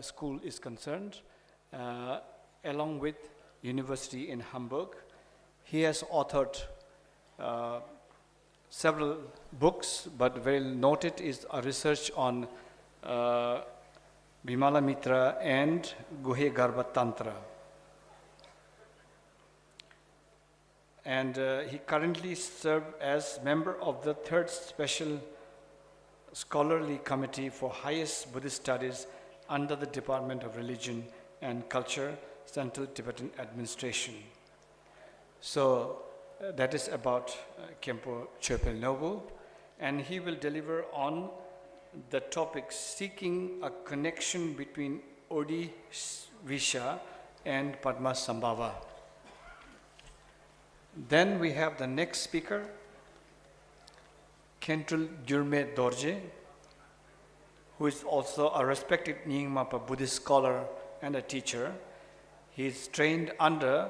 School is concerned, along with University in Hamburg. He has authored several books, but very noted is a research on Bimala Mitra and Guhe Garbha Tantra. And he currently serves as member of the third special scholarly committee for highest Buddhist studies under the Department of Religion and Culture, Central Tibetan Administration. So that is about Khenpo Chöpel Nobu, and he will deliver on the topic seeking a connection between Odisha and Padmasambhava. Then we have the next speaker, Khentrul Gyurme Dorje, who is also a respected Nyingmapa Buddhist scholar and a teacher. He is trained under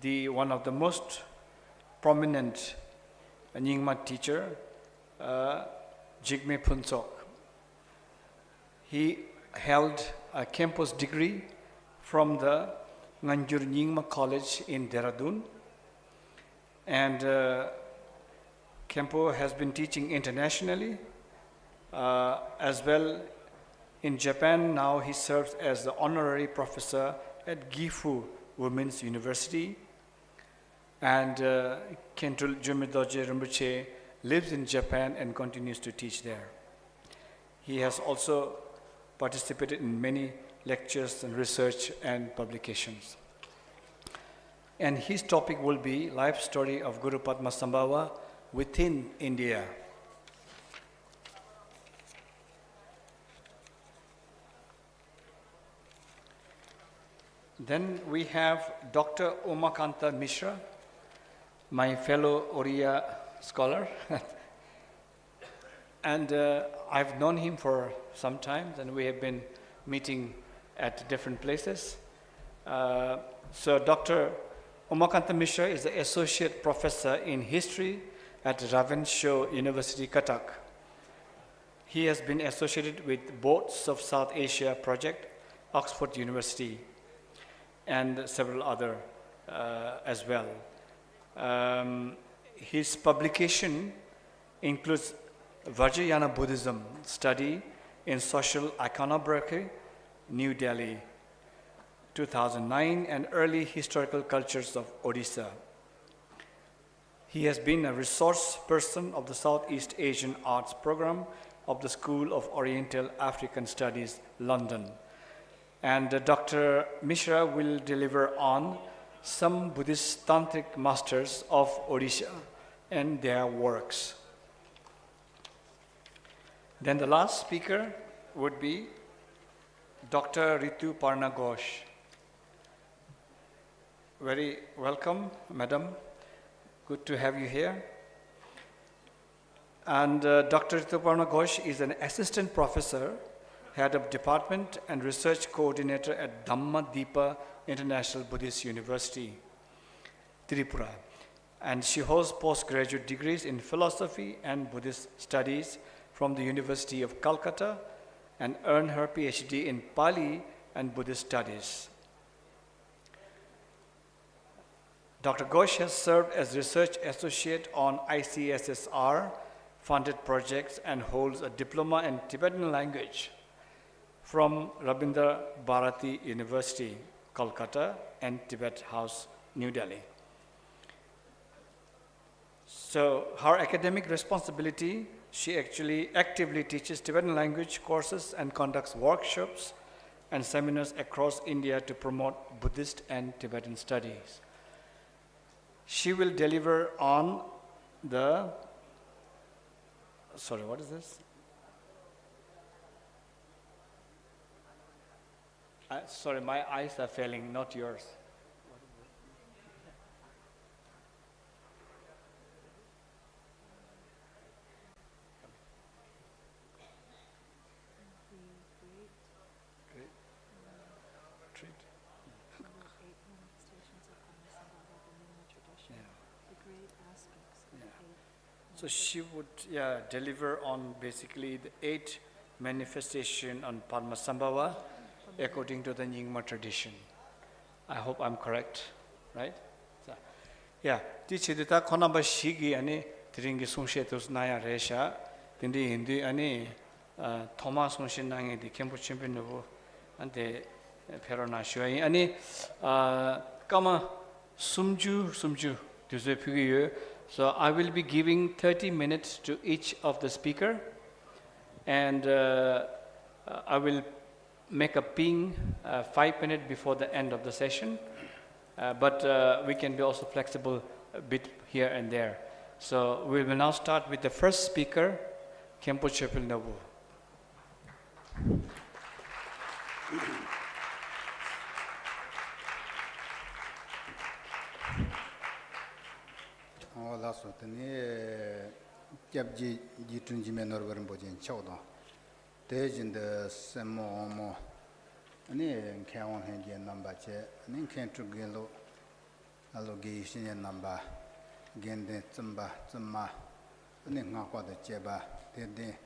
one of the most prominent Nyingma teacher, Jigme Phuntsok. He held a Khenpo's degree from the Nganjur Nyingma College in Dehradun, and Khenpo has been teaching internationally as well in Japan. Now he serves as the honorary professor at Gifu Women's University, and Khentrul Gyurme Dorje Rinpoche lives in Japan and continues to teach there. He has also participated in many lectures and research and publications. And his topic will be life story of Guru Padmasambhava within India. Then we have Dr. Umakanta Mishra, my fellow Oriya scholar. And I've known him for some time, and we have been meeting at different places. So Dr. Umakanta Mishra is the associate professor in history at Ravenshaw University, Cuttack. He has been associated with Boats of South Asia Project, Oxford University, and several other as well. His publication includes Vajrayana Buddhism Study in Social Iconography, New Delhi, 2009, and Early Historical Cultures of Odisha. He has been a resource person of the Southeast Asian Arts Program of the School of Oriental African Studies, London. And Dr. Mishra will deliver on some Buddhist Tantric masters of Odisha and their works. Then the last speaker would be Dr. Ritu Parna Ghosh. Very welcome, madam. Good to have you here. And Dr. Ritu Parna Ghosh is an assistant professor, head of department and research coordinator at Dhamma Deepa International Buddhist University, Tripura. And she holds postgraduate degrees in philosophy and Buddhist studies from the University of Calcutta, and earned her PhD in Pali and Buddhist studies. Dr. Ghosh has served as research associate on ICSSR funded projects and holds a diploma in Tibetan language from Rabindra Bharati University, Kolkata, and Tibet House, New Delhi. So her academic responsibility, she actually actively teaches Tibetan language courses and conducts workshops and seminars across India to promote Buddhist and Tibetan studies. She will deliver on the, sorry, what is this? Sorry, my eyes are failing, not yours. So she would deliver on basically the 8 manifestation on Padmasambhava according to the Nyingma tradition. I hope I'm correct, right? So, yeah, Tichidita Konamba Shigi ani Tringi Sunshetus Naya Resha, Tindi Hindi ani Thomas Sunshinangi, the Kempo Chimpinovo, and the Perona Shui, ani Kama Sumju, so I will be giving 30 minutes to each of the speaker, and I will make a ping 5 minutes before the end of the session, but we can be also flexible a bit here and there. So we will now start with the first speaker, Kempo Chepil Nabu. La sotene Jabji Jitunjime Northern Bojin Chowdon. Dejin the Samo Ani Kawan Hendian number che, Nin Kentru Gelo Allogation number Gende Zumba Zuma Ningakwa the Cheba, Dede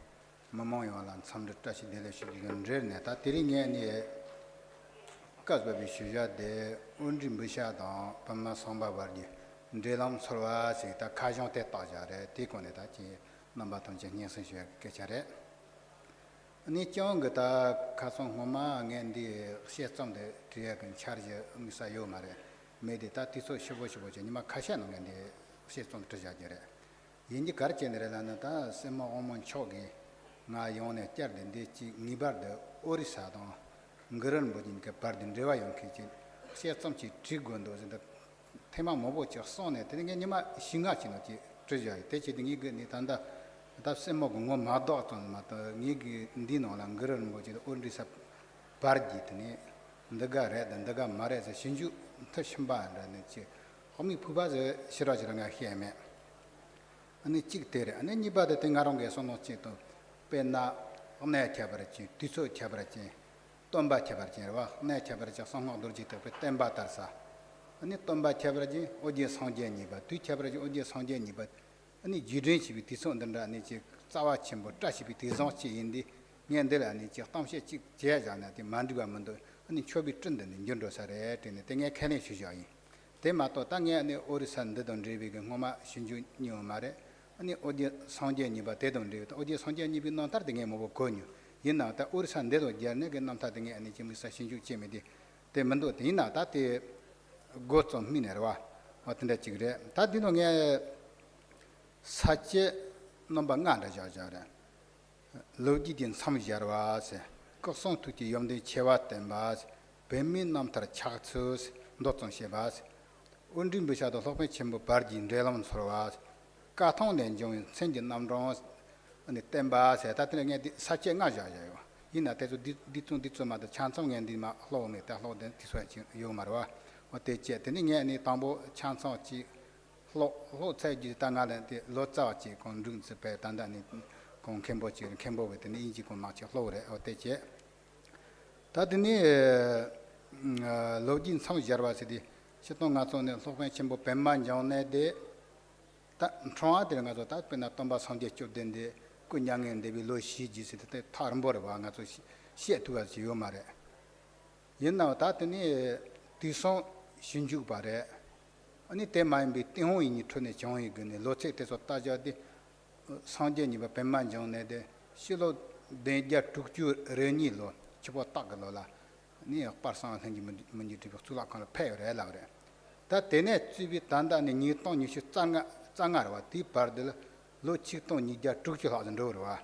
Mamoyan and some Tashi Delegation Journey. Tatiring any Kasbabi Shuja de Undrim Bushadon, Padmasambhava. Delam Sorvasi, the Kajon Tetajare, Ticonetachi, Nambaton Jensen Kachare. Nichongata Kason Homa and the Shetom de Triak and Charge Misayomare, made it Tatiso Shiboshbo, Nima Kashan and the Shetom Trajare. In the Karchenrelanata, Sema Omon Chogi, Nayone Jardin, Nibarde, Orisadon, Gurun Bodinka Pardin, Revayon Kitchen, Shetomchi Trigondos in the Tema Mobocha Sonnet, and again, Yama Shingachinochi, Treasure, taking Ig Nitanda, that's a Mogon, Madoton, Mata, Nig Dino, and Gurren Moji, the only sub Bargitani, the Garret and the Gamares, Shinju, Tashamba, and the Chick. Homi Pubaza, Shirajanga Hiame, and the Chick Terre, and then you bought the thing around Sonocito, Pena, One Chabarachi, Tiso Chabarachi, Tomba Chabarchi, Ne Chabaracha, Song of Dorjito, Tembatarsa. Ani tomba chabraji oje sangje ni ba tu chabraji oje sangje ni ba ani jidren chi bi tison dan da ni chi tsawa chimbo tashi bi tison chi indi nyende la ni chi tamshe chi je ja na ti mandiwa mando ani chobi tren den njondo sare te ne tenge khane chi ja yi te ma to ta nge ani orisan de don rebi ge ngoma shinju nyo mare ani oje sangje ni ba te don re oje sangje ni bi non tar de nge mo ko nyu yin na ta orisan de do ja ne ge nam ta de nge ani chi mi sa shinju che me di te mando te na ta te go some minerva, what in the chigre. Tadino such number Nanda Jajara. Logid in some jarwas, Coson to the Yom de Chewat and Bas, Bemin Namtar Chatsus, Doton Shebas, Undin Bishad of Lope Chamber Bargin, Relam Sorwas, Carton and Join, sending Namrons, and the Tembas, such a Naja. In a tetu dituma the Chansong and the Mahone, the Lord and Tiswatch Yomarwa. What they chatting any tambo chance of chi low side tanga and lotachi con runes per tandani con Cambochi and Cambo with an easy con match of lore or teche. Tadini Login some Jarvasity, Chetongaton and Sofa Chambo Pemman Jone de Tron that Penatomba Sunday Chuden de Kunyang and the below she just Tarmbora, she to us Yomare. You know that any Tison. Shinju bare, any time I be Tihoin to the Joy Gun, Lotte of Taja de Sanjani, Pemman John, de Shilo de took you Renilo, Chipotagalola, near Parson and Munity to lock on a pair, allowed. That the net to be Tanda and Newton, you should Tangarwa, Tea Pardel, Lo Chiton, Nija took you out and Dora.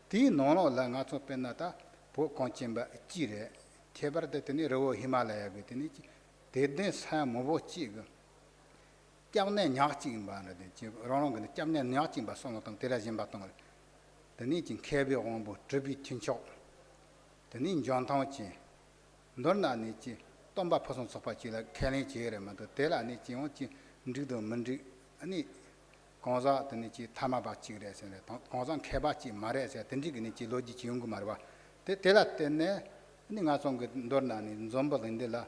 Tea no langato penata, poor conchimba, Chire, Teber de Tenero Himalaya with an itch. They didn't have more chig. Jamne Yaching Bana, wrong and Jamne Yaching by some of them, Terrazin Baton. The Nitin Kabi on board, tribute Chinchok. The Nin John Tonchi. Donna Nichi, Tomba Person Sopachilla, Kelly Jerem, the Tela Nichi, Ndido Mundi, any Gonza, the Nichi, Tamabachi, and Gonzan Kabachi, Mares, and Dignici, Logic Yungumarwa. The Tela Tene, Ningasong Donna in Zomba and Della.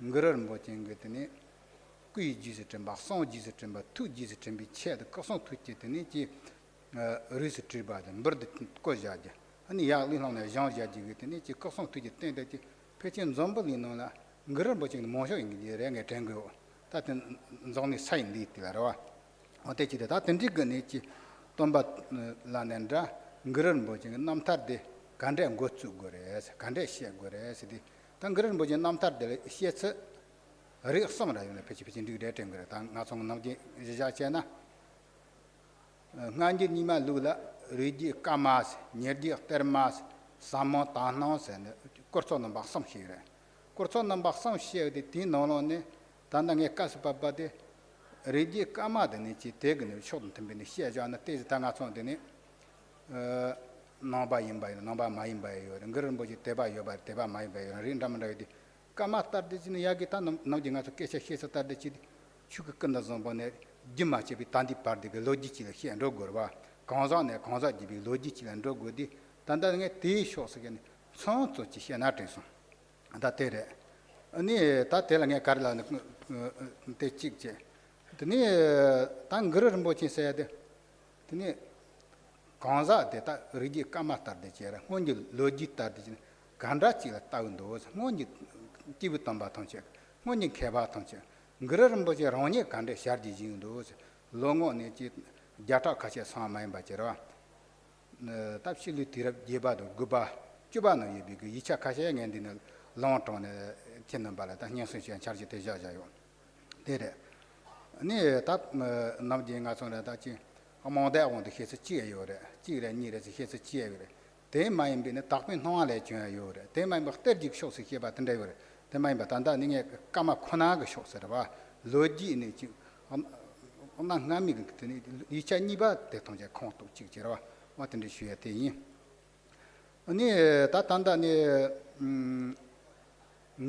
Ngurren watching with any Kui Gizitemba, Son Gizitemba, 2 Gizitembi chair, the Coson Twitch, the Nichi Risitriba, and Bird Kojaja. 아니 야 리노네 장자지 그때니 지 거성 되지 때데지 패진 좀벌리노나 그런 뭐지 뭐셔 인기래게 된거 다든 종이 사인리 있더라 어때지다 다 던지거니지 돈바 라넨다 그런 뭐지 남타데 간데 고추 거래서 간데 시에 거래서디 단 그런 뭐지 남타데 시에서 리액션을 패치 인디게 된 거라 당 나송 남지 자자잖아 nganji nima lula riji kamas nyerdi termas samo tanos ne kurso namba sam shire kurso namba sam shire de tin nono ne tandange kas babba de riji kama de ne chi tegne chodon tembe ne shia jana te tanga son de ne namba yimba namba mayimba yo ngren boji teba yo ba teba mai ba yo rin dam de kama tar de ne yagi tan no jinga so kesha shesa tar de chi chuk kanda zomba ne Jimachi bi tandi pardi ke logici le hien rogorwa kanza ne kanza ji bi logici le rogodi tanda nge ti shos ge ne son to chi hien atin so da tere ani ta tela nge karla ne te chik che tni tang grer mbo chi se de tni kanza de ta rigi kama tar de che ra ngonji logi tar de ganda chi la ta ndo ngonji ti bu tamba thong che ngonji kheba thong che 그런 뭐지 롱이 간데 샤르지진도 롱어 네지 자타 카체 사마인 바체라 답실리 디랍 제바도 구바 주바노 예비 그 2차 카체 엔디는 롱톤에 티는 발다 녀선시한 차르지 대자자요 데레 네 답 남진가 손라다지 어머데 원도 해서 지에요래 지래 니래서 해서 지에요래 대마인비네 답빈 통화래 줘요래 대마인 뭐 때직 쇼스 해봐 된다요래 대마인 바단다 니게 까마 코나가 쇼스라봐 로지네 지 엄마 남이 그때니 2002바 대통령 콘도 찍지라 왔던데 쉬야 되니 아니 다단다니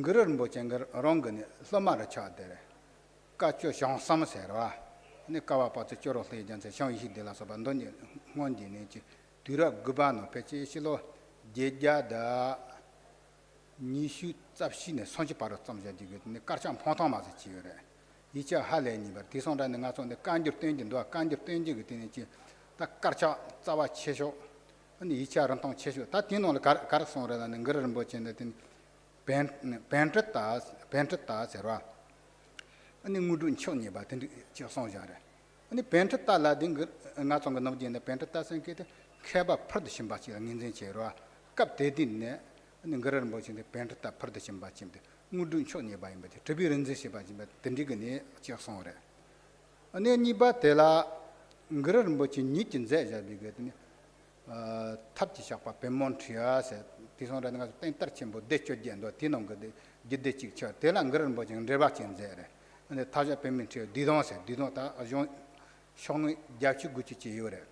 그런 뭐 쟁거 롱거니 소마를 쳐야돼 까죠 상삼세라 네 까와빠서 쪼로서 이제 상이시 되라서 반도니 뭔지네 지 뒤라 그바노 패치실로 제자다 니슈 잡시네 손지 바로 점자지거든요. 까르장 폰통마서 지그래. 이제 할래니버 디송다는 가서인데 간접 땡진도 간접 땡지거든요. 다 까르자 잡아 채쇼. 근데 이차랑 통 채쇼. 다 뒤노를 가르송라는 거를 뭐 챘는데 벤트다 제라. 아니 무든 촌이 봐. 근데 저송자래. 아니 벤트다라든 그 나송가 넘지는데 벤트다 생기데 케바 프르드심 바치라 인생 제라. 갑 대딘네 는 그런 뭐지인데 벤트다 퍼드심 받침데 무든 촌이 바임데 드비른지시 바짐데 든디그니 지역성으로 아니 니바 데라 그런 뭐지 니진제 자비거든요 탑지샷바 벤몬트리아세 디송라는 거 땡터침보 데초디안도 디농거데 지데치쳐 데라 그런 뭐지 레바친제래 근데 타자 벤민트 디동세 디동다 아존 숑이 자치 구치치 요래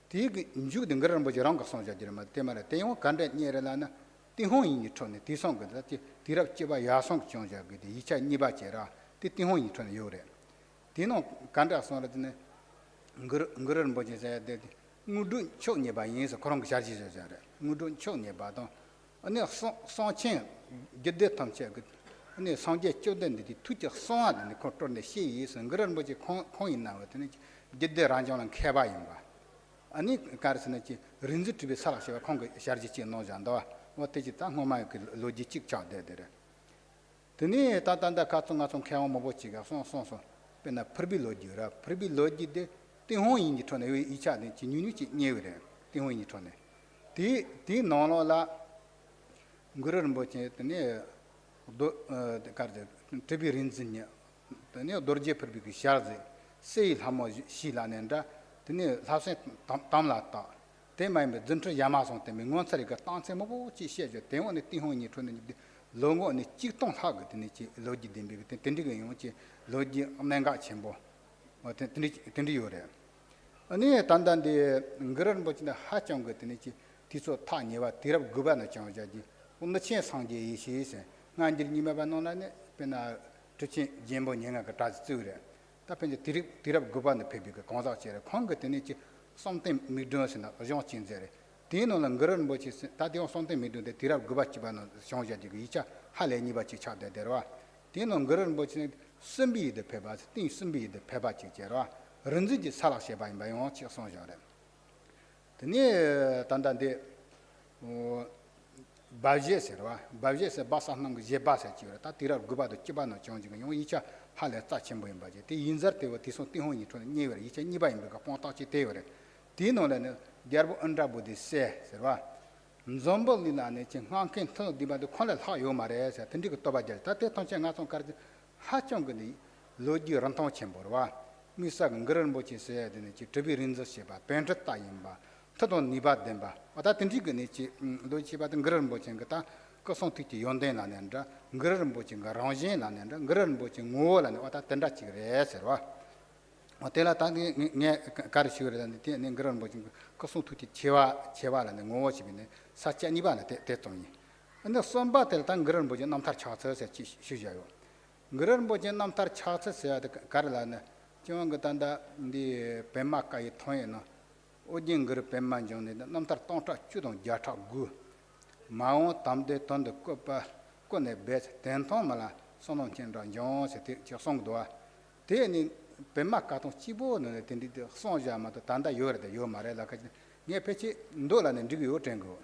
디그 인주든 그런 뭐지 랑가 송자지마 때마다 대용 간데 니에라나 띵홍이 촌네 디송거다 디랍 제바 야송 정자거데 2차 니바제라 띵홍이 촌네 요래 디노 간다송라드네 그런 뭐지 자데 무든 촌네바 인서 그런 거 자지자자래 무든 촌네바도 아니 송친 게데 탐체 아니 상제 쪼던데 투적 송아데 컨트롤네 시이스 그런 뭐지 콩이 나거든요 게데 란정은 개바인가 아니 가르스네지 린즈트비 살아셔 콩거 샤르지치 노잔다 어때지 딱 뭐만 그 로지틱 차대더래. 드니 따단다 가통가 좀 캐어 먹었지가 손손손. 배나 프리빌로지라 프리빌로지데 띵홍인지 촌에 이 차네 진유니치 녀외래. 띵홍인지 촌에. 디 노노라 그런 뭐지 드니 도 가르데 트비린즈냐. 드니 도르제 프리비 샤르제 세일 하모 시라넨다. 드니 사세 담라다. 대마이면 전투 야마송 때문에 원서리가 땅세 먹고지 시에죠. 대원의 띵홍이 촌에 롱고니 찍동하거든요. 로지 dembi 텐디가 용지 로지 엄nen가 첨보. 텐디요래. 아니 단단데 그런 뭐지나 하정 거든요. 디소 타니와 디랍 그바나 정자지. 온나치 상제 이시세. 난질 니마바 논나네 베나 투치 젬보 녀가 다즈으래. 답변이 디랍 그바나 페비가 공사체래. 콩거든요. something midos나 어정 진제래 디노는 그런 뭐지 다디오 something mid데 디랍 그바치바는 정자지고 이자 할레니 바치 차대대로 디노는 그런 뭐지 선비의 배바스 띵 선비의 배바치 제로 런지지 살아셔 봐요 치성자래 드니 단단데 바제스와 바제스 바사는 그 제바세 지라 다 디라 그바도 기반의 정지가 용 이차 할에 짜친 보인 바제 디 인저 때와 디소 띵혼이 돈 니버 이차 니바임가 ponta치 때요래 디노는 디아부 언다부디 세와 좀벌리나네 진 한킨 터 디바도 콜레 하요 말에서 든디고 또바젤 따때 통체 나송 카르 하청근이 로지 런통 쳔보와 미사근 그런 뭐지 써야 되는지 드비린저 셔바 벤트다 임바 터도 니바 덴바 와다 든디근이 지 로지 받은 그런 뭐지 그다 거송티지 연대나는다 그런 뭐지 가랑진나는다 그런 뭐지 모라는 와다 든다치 그래서와 어때라 땅에 네 가르치거든데 네 그런 뭐지 거송티지 제와라는 모집이네 사치 니바나 대통이 근데 선바텔 땅 그런 뭐지 남탈 차서서 시셔요 그런 뭐지 남탈 차서서 가르라는 좀 그단다 네 뱀마까이 통에는 오징 그룹 뱀만 정네 남탈 똥타 주동 야타구 마오 담데 ton데 코파 코네 베스 텐통말라 손원천라 용세 저송도와 대니 뱀마까통 치보는 텐디데 손자마도 단다 요르데 요 말에라 가지 네 페치 ndola는 디고 요텐고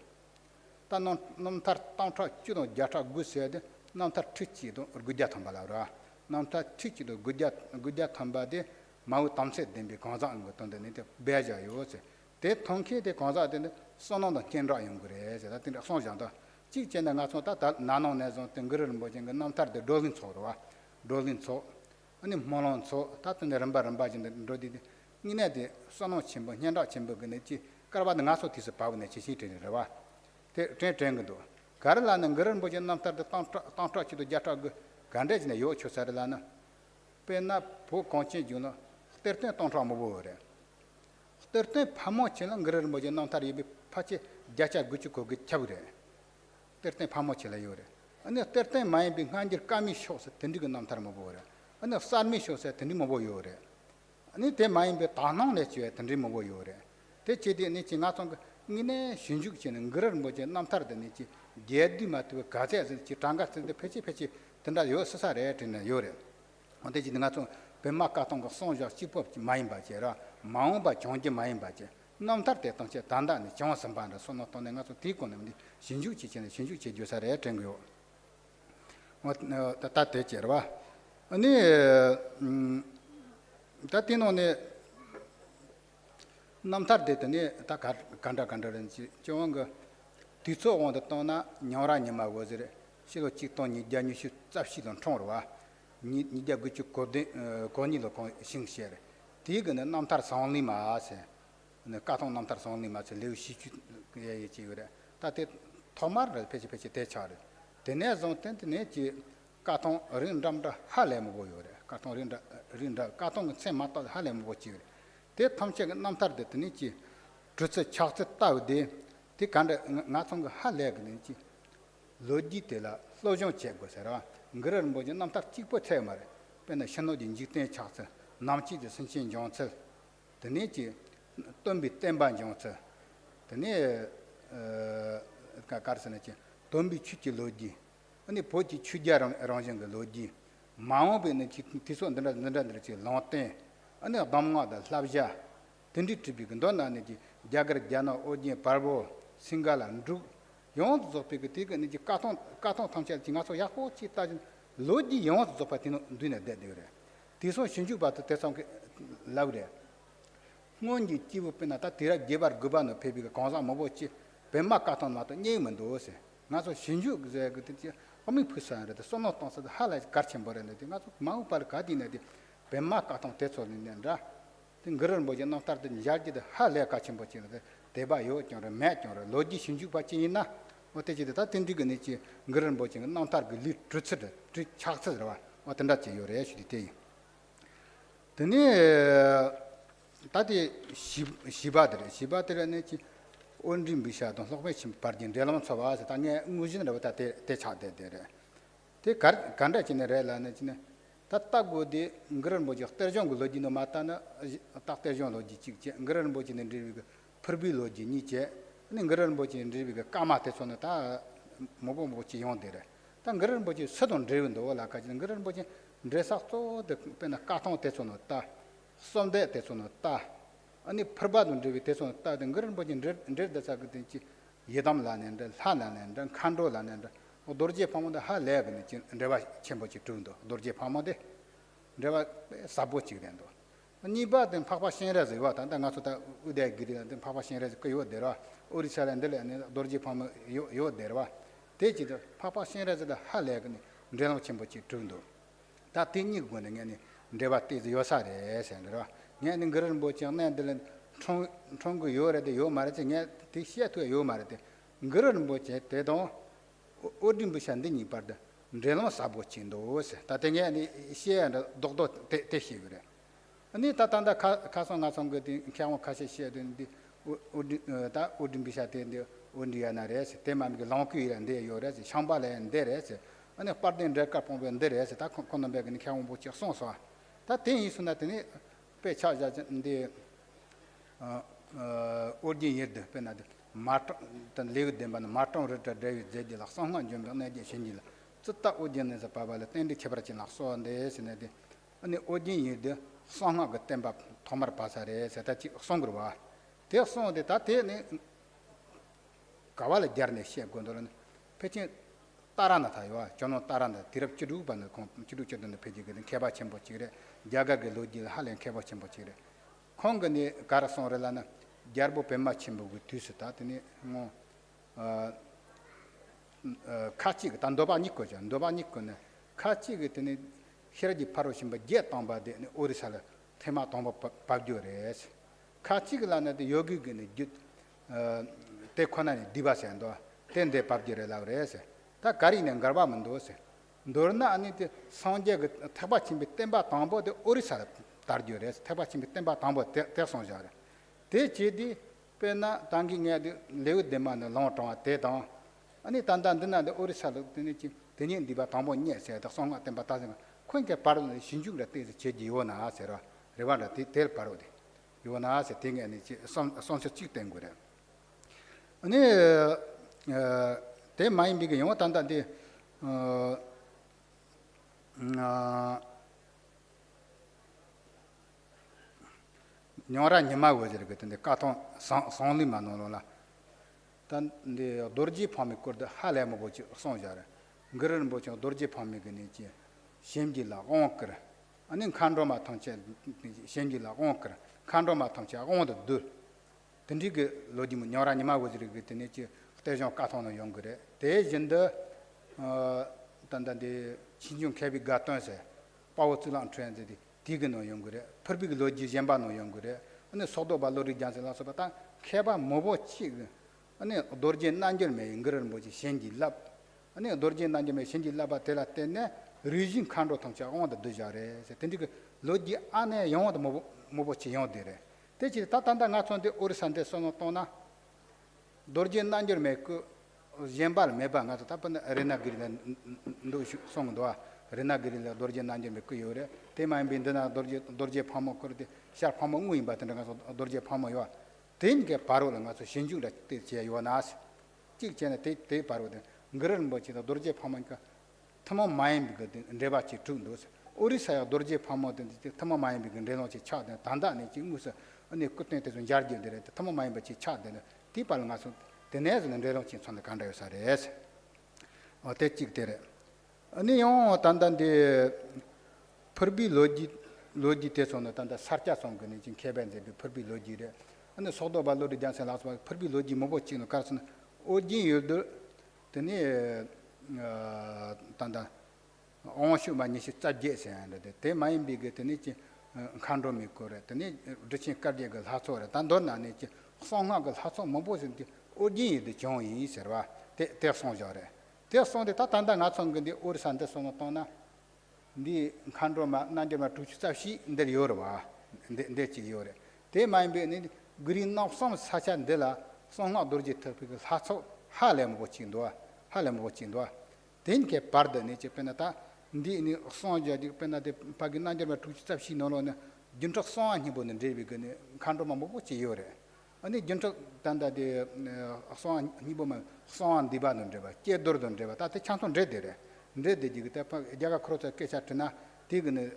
단 남탈 똥타 주동 야타구 세데 남탈 트치도 얼구자 탐발라라 남탈 트치도 구자 탐바데 마우 탐세 덴비 강자한 거 던데네 배자요세 대 통케데 강자데 선원도 견라 연구래 제가 된 손장다 직전에 가서 다 나노내서 땡거를 뭐진 거 남탈데 돌린 소로와 돌린 소 아니 몰론 소 다튼 럼바진데 로디 니네데 선원 침보 년다 침보 그네지 까바드 가서 티스 파우네 치시트네와 땡땡도 가르라는 그런 뭐진 남탈데 땅타치도 자타고 간데지네 요 초사르라나 페나 포 konche juno terten tontra mobore terten phamo chelan grer moje non tari bi phache jacha guchu ko gchabre terten phamo chela yore ane terten mai bi nganjir kami shos tendig nam tar mobore ane sarmi shos tendi mobo yore ane te mai bi tanong le chue tendi mobo yore te chedi ni chinga tong ngine shinjuk chenen grer moje nam tar de ni chi gedi matwe gaje chi tanga de pechi tenda yo sasare tena yore onde ji nga tong 뱀마 같은 거 손자 집법 많이 봐제라 마음바 정지 많이 봐제 남탈 때 동체 단단히 정선 반다 손노 또 내가 또 뒤고는 신주 지체는 신주 제조사래 된거요 다 되지라 아니 다티노네 남탈 때더니 다 간다는지 좋은 거 뒤서 온다 또나 녀라니마 거지래 시고 직도니 자니시 잡시던 총으로와 니자 그치 고니로 싱시에 디그는 남탈 상리마세 네 까통 남탈 상리마세 레우시치 예 지그래 다테 토마르 페치 대차르 데네 존텐네 지 까통 린담다 할레모 보요래 까통 린다 까통 세마타 할레모 보치래 데 탐체 남탈 데트니 지 드츠 차트 따우데 디 간데 나통 할레그니 로지텔라 로종 체고서라 그런 뭐지 남딱 찍고 쳐 말해 맨날 신호진 직대 차서 남치지 선신 정策드네지 돈비 땜반 정策드네 가르스네지 돈비 취지 로지 아니 보지 취자랑 랑정 그 로지 마오베는 티소 는다는지 랑테 아니 담마다 랍자 든디트비 근도나네지 자거 자나 오지 발보 싱갈안 두 영어도 접히게 되게 이제 까통 탐체 진가서 야고 치따진 로지 영어도 접하티노 눈에 대대래 디소 신주바트 대상게 라우래 뭔지 집업에나다 데라 제발 그바노 페비가 강사 뭐보지 뱀마 까통 나도 녀면도세 나서 신주 그제 그때 어미 푸사는데 손노 통서 할아 가르침 버렸는데 나서 마우팔 가디네데 뱀마 까통 대소는다 등 그런 뭐지 나타르든 자지도 할래 가르침 버치는데 대바요 저런 매저런 로지 신주 받지나 어때지도 다 든디그네지 그런 뭐지는 나타르 리 트츠드 트 차츠들와 어떤다지 요래 시리테 드니 다디 시바들네지 온림 비샤도 속매침 빠진 데라만 서와서 당에 무진으로 다 대차대대래 대 간다지네래라네지네 따따고디 그런 뭐지 터정 로지노 마타나 딱터정 로지 찍지 그런 뭐지는 리비가 퍼빌로지 니체 네 그런 뭐지 리비가 까마테 손에 다 뭐고 뭐지 용데래 단 그런 뭐지 서돈 드리는도 올라가지는 그런 뭐지 드레사토 데페나 까통 대손 없다 솜데 대손 없다 아니 퍼바돈 드비 대손 없다 된 그런 뭐지 드레다사 그든지 yedam lanende lanende kando lanende dorje pamode ha lebne reba chembochi tundo dorje pamode reba sabochi dendo niba den papa shenra zewa ta ngaso ta ude giri den papa shenra ko yo dera orisalende le dorje pam yo derwa teji de papa shenra de ha legne reba chembochi tundo ta tinni gone ngene reba te yosare sendra ngene ngren bochi nendelen 총고 요래도 요 말이지 냐 티시아도 요 말이데 ngren boche te don odin bishande ni parda relon sabo chindo se tatenge ani sie and dogdo te higre ani tatanda kaso ngason gedi kyamo kase sie den di ta odin bishate de ondiana res te mam ge lonku irande yore se shambale ndere se ani parden reka pombe ndere se ta kono be ni kyamo boche sonso ta ten isuna teni pe chaja de odin yed penade Martin lived them and Martin wrote David Zedi la song on Jumbo Nadia Shinila. Tutta Odin is a pabala, and the Chabrachin so on the Senate. And the Odin the song of the Temba Tomar Passares at Songrua. Their song the Tate Kavala Jarne Shia Gondolan, Petting Taranataiwa, John Tarana, Tirapchuduban, Chuduchet and the Pedic and Kabachembochire, Jaga Gelogi, Halen Kabachembochire. Kongani Garason Relana. Jarbo pemma chimbo tusata tene mo kachi tandoba nikko jan doba nikko ne kachi tene hiraji paro shimba je tamba de orisala tema tamba pagdores kachi glana de yogi gene jut te khonani divase ando tende pagdire laures ta karine garba mandose dorna ani te sanje thaba chimbe temba tambo de orisala tardiores thaba chimbe temba tambo te sonjare te chedi pena tangi nge lew demana long tong te tong ani tandan dina de orisa de ni teni diba tambo nye se da song atem bata se kwenke paro ni shinju la te chedi yona se ra rewanda te tel paro de yona se tinge ni son se chik tengure ani te mai bi ge yo tandan de nyora nyama wajir gitende katon sonli manola tan de dorji phami kurda hale mo bochi sonjara ngren bochi dorji phami gni chi shemji la onkra anin khandro ma thonche shemji la onkra khandro ma thonche onde dur tendi ge loji mo nyora nyama wajir gitene chi tejon katon no yongre te jinda tanda de chinjung kebi gaton se pawtulan trend 디그노 연구래 퍼빅 로지 젬바노 연구래 아니 소도 발로리 잔sel라서 바타 케바 모보치 아니 도르제 난절메 인그런 뭐지 신질랍 아니 도르제 난절메 신질랍 테라 때네 리진 칸도 통차 온다 드자래 텐디 로지 안에 영어도 모보치 영어데래 대지 따탄다 나촌데 오르산데 소노토나 도르제 난절메 그 젬발 메바 나도 따번 레나기리나 ndo 송도와 Renagirilla Dorje Nanjam Kuyore, Tema Bindana Dorje Pamo Kurdi, Sharp Pamo Wing Batanagas Dorje Pamoa, Tinke Parola, Shinju, Yuanas, Chichen Te Parode, Gren Bochi, Dorje Pamanka, Tamo Maim Rebachi Tundos, Orisa Dorje Pamo, Tamo Maim Renochi Chad, Tandani Chimusa, and the Kutantes and Jardi, Tamo Maim Bachi Chad, Tipalmasu, the Nezan and Renochi on the Kandayasares, or Techik Tere. Ani yo tandan de perbi logi te son tanda sarcha son gni jin keben de perbi logi re ani sodo ballo de jansen las perbi logi mobo chino karson oji yudo teni tanda onshu ma ni shi tsaje se ande de te mai bi ge teni chi khandro mi kore teni dichin kadye gal haso re tandon na ni chi songa gal haso mobo sin de oji de chon yi serwa te son jare Te sonde tatanda nga songndi orisande sonotona di khandroma nanjema tuchsa shi nder yorwa nde chi yore te maimbe ni green no som sacha ndela songa dorje therpik haso halem bochindo tenke parda ne chepenata ndi ni sonja di penade paginanjema tuchsa shi nono jintok songa ni bonen debi gane khandroma mo bochi yore ani jintok tanda de songa ni boma songa dibanon deba che dordon deba ta te chanton redere ndede jigita jaga krocha kechatna tigne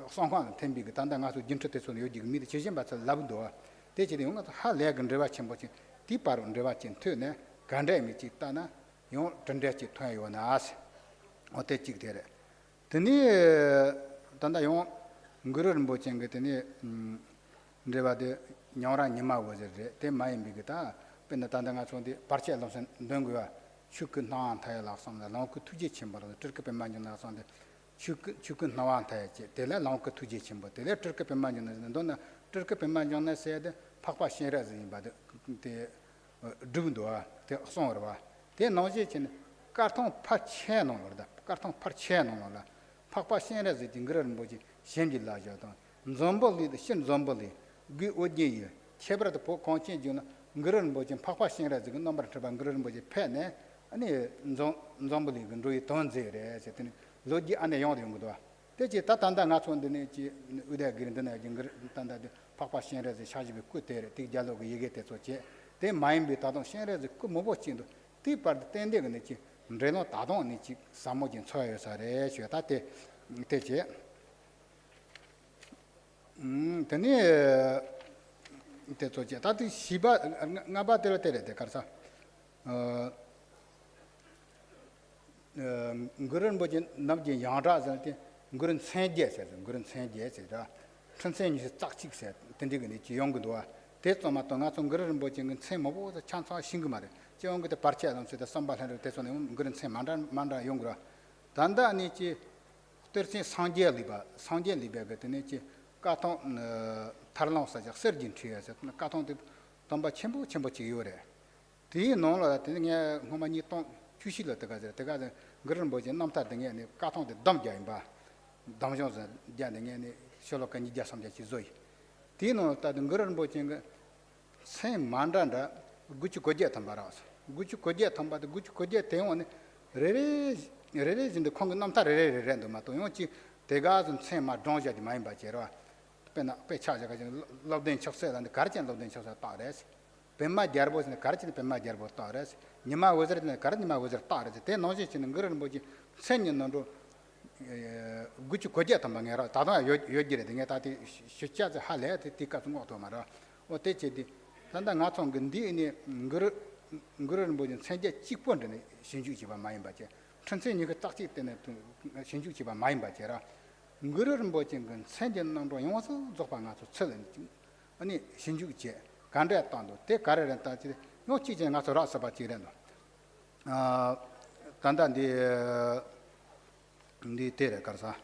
songa tembi tanda ngaso jintote son yoji mi chejem ba labdo te chiri nga ha legan deba chembochi ti paron deba chen tene 간데 미치 따나 요 전대치 토요 나스 어때 찍대래 드니 단다 용 그런 뭐 챙겼더니 내가데 녀라 니마 버저데 때 많이 비기다 근데 단다가 손디 파르첼로선 덩고야 축근 나한 타야라 섬나 나고 투지 침바로 트르크 뱀만이나 선데 축근 나한 타야지 때라 나고 투지 침바 때라 트르크 뱀만이나 돈나 트르크 뱀만이나 세데 팍파 신라지 바데 때 드군도아 때 송어와 때 나오지 친 카톤 파체노 거다 카톤 파체노 거다 팍파 신라지 딩그런 뭐지 신질라죠도 좀벌리 신 좀벌리 그 어디에 체브라도 보 konchen juna ngren bojin phakpa singra jig number traba ngren boji phene ani zombli gndoi tonze re setini logi ane yong de ngdo te ji ta tanda nga chon de ne ji uda girin de na jing tanda de phakpa singra ji shaji be ku te re ti jalo ge yege te so che te maim be ta dong singra ji ku mo bo chin do ti par ten de ne ji ndreno ta dong ni ji samo jin choyo sa re chue ta te che teni te soje tati shiba ngaba tere de karsa ngurun bojin namje yangra zante ngurun senje se da chansen ni takchik se tendige ni yongdo te tsoma to nga ngurun bojin sen mobo chansa singmare jeong de parche adam se da sambal han te sone ngurun sen manda yongra danda ni chi tersin sanje liba gatene chi katon tarlang saja serjin triya se katon de tamba chenpo chi yore ti no la de nge ngoma ni tong chushi la de ga ngren boje namta de nge katon de dam ja imba dam jo za ja de nge sholo kan ji ja sam ja chi zoi ti no ta de ngren boje nge sen mandanda guchu koje tambara guchu koje tamba de guchu koje te on re jin de khong namta re ndo ma to yo chi 대가 좀 세마 동자디 많이 받지라 배나 배차자가 럽된 척세한테 가르친 럽된 척세 따라서 뱀마 갸르보스네 가르친 뱀마 갸르보 따라서 니마 워저네 가르니마 워저 따라서 대 노지 치는 거는 뭐지 생년도 구치 거지 담방에라 다다 요지래 등에 다디 시차자 할래 티까 좀 얻어 말아 어때지디 단다 나총 근디니 그런 뭐지 생제 찍본데 신주지바 많이 받지 천천히 그 딱지 때문에 신주지바 많이 받지라 ngurur bojing gan senjen nang do yongso zokpa nga so chelen ani shinju je gande tando te karere ta chi no chi je nga so ra sa ba chi ren tanda ndi tere karsa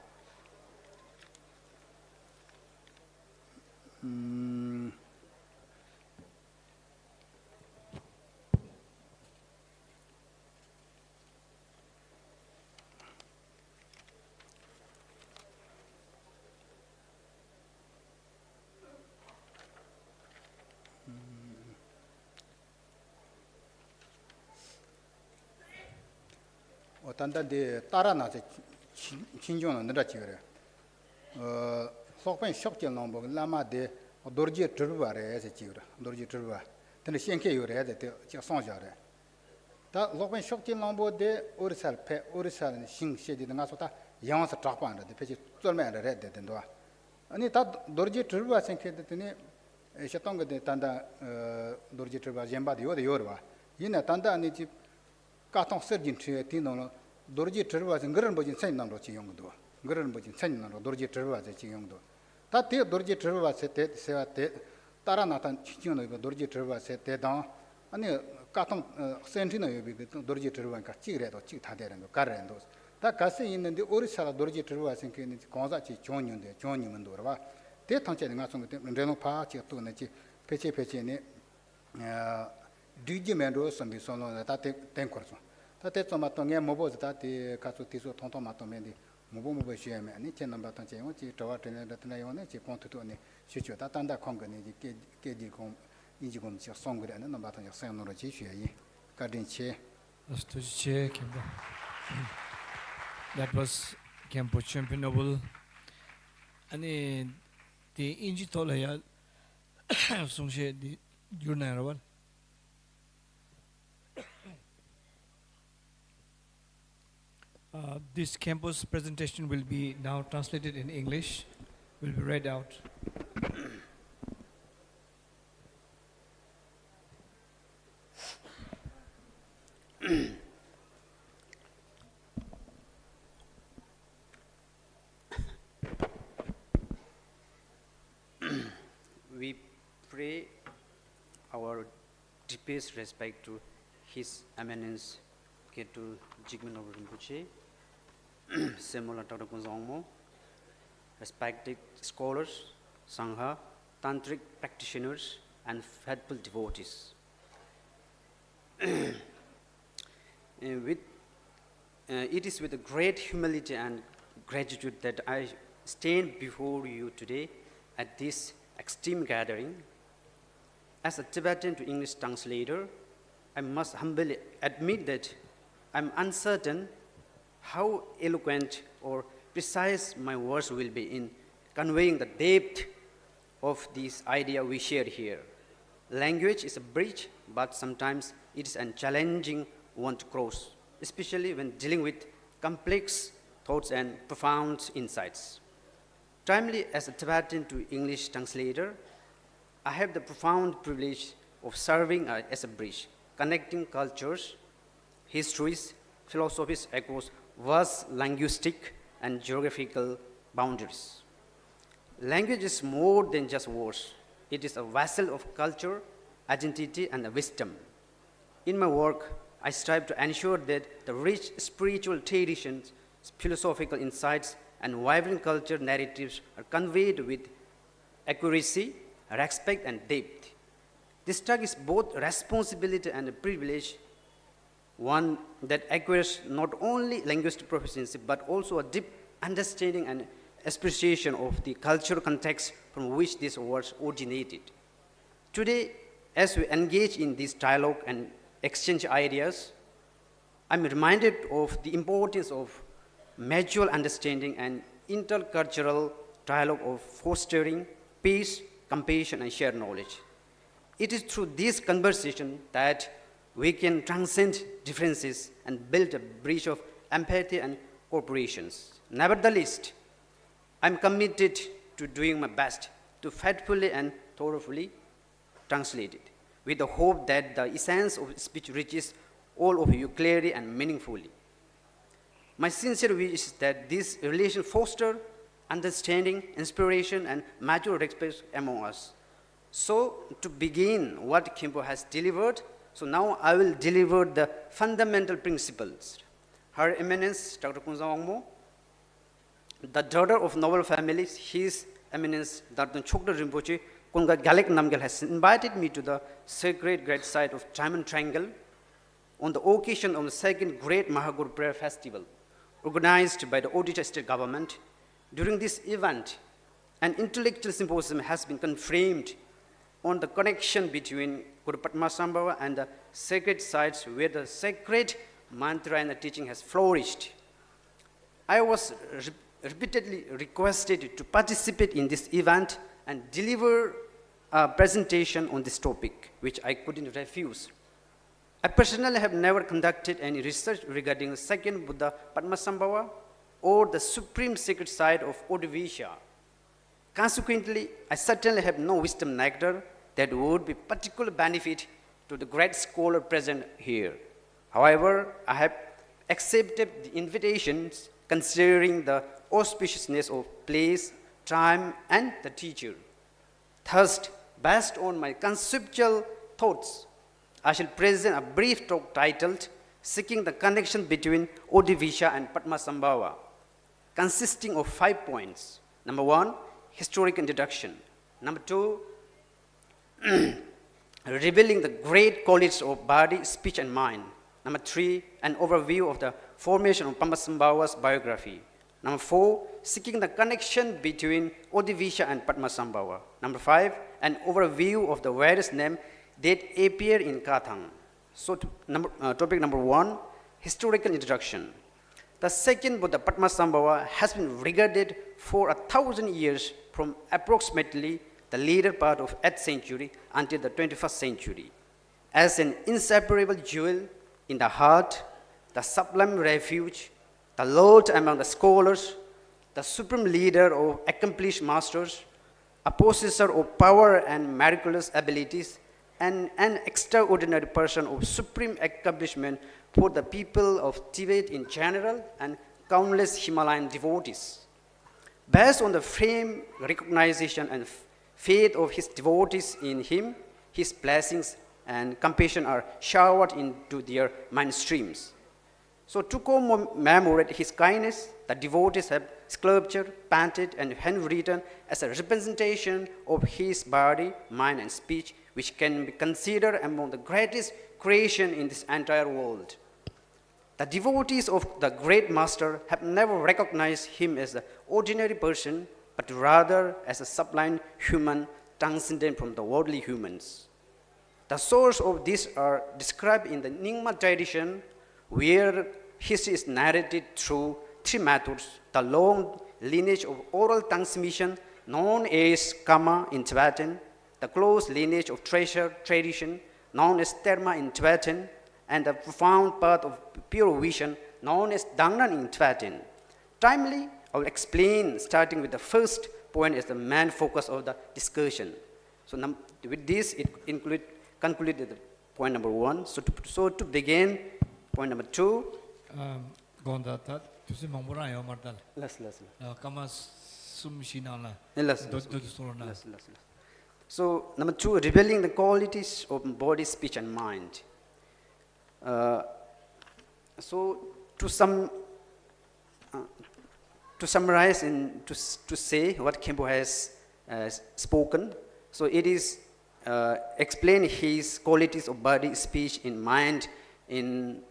단단데 따라나서 친종은 늘었지 그래 속pen shopje nombo lama de dorje trubare se chiura dorje truba tene shenke yore de te sonjare ta lokpen shopje nombo de orisal sing shedi nga sota yang sa trapanda de pechi tsolme re de den do ani ta dorje truba shenke de tene shatong de tanda dorje truba jemba de yorwa yina tanda ani chi katon serjin tre tino dorje truba ngren bojin sen namro chi yongdo ngren bojin sen namro dorje truba chi yongdo ta te dorje truba se te sewa te taranatan chichino go dorje truba se te da ani katon sentino yobi dorje truba ka chigre do chi thade ren do kar ren do ta kase inne orisala dorje truba sen ke ni konza chi chonyonde chonyimon do ba te thangche nga song te reno pa chi to ne chi peche ne dije mendo sambi sono ta te ten korso tate tsoma to nge mobo ta te kasu tiso tonton ma to mendi mobo sheme ani chen namba tan che chi tawa tene ratna yo ne chi kontu to ne shichu ta tanda khong ne ji ke ji kon inji kon chi song gre ne namba tan ya sen no ro ji shue yi ka din che Astu che kemba. That was Kempo Champion Noble. Ani the inji tola ya sungshe di yurna rawan. This campus presentation will be now translated in English, will be read out. We pray our deepest respect to His Eminence Ketu Jigme Noble Rinpoche, Samuel Dr. Kunzongmo, respected scholars, Sangha, tantric practitioners, and faithful devotees. It is with a great humility and gratitude that I stand before you today at this extreme gathering. As a Tibetan to English translator, I must humbly admit that I'm uncertain how eloquent or precise my words will be in conveying the depth of this idea we share here. Language is a bridge, but sometimes it is a challenging one to cross, especially when dealing with complex thoughts and profound insights. Timely as a Tibetan to English translator, I have the profound privilege of serving as a bridge, connecting cultures, histories, philosophies across vast linguistic and geographical boundaries. Language is more than just words. It is a vessel of culture, identity, and wisdom. In my work, I strive to ensure that the rich spiritual traditions, philosophical insights, and vibrant culture narratives are conveyed with accuracy, respect, and depth. This task is both responsibility and a privilege, one that acquires not only linguistic proficiency, but also a deep understanding and appreciation of the cultural context from which these words originated. Today, as we engage in this dialogue and exchange ideas, I'm reminded of the importance of mutual understanding and intercultural dialogue of fostering peace, compassion, and shared knowledge. It is through this conversation that we can transcend differences and build a bridge of empathy and cooperation. Nevertheless, I'm committed to doing my best to faithfully and thoroughly translate it, with the hope that the essence of speech reaches all of you clearly and meaningfully. My sincere wish is that this relation foster understanding, inspiration, and mutual respect among us. So, to begin what Khenpo has delivered, so now I will deliver the fundamental principles. Her Eminence, Dr. Kunzang Wangmo, the daughter of noble families, His Eminence, Dr. Chokdar Rinpoche, Kunga Galek Namgyal, has invited me to the sacred great site of Diamond Triangle on the occasion of the second Great Mahaguru Prayer Festival, organized by the Odisha State Government. During this event, an intellectual symposium has been confirmed on the connection between Guru Padmasambhava and the sacred sites where the sacred mantra and the teaching has flourished. I was repeatedly requested to participate in this event and deliver a presentation on this topic, which I couldn't refuse. I personally have never conducted any research regarding the second Buddha Padmasambhava or the supreme sacred site of Odisha. Consequently, I certainly have no wisdom nectar that would be particular benefit to the great scholar present here. However, I have accepted the invitations considering the auspiciousness of place, time, and the teacher. Thus, based on my conceptual thoughts, I shall present a brief talk titled Seeking the Connection Between Odisha and Padmasambhava, consisting of 5 points. Number 1, historic introduction. Number 2, revealing the great qualities of body, speech, and mind. Number 3, an overview of the formation of Padmasambhava's biography. Number 4, seeking the connection between Odisha and Padmasambhava. Number 5, an overview of the various names that appear in Kathang. So, topic number 1, historical introduction. The second Buddha Padmasambhava has been regarded for 1,000 years from approximately the later part of 8th century until the 21st century as an inseparable jewel in the heart, the sublime refuge, the Lord among the scholars, the supreme leader of accomplished masters, a possessor of power and miraculous abilities, and an extraordinary person of supreme accomplishment for the people of Tibet in general and countless Himalayan devotees. Based on the firm recognition and faith of his devotees in him, his blessings and compassion are showered into their mind streams. So to commemorate his kindness, the devotees have sculptured, painted, and handwritten as a representation of his body, mind, and speech, which can be considered among the greatest creation in this entire world. The devotees of the great master have never recognized him as an ordinary person, but rather as a sublime human transcendent from the worldly humans. The source of this are described in the Nyingma tradition, where history is narrated through three methods: the long lineage of oral transmission known as Kama in Tibetan, the close lineage of treasure tradition known as Dhamma in Tibetan, and the profound path of pure vision known as Dangnan in Tibetan. Timely, I will explain, starting with the first point as the main focus of the discussion. So with this, it concluded the point number 1. So to begin, point number 2. Gondata, tusi mangmura yo mardal. Less. Kama sumshinala. Less. Less. So number 2, revealing the qualities of body, speech, and mind. So to summarize and to say what Khenpo has spoken, so it is explain his qualities of body, speech, and mind in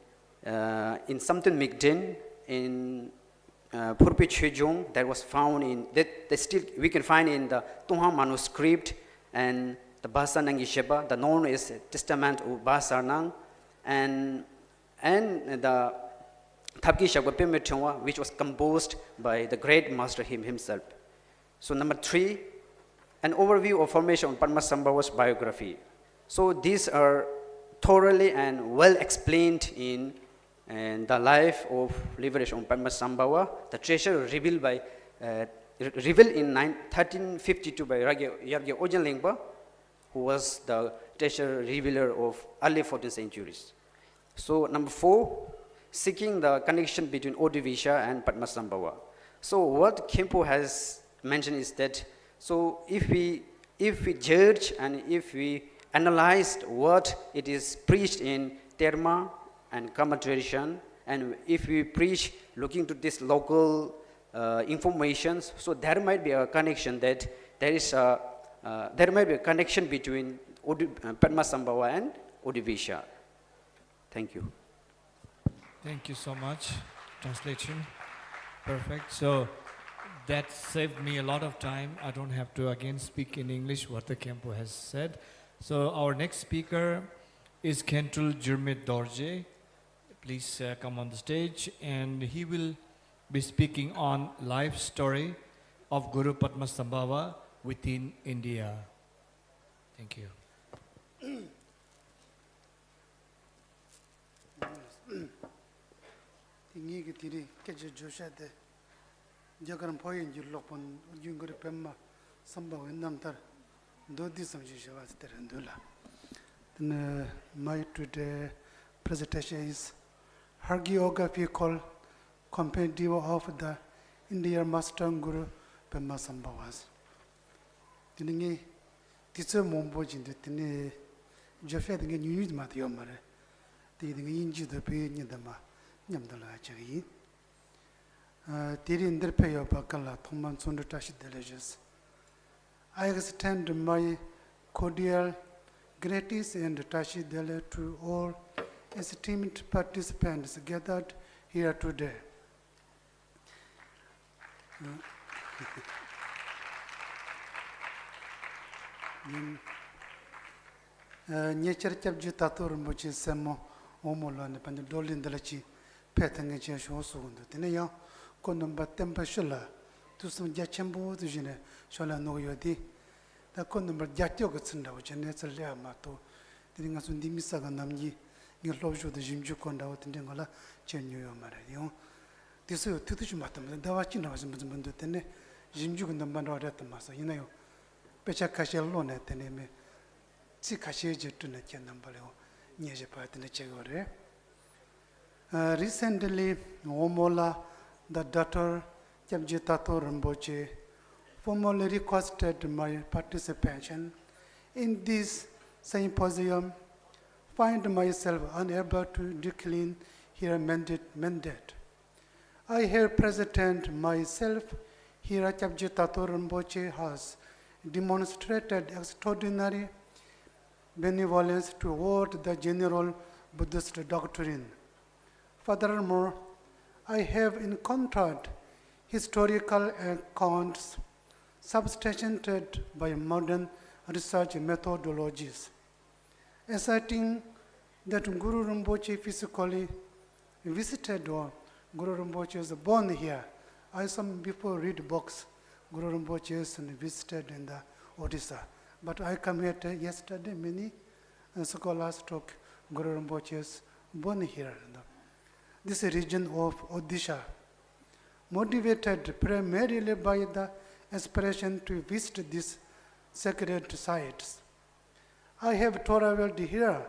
Samten Migden, in Purpe Chejong, that was found in that still we can find in the Tunghang manuscript, and the Basanang Yesheba, the known as Testament of Basarnang, and the Thapki Shagwapim Chongwa, which was composed by the great master himself. So number 3, an overview of formation of Padmasambhava's biography. So these are thoroughly and well explained in the life of liberation of Padmasambhava, the treasure revealed in 1352 by Yargya Ojan Lingpa, who was the treasure revealer of early 14th centuries. So number 4, seeking the connection between Odisha and Padmasambhava. So what Khenpo has mentioned is that, so if we judge and if we analyze what it is preached in Dhamma and Kama tradition, and if we preach looking to this local informations, so there might be a connection that there might be a connection between Padmasambhava and Odisha. Thank you. Thank you so much. Translation. Perfect. So that saved me a lot of time. I don't have to again speak in English what the Khenpo has said. So our next speaker is Kentrul Jirmit Dorje. Please come on the stage, and he will be speaking on life story of Guru Padmasambhava within India. Thank you. Tingi tiri keje joshade jagaram poyin julopon jungure pemma sambhav namtar dodi samji shavas terandula. Then my today presentation is hagiography called Compendium of the Indian Master Guru Padmasambhavas. Tingi titsa mombo jinde tini joshade nge nyuj mat yomare. Tingi inji the pe nyadama. Nyamdala chagi. Tiri inderpeyo bakala Thoman Sundratashi Delegation. I extend my cordial greetings and Tashi Dele to all esteemed participants gathered here today. Nyecher chabji tatur mochi semo omola ne pande dolin delachi petanga che shosugundu tene ya konumba tempa shula tusum jachembo tujine shola no yodi da konumba jatyo gutsinda wachene tsalya mato tininga sundi misaga namji ngirlobjo de jimju konda wotinde ngola chenyo yo mare yo tisu tutuju matam da wachi na wasim bundu tene jimju gonda bandwa ret masa yinayo pecha kashel lo ne tene me Recently, Omola, the daughter Kyabje Tato Rinpoche, formally requested my participation in this symposium. Find myself unable to decline her mandate. I have presented myself here. Kyabje Tato Rinpoche has demonstrated extraordinary benevolence toward the general Buddhist doctrine. Furthermore, I have encountered historical accounts substantiated by modern research methodologies, asserting that Guru Rinpoche physically visited or Guru Rinpoche was born here. I some before read books, Guru Rinpoche is visited in the Odisha. But I come here yesterday, many scholars talk Guru Rinpoche is born here. This region of Odisha, motivated primarily by the aspiration to visit these sacred sites. I have traveled here.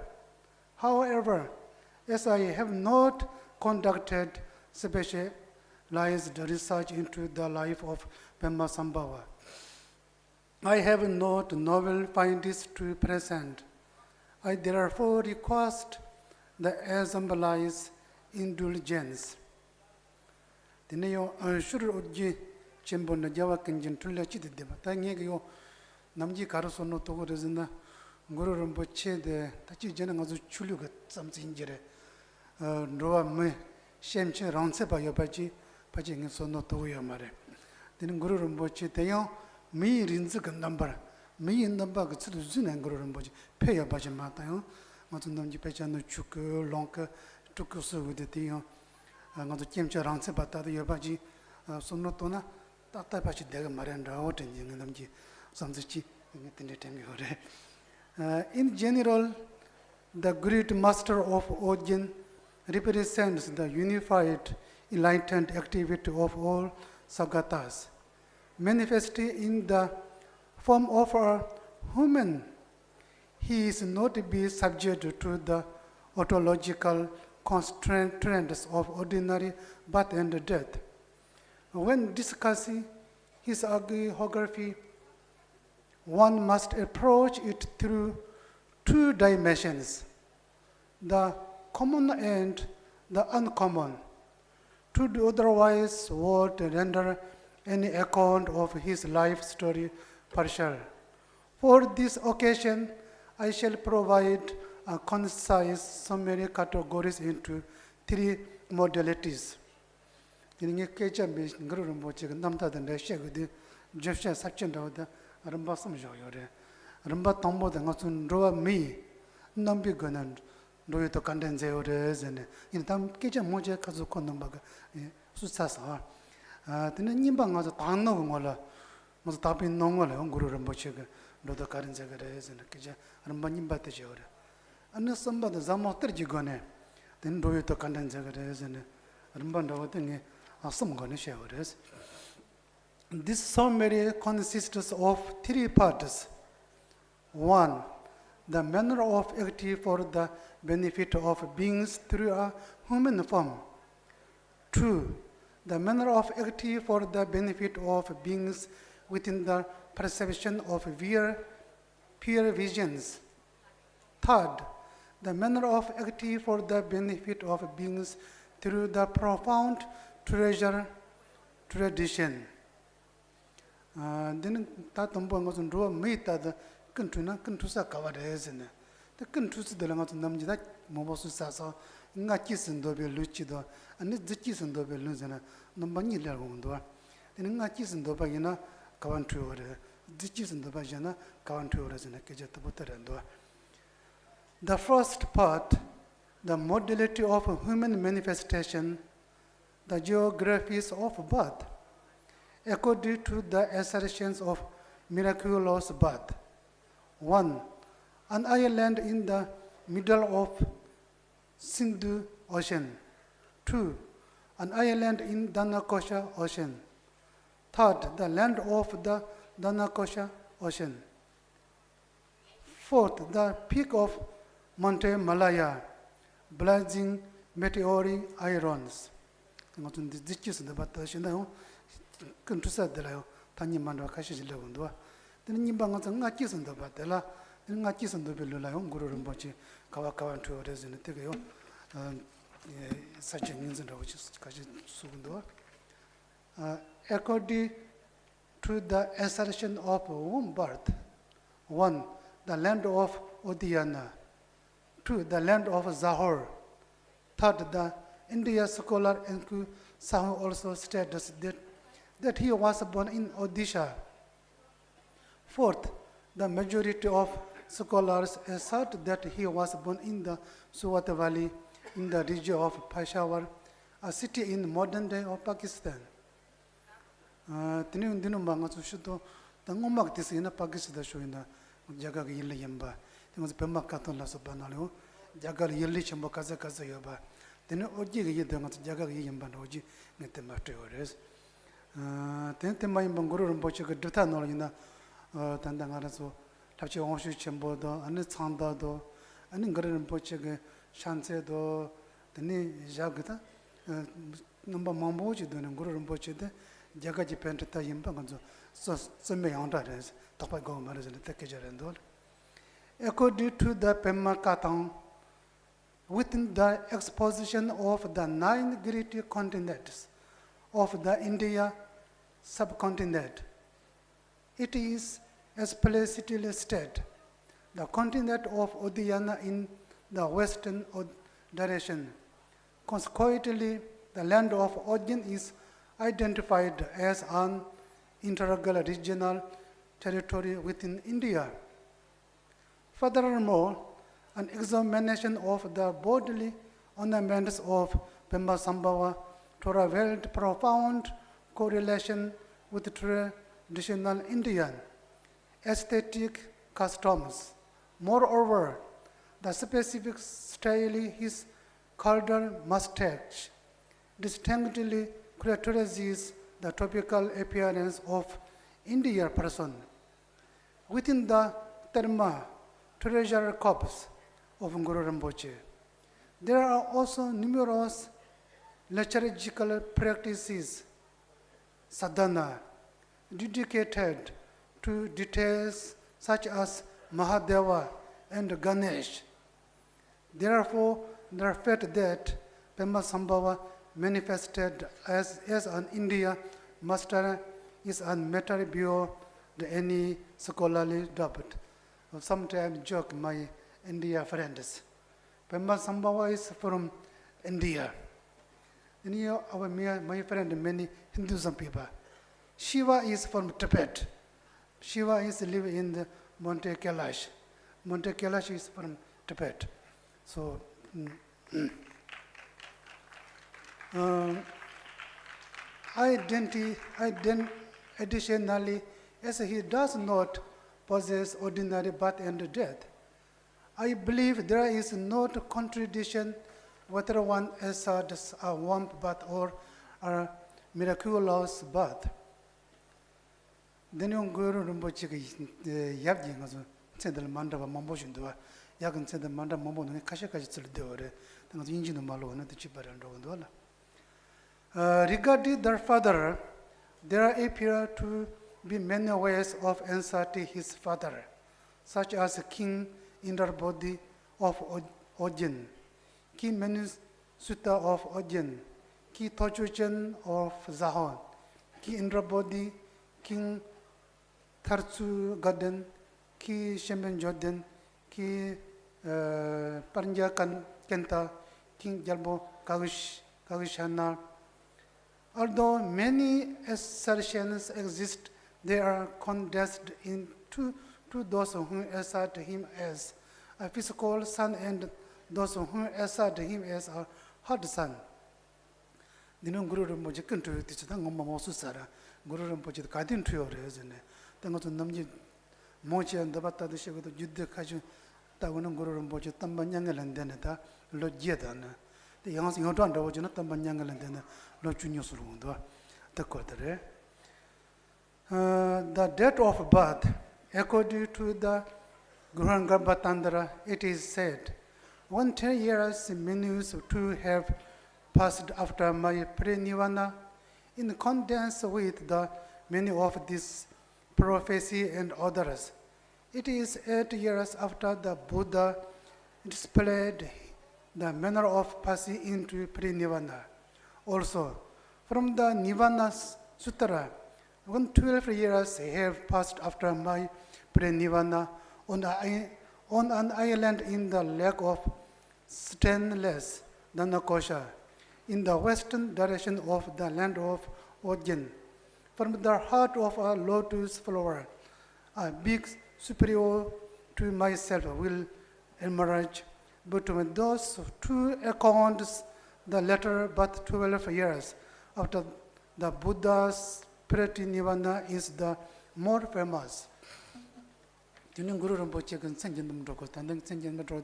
However, as I have not conducted specialized research into the life of Padmasambhava, I have not novel findings to present. I therefore request the assembly's indulgence. Tinayo shuru uji chimbo na jawa kinjin tulla chidi deba. Ta ngege yo namji karuso no togo rezina Guru Rinpoche de tachi jena ngazu chulu ga samsi injire. Rowa me shemche raunse pa yo pachi nge so no togo yo mare. Tini Guru Rinpoche tayo mi rinzi ka nambar. Mi namba ka tsidu zina Guru Rinpoche. Pe yo pachi ma tayo. Ngazu namji pecha no chuk lonka tukku su de tiyo ngazu chemcha rangse bata de yobaji sonno tona ta pachi de maren rawo ten jing namji samji ngi temi hore. In general, the great master of Ojin represents the unified enlightened activity of all sagatas, manifested in the form of a human. He is not to be subject to the ontological constraints of ordinary birth and death. When discussing his hagiography, one must approach it through two dimensions, the common and the uncommon. To do otherwise would render any account of his life story partial. For this occasion, I shall provide a concise summary categories into three modalities. In a case of Guru Rinpoche, Namta the Nashak, the Jefsha section of the Ramba Samjoyore, Ramba Tombo the Natsun Roa me, Nambi Gunan, do it to condense and in Tam Kitchen Moja Kazuko Nambaga, Susasa. Then Nimbang was a Tano Mola, was tapping Nongola on Guru Rinpoche, do the current secretaries and Kitchen, Rambanimba Tejore. And somebody Zamoter Jigone, then do it to condense and Rambanda thing are some gonna share. This summary consists of three parts. 1. The manner of acting for the benefit of beings through a human form. 2. The manner of acting for the benefit of beings within the perception of pure visions. 3. The manner of acting for the benefit of beings through the profound treasure tradition. Then Tatumbo was on Rua Mita the Kuntuna Kuntusa Kavares and the Kuntus de Lamat Namjak Mobosu Sasa, Nakis and Dobe Lucido, and it's the Chis and Dobe Luzana, Nombani Lerundua. Then Nakis and Dobagina, Kavantu, the Chis and Dobajana, Kavantu as in a Kajatabutarandua. The first part, the modality of human manifestation, the geographies of birth, according to the assertions of miraculous birth. 1. An island in the middle of Sindhu Ocean. 2. An island in Dhanakosha Ocean. 3. The land of the Dhanakosha Ocean. Fourth, the peak of Monte Malaya, blazing meteoric irons. ngotun dichis da bat shinayo kuntusa delayo tanyi mando kashi jilawundwa den nimbanga nga kisun da batela nga kisun do belulayo ngururum bochi kawa tu rezine tegeyo such an incident which is kashi sugundwa according to the assertion of womb birth. 1. The land of Odiana. 2. The land of Zahor. 3. The India scholar Enku Sahu also states that he was born in Odisha. 4th, the majority of scholars assert that he was born in the Swat Valley in the region of Peshawar, a city in modern day of Pakistan. Tini undinu manga sushuto tangomak tisina Pakistan shoina jaga yilli yamba. Tini pemma katon la sobanalo jaga yilli chambo kaza yoba. Tini oji gi yedanga jaga yamba oji ngete matores. Tini tema imbanguru rumboche ga duta nolina tandangara so tapchi onshu chambo do ani chanda do ani ngare rumboche ga shanse do tini jagata namba mamboji do nguru rumboche de jagaji pentata yimba ganzo so me yanda res topa go mares le tekejarendol. According to the Pemma Katang, within the exposition of the 9 great continents of the India subcontinent, it is explicitly stated the continent of Odiana in the western direction. Consequently, the land of Odian is identified as an integral regional territory within India. Furthermore, an examination of the bodily ornaments of Padmasambhava revealed profound correlation with traditional Indian aesthetic customs. Moreover, the specific style his curled mustache distinctly characterizes the tropical appearance of Indian person. Within the Dhamma treasure corpus of Guru Rinpoche, there are also numerous liturgical practices, sadhana, dedicated to details such as Mahadeva and Ganesh. Therefore, the fact that Padmasambhava manifested as an India master is a matter beyond any scholarly doubt. Sometimes joke my India friends. Padmasambhava is from India. And my friend, many Hinduism people. Shiva is from Tibet. Shiva is living in the Monte Kailash. Monte Kailash is from Tibet. So, additionally, as he does not possess ordinary birth and death, I believe there is no contradiction whether one asserts a warm birth or a miraculous birth. Then you go to Rinpoche Yabjing as a Sendal Manda Mamboshindoa, Yagan Sendal Manda Mambo, Kashakaji Deore, the engine of Malo, and the cheaper and Rogandola. Regarding their father, there appear to be many ways of answering his father, such as King Indrabodhi of Ojin, King Menusutta of Ojin, King Tochuchen of Zahon, King Indrabodhi, King Tarsu Gaden, King Shemen Jordan, King Panja Kenta, King Jalbo Kagishana. Although many assertions exist, they are condensed into those who assert him as a physical son and those who assert him as a hard son. Dinu Guru Rinpoche kuntu tichita ngomma mosu sara Guru Rinpoche kadin tuyo rezene. Tangotu namji mochi andabata de shegoto judde kaju tagunam Guru Rinpoche tambanyangalan deneta lo jedana. The young Yodan Dojana tambanyangalan dena lo junyo surundwa. The quarter. The date of birth, according to the Gurangabhatandara, it is said, 110 years minutes to have passed after my pre-nirvana, in accordance with the many of this prophecy and others. It is 8 years after the Buddha displayed the manner of passing into pre-nirvana. Also, from the Nirvana Sutra, 112 years have passed after my pre-nirvana on an island in the lake of Stainless, Dhanakosha, in the western direction of the land of Ojin. From the heart of a lotus flower, a big superior to myself will emerge. Between those two accounts, the latter but 12 years after the Buddha's pre-nirvana is the more famous. During Guru Rinpoche can send them to go, and then send them to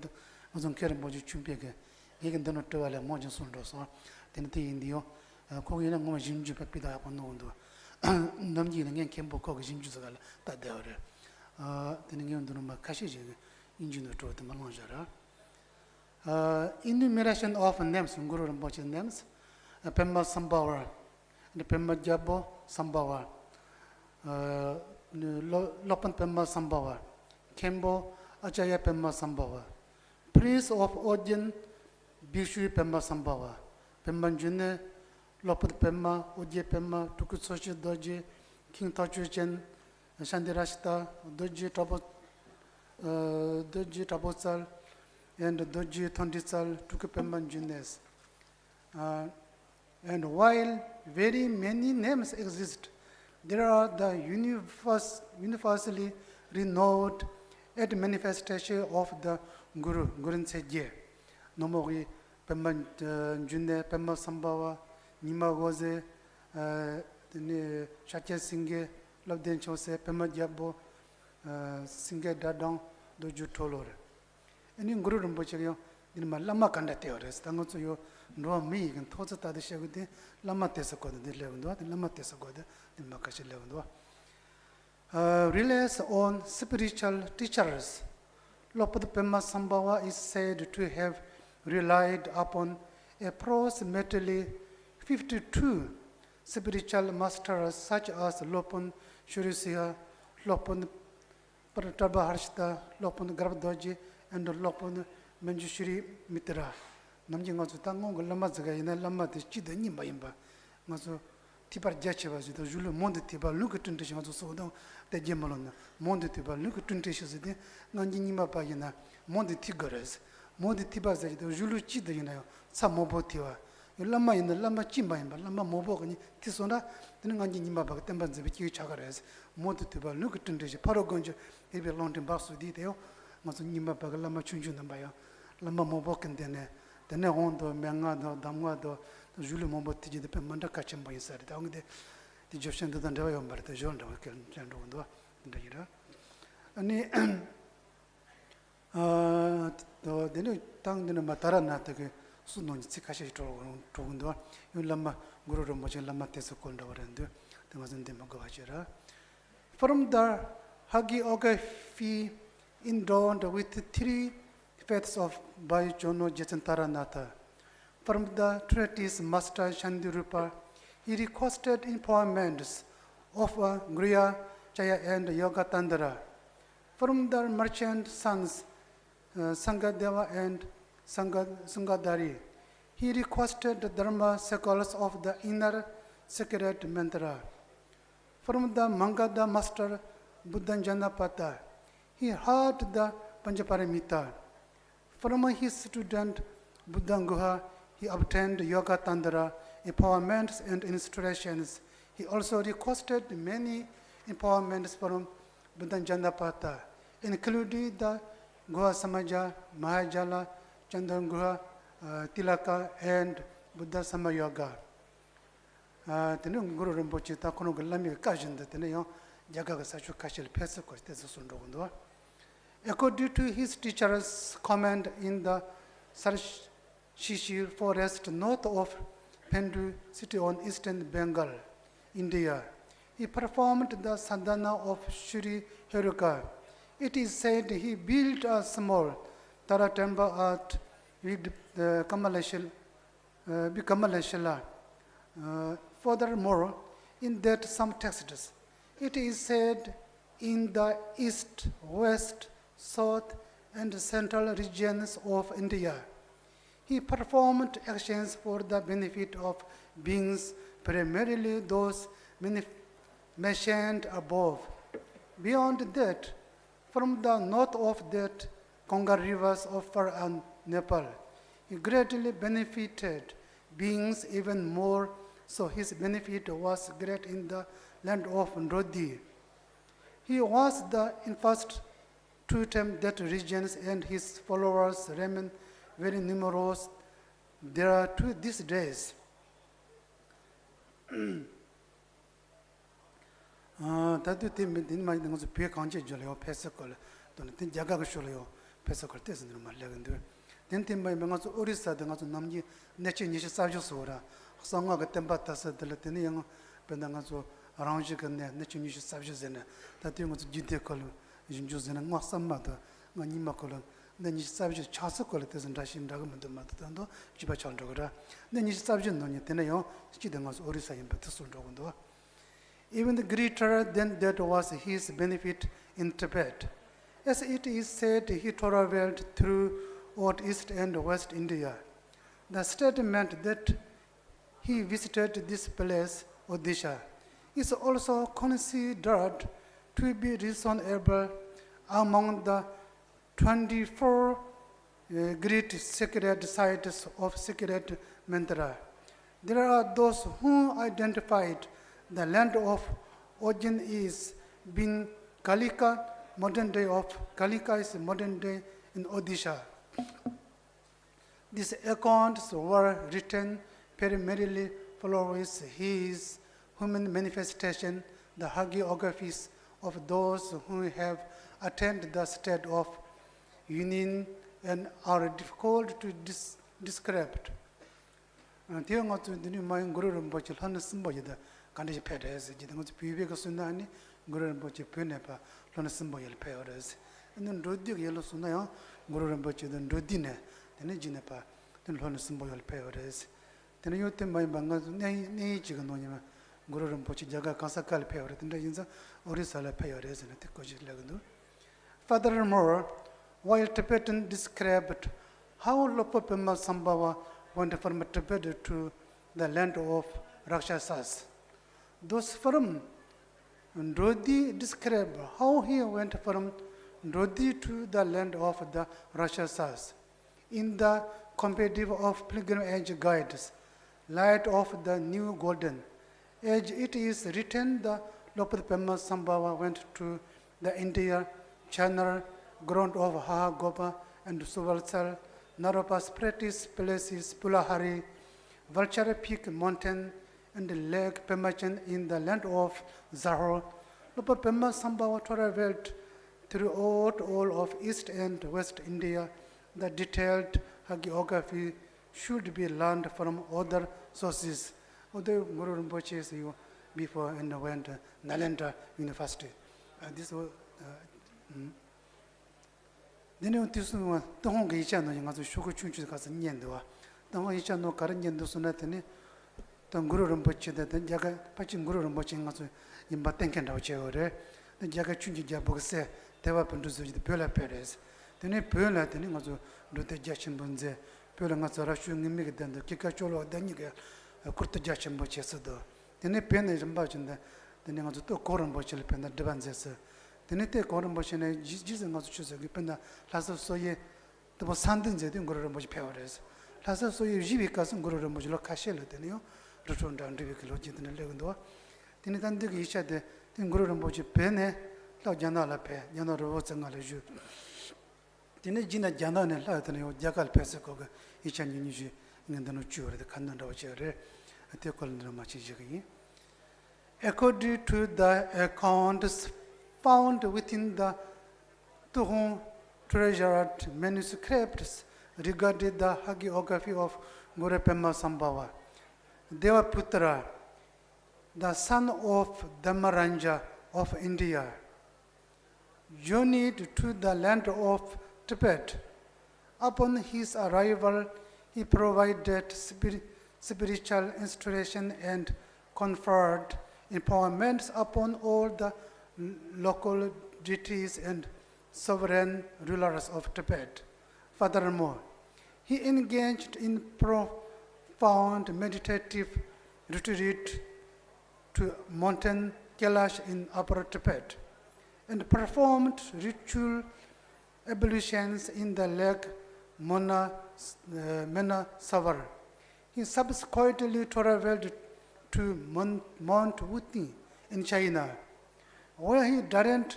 was on Keramboji Chumpeke. He can do not to a Mojan Sundos or Tenati Indio, Koyan Mojim Jupapida upon Nondo. Namji again came Boko Jim Juzagal, that they are. Then again, Dunuma Kashi, Engine to the Malonjara. Enumeration of names from Guru Rinpoche names, Padmasambhava, the Padmasambhava Sambhava, Lopan Padmasambhava, Kembo Acharya Padmasambhava, Priest of Ojin, Bhikshu Padmasambhava, Padmanjune, Lopan Padma, Ojye Padma, Tukusoshi Doji, King Tachuchen, Shandirashita, Doji Tabotsal, and Doji Tonditsal, Tukupemman Junes. And while very many names exist, there are the universally renowned at manifestation of the Guru, Gurun Seje. Nomori, Pemman June, Padmasambhava, Nima Goze, Shakya Singhe, Labden Chose, Pema Jabo, Singhe Dadong, Doju Tolore. And in Guru Rinpoche, in my Lama Kanda theories, Tangosu, you know me, and Tosata the Shagudi, Lama Tesako, the Levandua, the Lama Tesagoda, the Makashi Levandua. Relies on spiritual teachers. Lopad Padmasambhava is said to have relied upon approximately 52 spiritual masters such as Lopan Shurisiha, Lopan Pratabharshita, Lopan Garbdoji, and Lopan Manjushri Mitra. Namjing also Tango Lamazaga in a Lama de Chida Nimbaimba. Maso Tipar Jacheva, the Julu Mondetiba, look at Tuntish, so down the Gemalona, Mondetiba, look at Tuntish, Nanjima Payana, Mondetigares, Mondetibas, the Julu Chida, some Mobotiva. Lama in the Lama Chimbaimba, Lama Mobogani, Tisona, then Nanjima Bagtembans, the Vicky Chagares, Mondetiba, look at Tuntish, Paragonja, he belonged in Basu detail, Mazunima Bagalama Chunjunambaya, Lama Mobokan, the Nehondo, Mangado, Damwado, the Julu Moboti, the Pemanda Kachamba inside the Joshan doesn't have a John Jando, the Ira. And the new tongue in the Matarana, Sunon Sikashi Togundua, you Lama Guru Moja Lama Tesakonda and there wasn't Demagovachera. From the hagiography endowed with 3 faiths of by Jono Jatantaranatha. From the treatise Master Shandirupa, he requested empowerments of Griya, Jaya and Yogatandara. From the merchant sons, Sangadeva and Sangadari, he requested the Dharma circles of the inner sacred mantra. From the Mangada master Buddhanjanapata, he heard the Panchaparamita. From his student Buddhanguha, he obtained Yoga Tandara, empowerments and instructions. He also requested many empowerments from Buddhanjanapata, including the Guha Samaja, Mahajala, Chandanguha, Tilaka, and Buddha Samayoga. Tenung Guru Rinpoche Takono Galami Kajan that Teneo Jaga Sachu Kashil Pesako Tesundogundua. According to his teacher's comment in the Sarshishir forest north of Pendu city on eastern Bengal, India, he performed the sadhana of Shri Heruka. It is said he built a small Tara temple at Kamalashila. Furthermore, in that some texts, it is said in the east, west, south, and central regions of India, he performed actions for the benefit of beings, primarily those mentioned above. Beyond that, from the north of that Konga rivers of and Nepal, he greatly benefited beings even more, so his benefit was great in the land of Ndrodi. He was the first to attempt that regions, and his followers remain very numerous there to these days. 다들 때문에 많이 된 것을 비에 강제 줄래요 패스걸 또는 된 자가가 줄래요 패스걸 때서는 말려 근데 된 때문에 명아서 오리사 등 아주 남기 내치 니시 사주소라 성화가 템바타서 들었더니 영 변당아서 아랑지 근데 내치 니시 사주세네 다들 것을 지대걸 준주세는 뭐 삼마다 뭐 님마걸 내 니시 사주 차스걸 때서 다신다고 만도 맞다도 집어 전적으로 내 니시 사주 논이 되네요 지등아서 오리사 임부터 술도군도 Even greater than that was his benefit in Tibet. As it is said, he traveled through East and West India. The statement that he visited this place, Odisha, is also considered to be reasonable among the 24 great sacred sites of sacred mantra. There are those who identified the land of origin is being Kalika, modern day of Kalika is modern day in Odisha. These accounts were written primarily following his human manifestation, the hagiographies of those who have attained the state of union and are difficult to describe. Tiang atu dini main guru rambochil han simboyida kanji pedes jidang atu pibe ko sunani guru rambochil penepa lon simboyil peores. Nen rodi yelo sunayo guru rambochil den rodine tene jinepa ten lon simboyil peores. Tene yote main banga nei jiga nonyama guru rambochil jaga kansakal peores tene jinsa orisala peores ne tekoji lagundu. Furthermore, while Tibetan described how Padmasambhava went from Tibet to the land of Rakshasas, those from Ndrodi describe how he went from Ndrodi to the land of the Rakshasas. In the comparative of pilgrimage guides, Light of the New Golden Age, it is written the Padmasambhava went to the India Channel, ground of Hagopa and Suvalsal, Naropa's practice places Pulahari, Vulture Peak Mountain, and Lake Pemachan in the land of Zahor. Padmasambhava traveled throughout all of East and West India. The detailed hagiography should be learned from other sources. Although Guru Rinpoche is before and went to Nalanda University. This was Then this one, the Hong Gichano, you must show chunches as a Yendua. The Hong Gichano Karan Yendu Sunatani, the Guru Rinpoche, the Jaga Pachin Guru Rinpoche in Batankan Dauche, the Jaga Chunji Jabose, they were produced the Pula Perez. The name Pula, the name also do the Jachin Bunze, Pula Masarashu, Nimig, then the Kikacholo, then you get a Kurta Jachin Bochesudo. The name Pen is embarking the name of the Koran Bochel Pen, the Devanzes. Tenete koran boshene Jesus ngazu chusa gipenda lasa soye to sandin zedin guru ramboji peores lasa soye jibi kasum guru ramboji lo kashelo tenio return down ribi kilo jidne legundo tenitan de isha de tin guru ramboji pene la jana la pe jana ro zanga le ju tene jina jana ne la tenio jagal pese ko ga isha ni ji ngandano chuore de kandan ro chere ate kolndra machi jigi. According to the accounts found within the Tuhun treasured manuscripts regarding the hagiography of Guru Padmasambhava, Devaputra, the son of Dhammaranja of India, journeyed to the land of Tibet. Upon his arrival, he provided spiritual inspiration and conferred empowerments upon all the local deities and sovereign rulers of Tibet. Furthermore, he engaged in profound meditative retreat to mountain Kailash in Upper Tibet and performed ritual ablutions in the lake Manasavar. He subsequently traveled to Mount Wuti in China, where he darened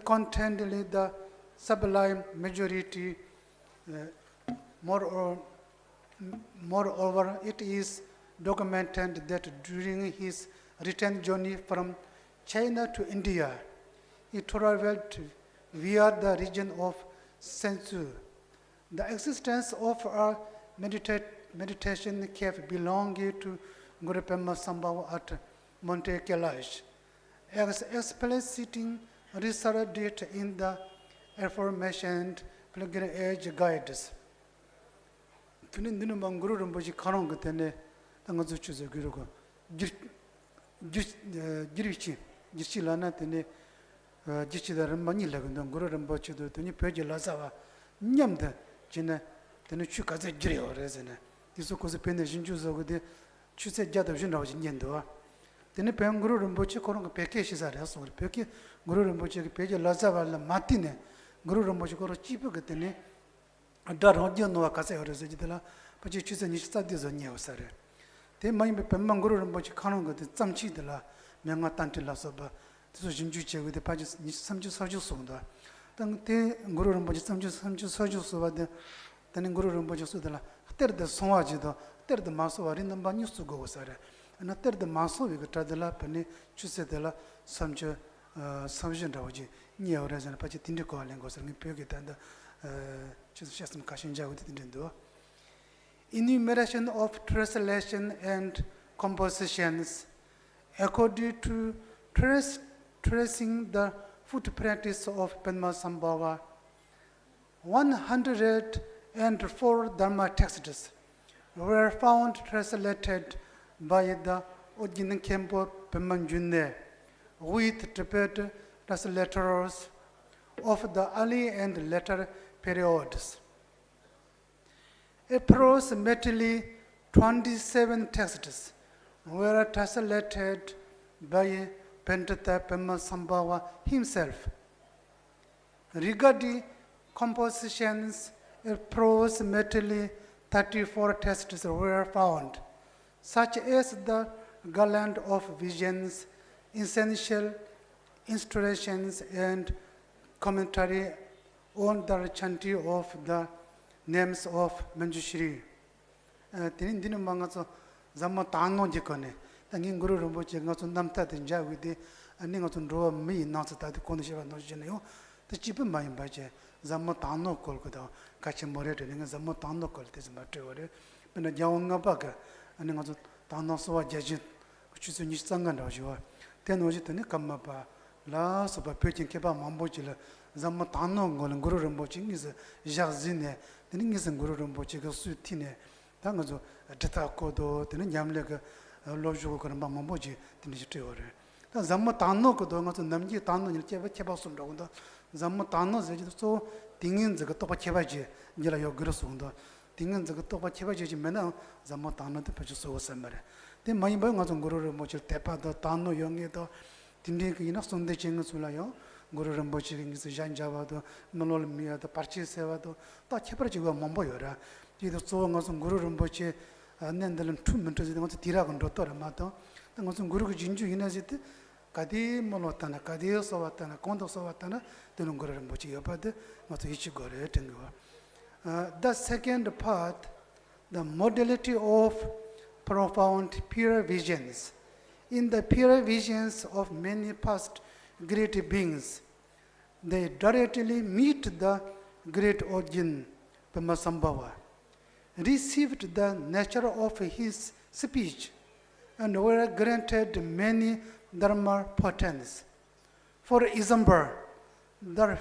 contentedly the sublime majority. Moreover, it is documented that during his return journey from China to India, he traveled via the region of Sensu. The existence of a meditation cave belonging to Guru Padmasambhava at Monte Kailash, as explicitly researched in the aforementioned pilgrimage guides. Guru Rinpoche Karong Gutene, Tangazu Chuzo Gurugo, Girichi, Gichilana Tene, Gichida Ramani Lagundan, Guru Rinpoche, Tuni Purge Lazawa, Nyamda, Jina, Tenuchukaza Grio Resena. This was a pension over the Chuse Jadavin of Yendua. Then Pen Guru Rinpoche Korong Pekes are also Peki, Guru Rinpoche Page Lazawa Martine, Guru Rinpoche Koro Chipukatene, a Darodio Noa Casa or Residela, but you choose a niche studies on Yosare. They might be Pemanguru Rinpoche Kanonga, the Samchidela, Mengatantila Soba, the Jinjuche with the pages, some just Sojusunda. Then they Guru Rinpoche, some just Sojusu, then Guru Rinpoche Sudala, third the Soajido, third the Maso are in the Banus to go, Sare, and a third the Maso, we got Tradela, Penny, Chusetela, Samja, Samjan Raji, Nia Resan, Pachitindico, and goes and Pugit and just some Kashinja with it in the door. Enumeration of translation and compositions according to tracing the footprints of Padmasambhava. 104 Dhamma texts were found translated by the Ojin Kempo Pemanjune with Tibet translators of the early and later periods. Approximately 27 texts were translated by Pentata Padmasambhava himself. Regarding compositions, approximately 34 texts were found, such as the Garland of Visions, Essential Instructions, and commentary on the chanting of the names of Manjushri. Dinu mangaso Dhamma Tano Jikone, Tangin Guru Rinpoche Ngasun Namta Tinja with the Ningatun Roa me Nasata Kondishava Nojaneo, the Chipin Baimbaje, Dhamma Tano Kolkoda, Kachimorete, and Dhamma Tano Koltes Matore, and a Yaunga Baga, and Ningatun Tano Soa Jajit, which is in Yistangan Rajua. Then was it in Kamapa, last of a pitching Keba Mambochilla, Dhamma Tano and Guru Rinpoche is a Jazine. The thing is, Guru Rinpoche goes to Tine, Tangazo, a Teta Kodo, the Yamlega, Lojo Mamboji, Tinishore. Zammatano Kodo, Namji Tano, Chebasum, Zammatano, so Tingin the Topa Chevaji, Jela Yogrosunda, Tingin the Topa Chevaji, Mena, Zammatano, the Pachuso Sambare. Then my bang on Guru Rinpoche, Tepa, the Tano, Yongeto, Tinding, Sunday Chingasulayo. Guru Rinpoche is Jan Javado, Manol Mia, the Parchisevado, Tachipachiva Mamboyora, the song of Guru Rinpoche, and then the 2 minutes they want to Tiragon Dottor Mato, then was Guru Jinju Inazit, Kadi Monotana, Kadi Sowatana, Kondo Sowatana, then Guru Rinpoche, but not Ichigore. The second part, the modality of profound pure visions. In the pure visions of many past great beings, they directly meet the great origin, Padmasambhava, received the nature of his speech, and were granted many dharma patterns. For example, the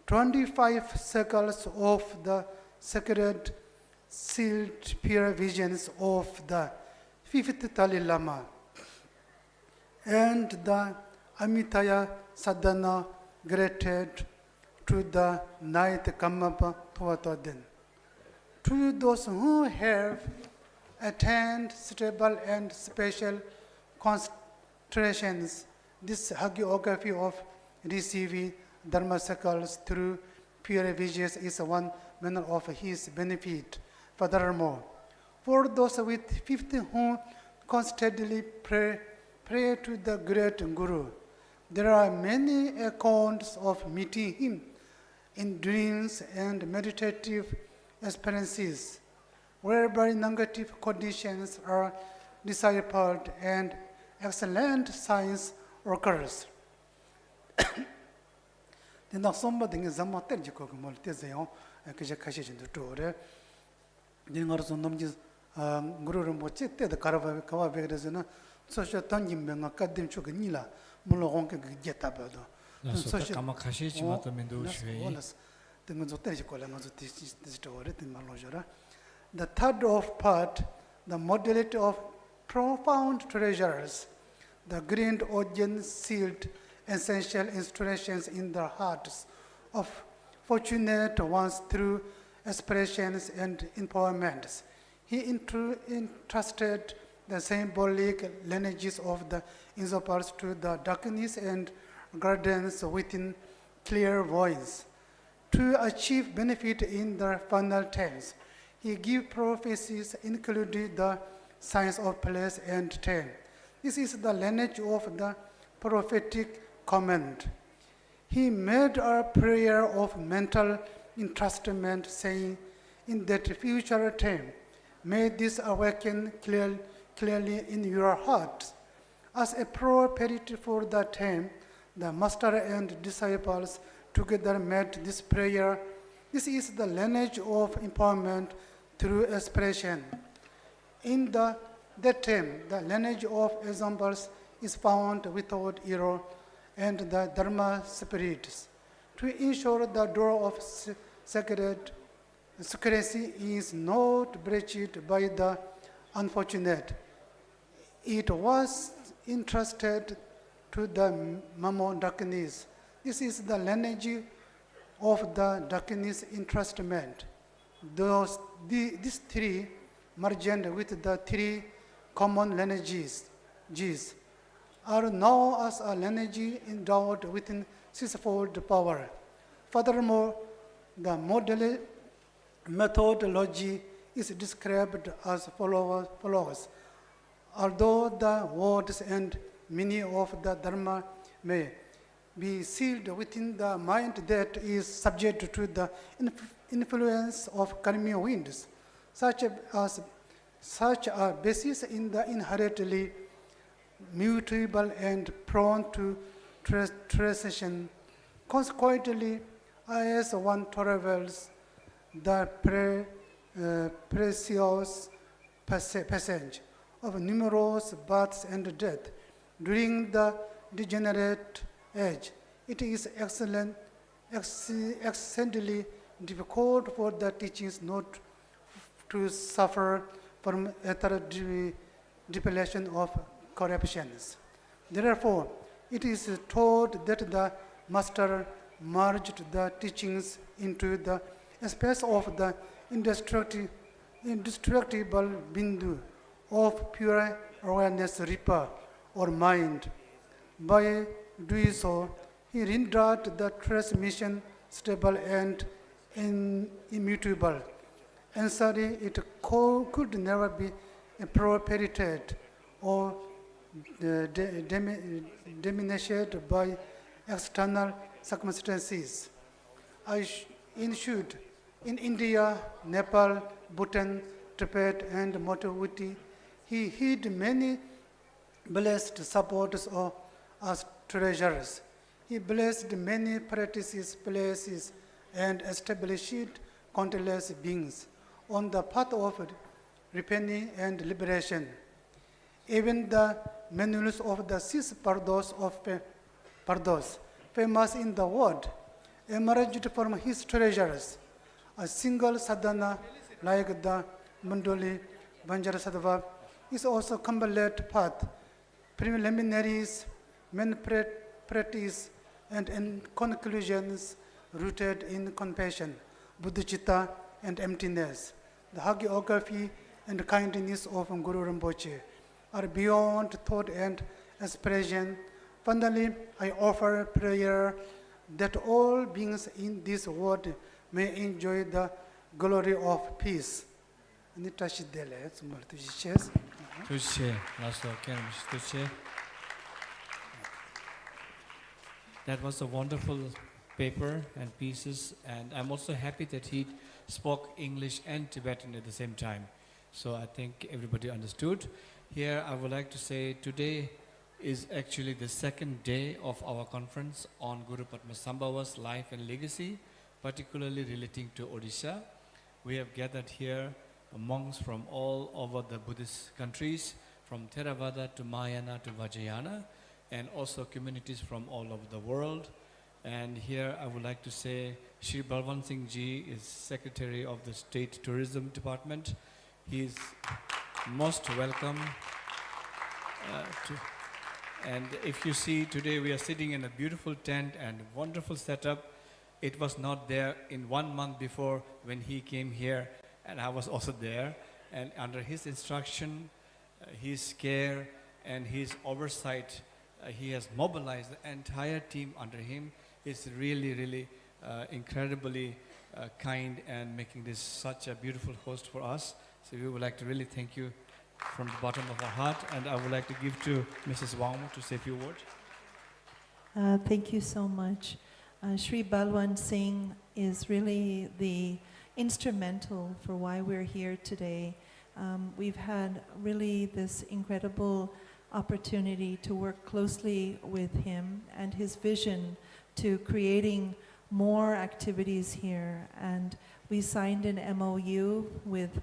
25 circles of the sacred sealed pure visions of the 5th Dalai Lama and the Amitaya Sadhana granted to the 9th Karmapa Tuatoden. To those who have attained stable and special concentrations, this hagiography of receiving Dharma circles through pure visions is one manner of his benefit. Furthermore, for those with 50 who constantly pray to the great Guru, there are many accounts of meeting him in dreams and meditative experiences, whereby negative conditions are dissipated and excellent science occurs. The Nasomba thing is a materjico multizeo, a Kajakashi to Tore. The Narsonum Guru Mochete, the Karava Vegasina, social Tangim Bengadim Chuganila, Mulonka Getabado. So Kamakashi Matamindu. The third of part, the modality of profound treasures, the grand audience sealed essential instructions in the hearts of fortunate ones through aspirations and empowerments. He entrusted the symbolic lineages of the usurpers to the darkness and gardens within clear voice. To achieve benefit in the final times, he gave prophecies including the science of place and time. This is the lineage of the prophetic command. He made a prayer of mental entrustment, saying, in that future time, may this awaken clearly in your hearts. As a preparatory for that time, the master and disciples together made this prayer. This is the lineage of empowerment through expression. In that time, the lineage of examples is found without error, and the Dharma spirits. To ensure the door of sacred secrecy is not breached by the unfortunate, it was entrusted to the Mamo darkness. This is the lineage of the darkness entrustment. These three merged with the three common lineages are now as a lineage endowed with sixfold power. Furthermore, the methodology is described as follows. Although the words and meaning of the Dharma may be sealed within the mind that is subject to the influence of karmic winds, such a basis in the inherently mutable and prone to transition. Consequently, as one travels the precious passage of numerous births and deaths during the degenerate age, it is exceedingly difficult for the teachings not to suffer from ether depletion of corruptions. Therefore, it is taught that the master merged the teachings into the space of the indestructible bindu of pure awareness reaper or mind. By doing so, he rendered the transmission stable and immutable. Answering it could never be appropriated or diminished by external circumstances. In India, Nepal, Bhutan, Tibet, and Motawuti, he hid many blessed supporters as treasures. He blessed many practices, places, and established countless beings on the path of repenting and liberation. Even the manuals of the six Pardos famous in the world, emerged from his treasures. A single sadhana like the Mandoli Banjarasadava is also complete path, preliminaries, main practice, and in conclusions rooted in compassion, bodhicitta, and emptiness. The hagiography and kindness of Guru Rinpoche are beyond thought and expression. Finally, I offer prayer that all beings in this world may enjoy the glory of peace. Tushe, Laszlo Kermish, Tushe. That was a wonderful paper and pieces, and I'm also happy that he spoke English and Tibetan at the same time. So I think everybody understood. Here I would like to say today is actually the second day of our conference on Guru Padmasambhava's life and legacy, particularly relating to Odisha. We have gathered here monks from all over the Buddhist countries, from Theravada to Mahayana to Vajrayana, and also communities from all over the world. And here I would like to say Shri Balwant Singh Ji is Secretary of the State Tourism Department. He is most welcome. And if you see today we are sitting in a beautiful tent and wonderful setup. It was not there in 1 month before when he came here, and I was also there. And under his instruction, his care and his oversight, he has mobilized the entire team under him. It's really, really incredibly kind and making this such a beautiful host for us. So we would like to really thank you from the bottom of our heart. And I would like to give to Mrs. Wang to say a few words. Thank you so much. Shri Balwant Singh is really the instrumental for why we're here today. We've had really this incredible opportunity to work closely with him and his vision to creating more activities here. And we signed an MOU with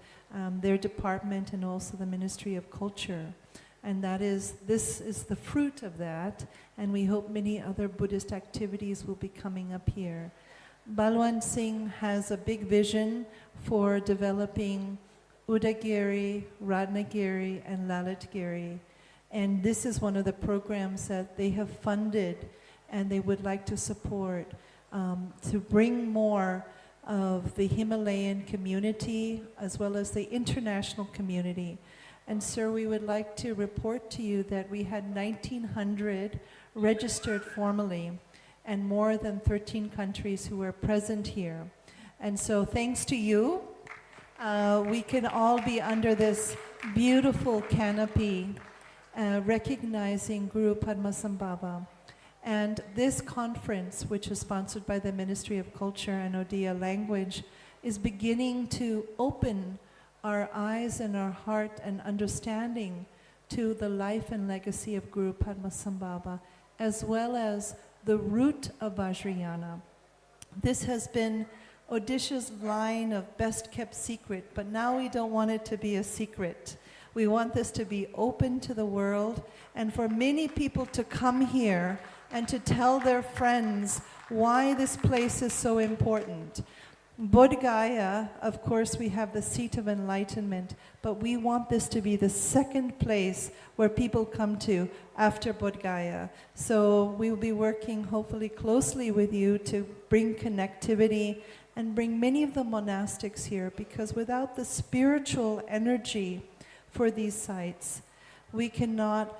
their department and also the Ministry of Culture. And this is the fruit of that, and we hope many other Buddhist activities will be coming up here. Balwant Singh has a big vision for developing Udagiri, Ratnagiri, and Lalitgiri. And this is one of the programs that they have funded and they would like to support to bring more of the Himalayan community as well as the international community. And sir, we would like to report to you that we had 1,900 registered formally and more than 13 countries who were present here. And so thanks to you, we can all be under this beautiful canopy recognizing Guru Padmasambhava. And this conference, which is sponsored by the Ministry of Culture and Odia Language, is beginning to open our eyes and our heart and understanding to the life and legacy of Guru Padmasambhava, as well as the root of Vajrayana. This has been Odisha's line of best kept secret, but now we don't want it to be a secret. We want this to be open to the world and for many people to come here and to tell their friends why this place is so important. Bodh Gaya, of course, we have the seat of enlightenment, but we want this to be the second place where people come to after Bodh Gaya. So we will be working hopefully closely with you to bring connectivity and bring many of the monastics here, because without the spiritual energy for these sites, we cannot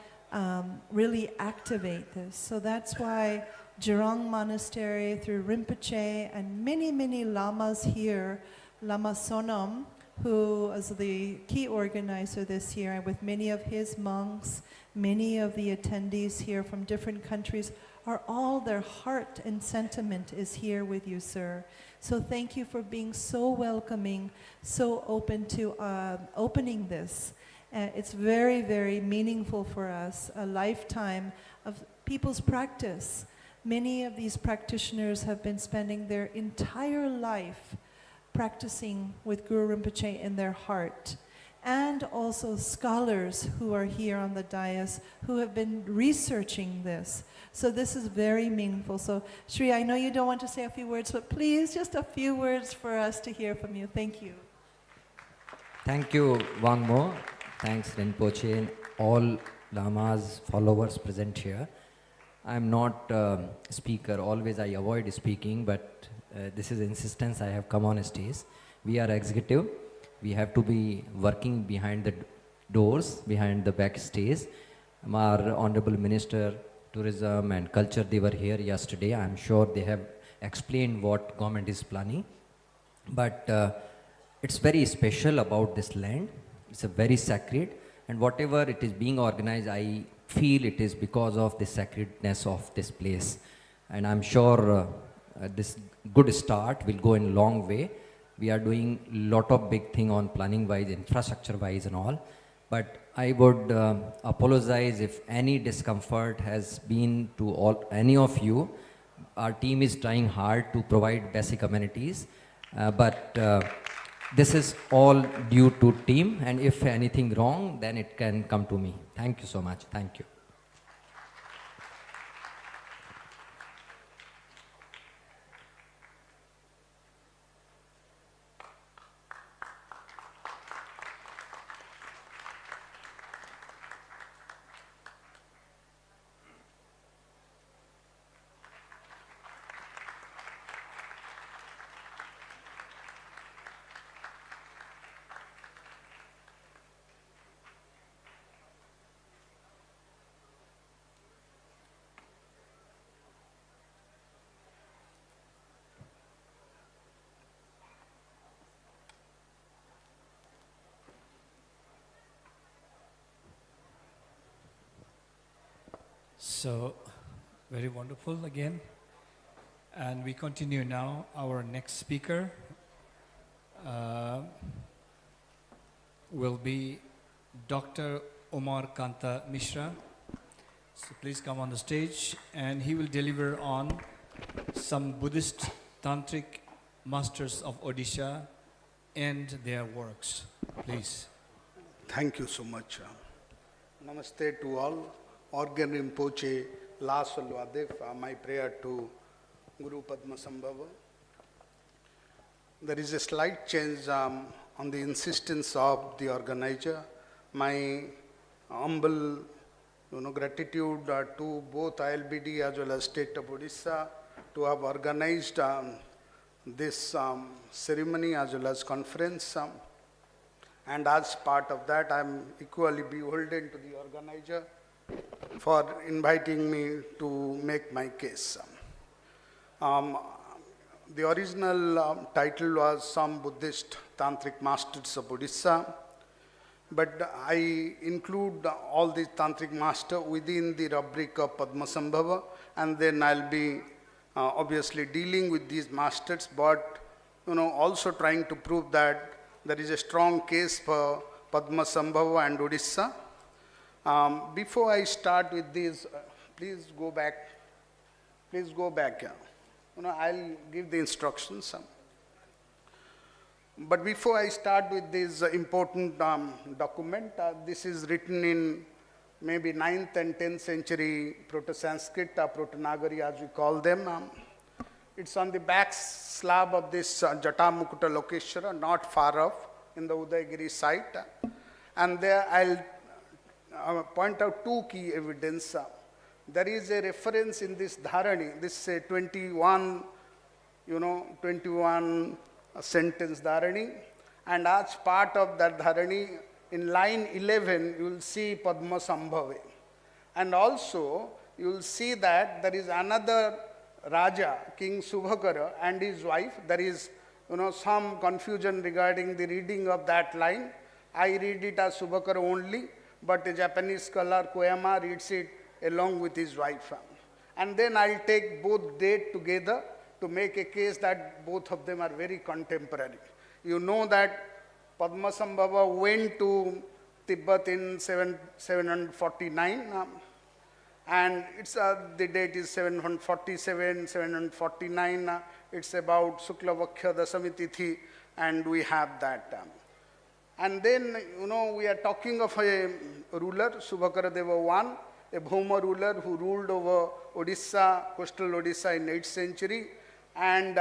really activate this. So that's why Jurong Monastery, through Rinpoche, and many, many lamas here, Lama Sonam, who is the key organizer this year, and with many of his monks, many of the attendees here from different countries, are all their heart and sentiment is here with you, sir. So thank you for being so welcoming, so open to opening this. It's very, very meaningful for us, a lifetime of people's practice. Many of these practitioners have been spending their entire life practicing with Guru Rinpoche in their heart. and also scholars who are here on the dais who have been researching this. So this is very meaningful. So Shri, I know you don't want to say a few words, but please, just a few words for us to hear from you. Thank you. Thank you one more. Thanks Rinpoche and all Lama's followers present here. I'm not a speaker, always I avoid speaking, but this is insistence, I have come on stage. We are executive, we have to be working behind the doors, behind the backstage. Our Honorable Minister, Tourism and Culture, they were here yesterday. I'm sure they have explained what government is planning. But it's very special about this land. It's a very sacred, and whatever it is being organized, I feel it is because of the sacredness of this place. And I'm sure this good start will go in a long way. We are doing a lot of big thing on planning wise, infrastructure wise and all. But I would apologize if any discomfort has been to any of you. Our team is trying hard to provide basic amenities, but this is all due to team, and if anything wrong, then it can come to me. Thank you so much. Thank you. So, very wonderful again. And we continue now. Our next speaker will be Dr. Omar Kanta Mishra. So please come on the stage, and he will deliver on some Buddhist Tantric masters of Odisha and their works. Please. Thank you so much. Namaste to all. Organ Rinpoche, Last Salwadev, my prayer to Guru Padmasambhava. There is a slight change on the insistence of the organizer. My humble gratitude to both ILBD as well as State of Odisha to have organized this ceremony as well as conference. And as part of that, I am equally beholden to the organizer for inviting me to make my case. The original title was Some Buddhist Tantric Masters of Odisha, but I include all these Tantric Masters within the rubric of Padmasambhava, and then I'll be obviously dealing with these masters, but also trying to prove that there is a strong case for Padmasambhava and Odisha. Before I start with this, please go back. Please go back. I'll give the instructions. But before I start with this important document, this is written in maybe 9th and 10th century Proto-Sanskrit, Proto-Nagari as we call them. It's on the back slab of this Jatamukuta Lokeshwara, not far off in the Udayagiri site. And there I'll point out two key evidence. There is a reference in this Dharani, this 21 sentence Dharani, and as part of that Dharani, in line 11, you will see Padmasambhava. And also, you will see that there is another Raja, King Subhakara, and his wife. There is some confusion regarding the reading of that line. I read it as Subhakara only, but a Japanese scholar, Koyama, reads it along with his wife. And then I'll take both dates together to make a case that both of them are very contemporary. You know that Padmasambhava went to Tibet in 749, and it's the date is 747, 749. It's about Sukla Vakhya Dasami Tithi, and we have that. And then, we are talking of a ruler, Subhakara Deva I, a Bhoma ruler who ruled over Odisha, coastal Odisha in 8th century, and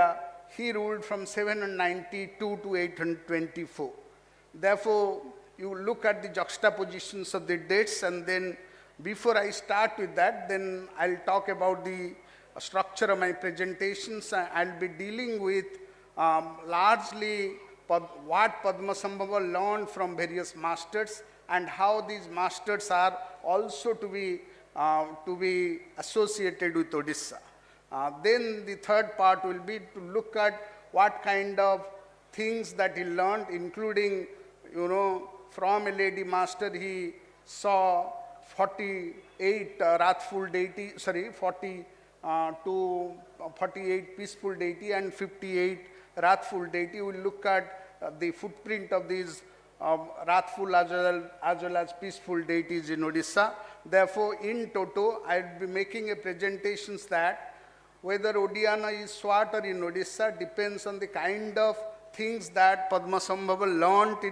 he ruled from 792 to 824. Therefore, you look at the juxtapositions of the dates, and then before I start with that, then I'll talk about the structure of my presentations. I'll be dealing with largely what Padmasambhava learned from various masters and how these masters are also to be associated with Odisha. Then the third part will be to look at what kind of things that he learned, including, from a lady master he saw 48 wrathful deity, 48 peaceful deity and 58 wrathful deity. We will look at the footprint of these wrathful as well as peaceful deities in Odisha. Therefore, in toto, I will be making a presentation that whether Odiana is Swat or in Odisha depends on the kind of things that Padmasambhava learnt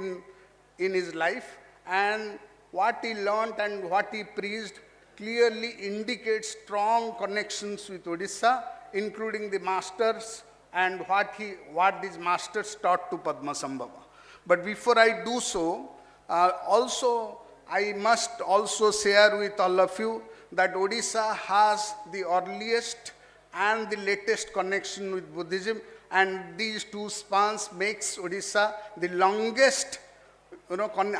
in his life, and what he learnt and what he preached clearly indicates strong connections with Odisha, including the masters and what these masters taught to Padmasambhava. But before I do so, I must also share with all of you that Odisha has the earliest and the latest connection with Buddhism, and these two spans makes Odisha the longest,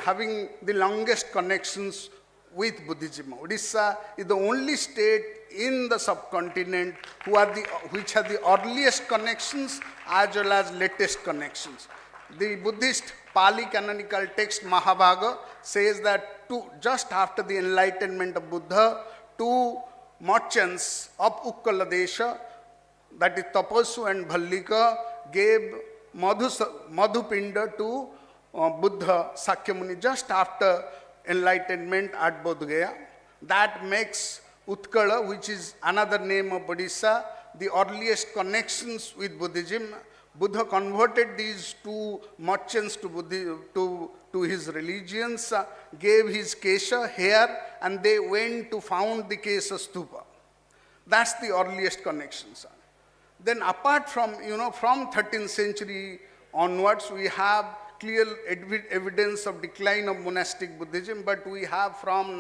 having the longest connections with Buddhism. Odisha is the only state in the subcontinent which has the earliest connections as well as latest connections. The Buddhist Pali canonical text Mahabharata says that just after the enlightenment of Buddha, two merchants of Ukkala Desha, that is Tapasu and Bhallika, gave Madhupinda to Buddha Sakyamuni just after enlightenment at Bodh Gaya. That makes Utkala, which is another name of Odisha, the earliest connections with Buddhism. Buddha converted these two merchants to his religions, gave his Kesha hair, and they went to found the Kesha Stupa. That's the earliest connections. Then apart from, from 13th century onwards, we have clear evidence of decline of monastic Buddhism, but we have from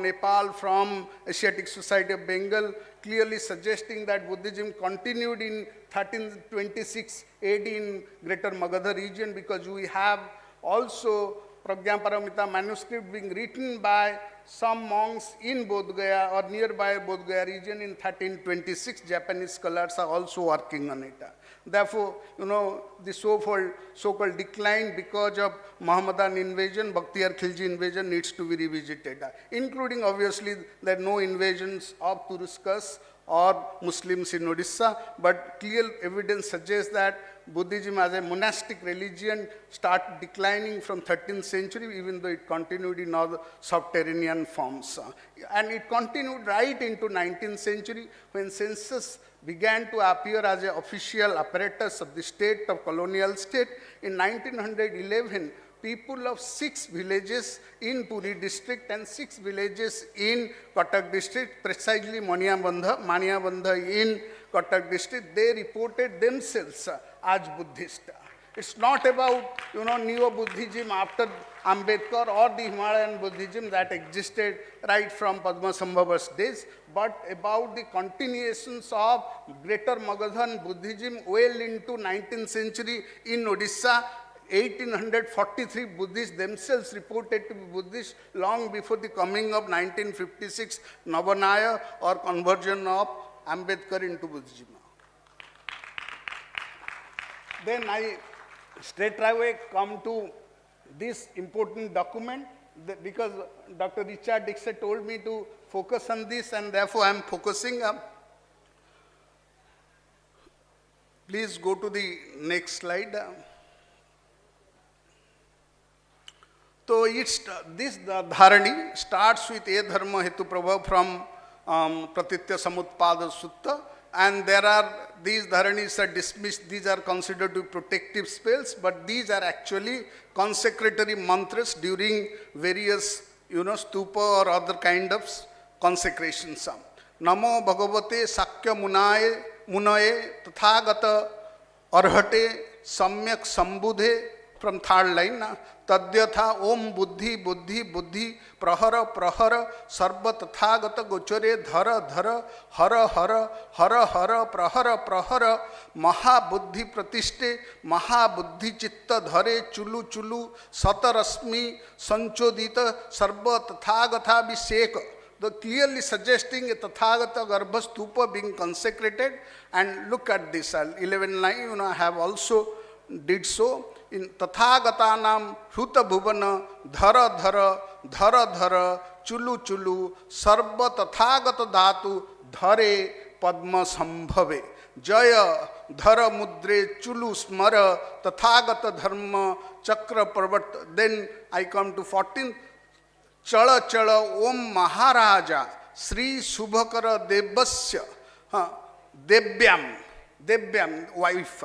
Nepal, from Asiatic Society of Bengal, clearly suggesting that Buddhism continued in 1326 AD in Greater Magadha region, because we have also Pragyaparamita manuscript being written by some monks in Bodh Gaya or nearby Bodh Gaya region in 1326. Japanese scholars are also working on it. Therefore, the so-called decline because of Mohammedan invasion, Bakhtiyar Khilji invasion needs to be revisited, including obviously there are no invasions of Turuskas or Muslims in Odisha, but clear evidence suggests that Buddhism as a monastic religion started declining from 13th century, even though it continued in other subterranean forms. And it continued right into 19th century when census began to appear as an official apparatus of the state, of colonial state. In 1911, people of 6 villages in Puri district and 6 villages in Cuttack district, precisely Maniyabandha in Cuttack district, they reported themselves as Buddhist. It's not about, Neo-Buddhism after Ambedkar or the Himalayan Buddhism that existed right from Padmasambhava's days, but about the continuations of Greater Magadhan Buddhism well into 19th century in Odisha. 1843 Buddhists themselves reported to be Buddhist long before the coming of 1956 Navanaya or conversion of Ambedkar into Buddhism. Then I straight away come to this important document because Dr. Richard Dixon told me to focus on this, and therefore I am focusing. Please go to the next slide. So this dharani starts with a dharma hetu prabha from Pratitya Samutpada Sutta, and there are, these dharanis are dismissed, these are considered to be protective spells, but these are actually consecratory mantras during various, stupa or other kind of consecrations. Namo Bhagavate Sakya Munaye Tathagata Arhate Samyak Sambudhe, from third line, Tadyatha Om Buddhi Buddhi Buddhi Prahara Prahara Sarva Tathagata Gochare Dhara Dhara Hara Hara Hara Hara Prahara Prahara Maha Buddhi Pratishte Maha Buddhi Chitta Dhare Chulu Chulu Satarasmi Sanchodita Sarva Tathagata Abhisheka. The clearly suggesting a Tathagata Garbha Stupa being consecrated. And look at this, 11 line, I have also did so. In Tathagatanam Hruta Bhuvana Dhara Dhara Dhara Dhara Chulu Chulu Sarva Tathagata Dhatu Dhare Padmasambhave Jaya Dhara Mudre Chulu Smara Tathagata Dharma Chakra Parvat. Then I come to 14. Chala Chala Om Maharaja Sri Subhakara Devasya Devyam wife.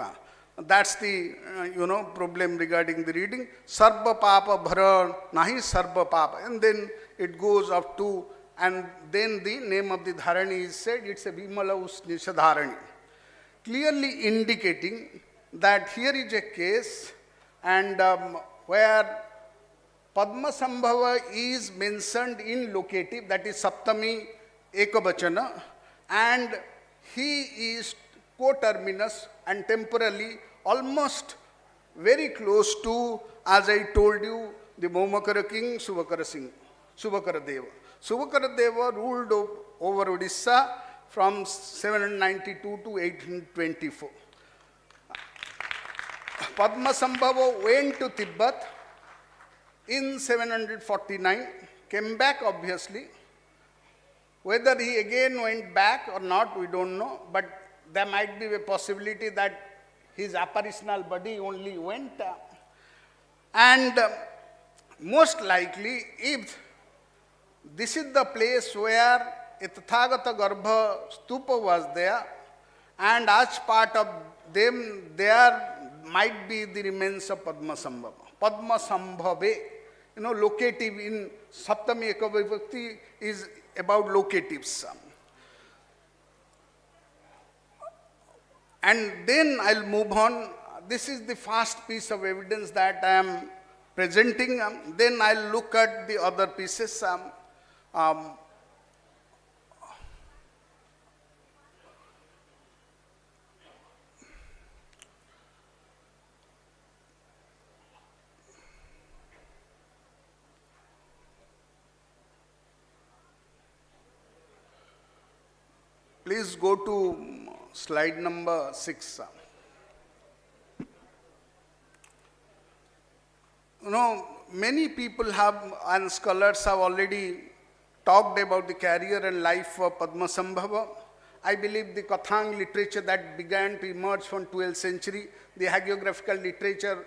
That's the problem regarding the reading. Sarva Papa Bhara Nahi Sarva Papa. And then it goes up to, and then the name of the dharani is said, it's a Vimala Usnisha dharani. Clearly indicating that here is a case and where Padmasambhava is mentioned in locative, that is Saptami Ekavachana, and he is coterminous and temporally almost very close to, as I told you, the Momakara king Subhakara Deva. Subhakara Deva ruled over Odisha from 792 to 1824. Padmasambhava went to Tibet in 749, came back obviously. Whether he again went back or not, we don't know, but there might be a possibility that his apparitional body only went. And most likely, if this is the place where a Tathagata Garbha stupa was there, and as part of them, there might be the remains of Padmasambhava. Padmasambhave, locative in Saptami Ekavibhakti is about locatives. And then I'll move on. This is the first piece of evidence that I am presenting. Then I'll look at the other pieces. Please go to slide number 6. Many people have, and scholars have already talked about the career and life of Padmasambhava. I believe the Kathang literature that began to emerge from 12th century, the hagiographical literature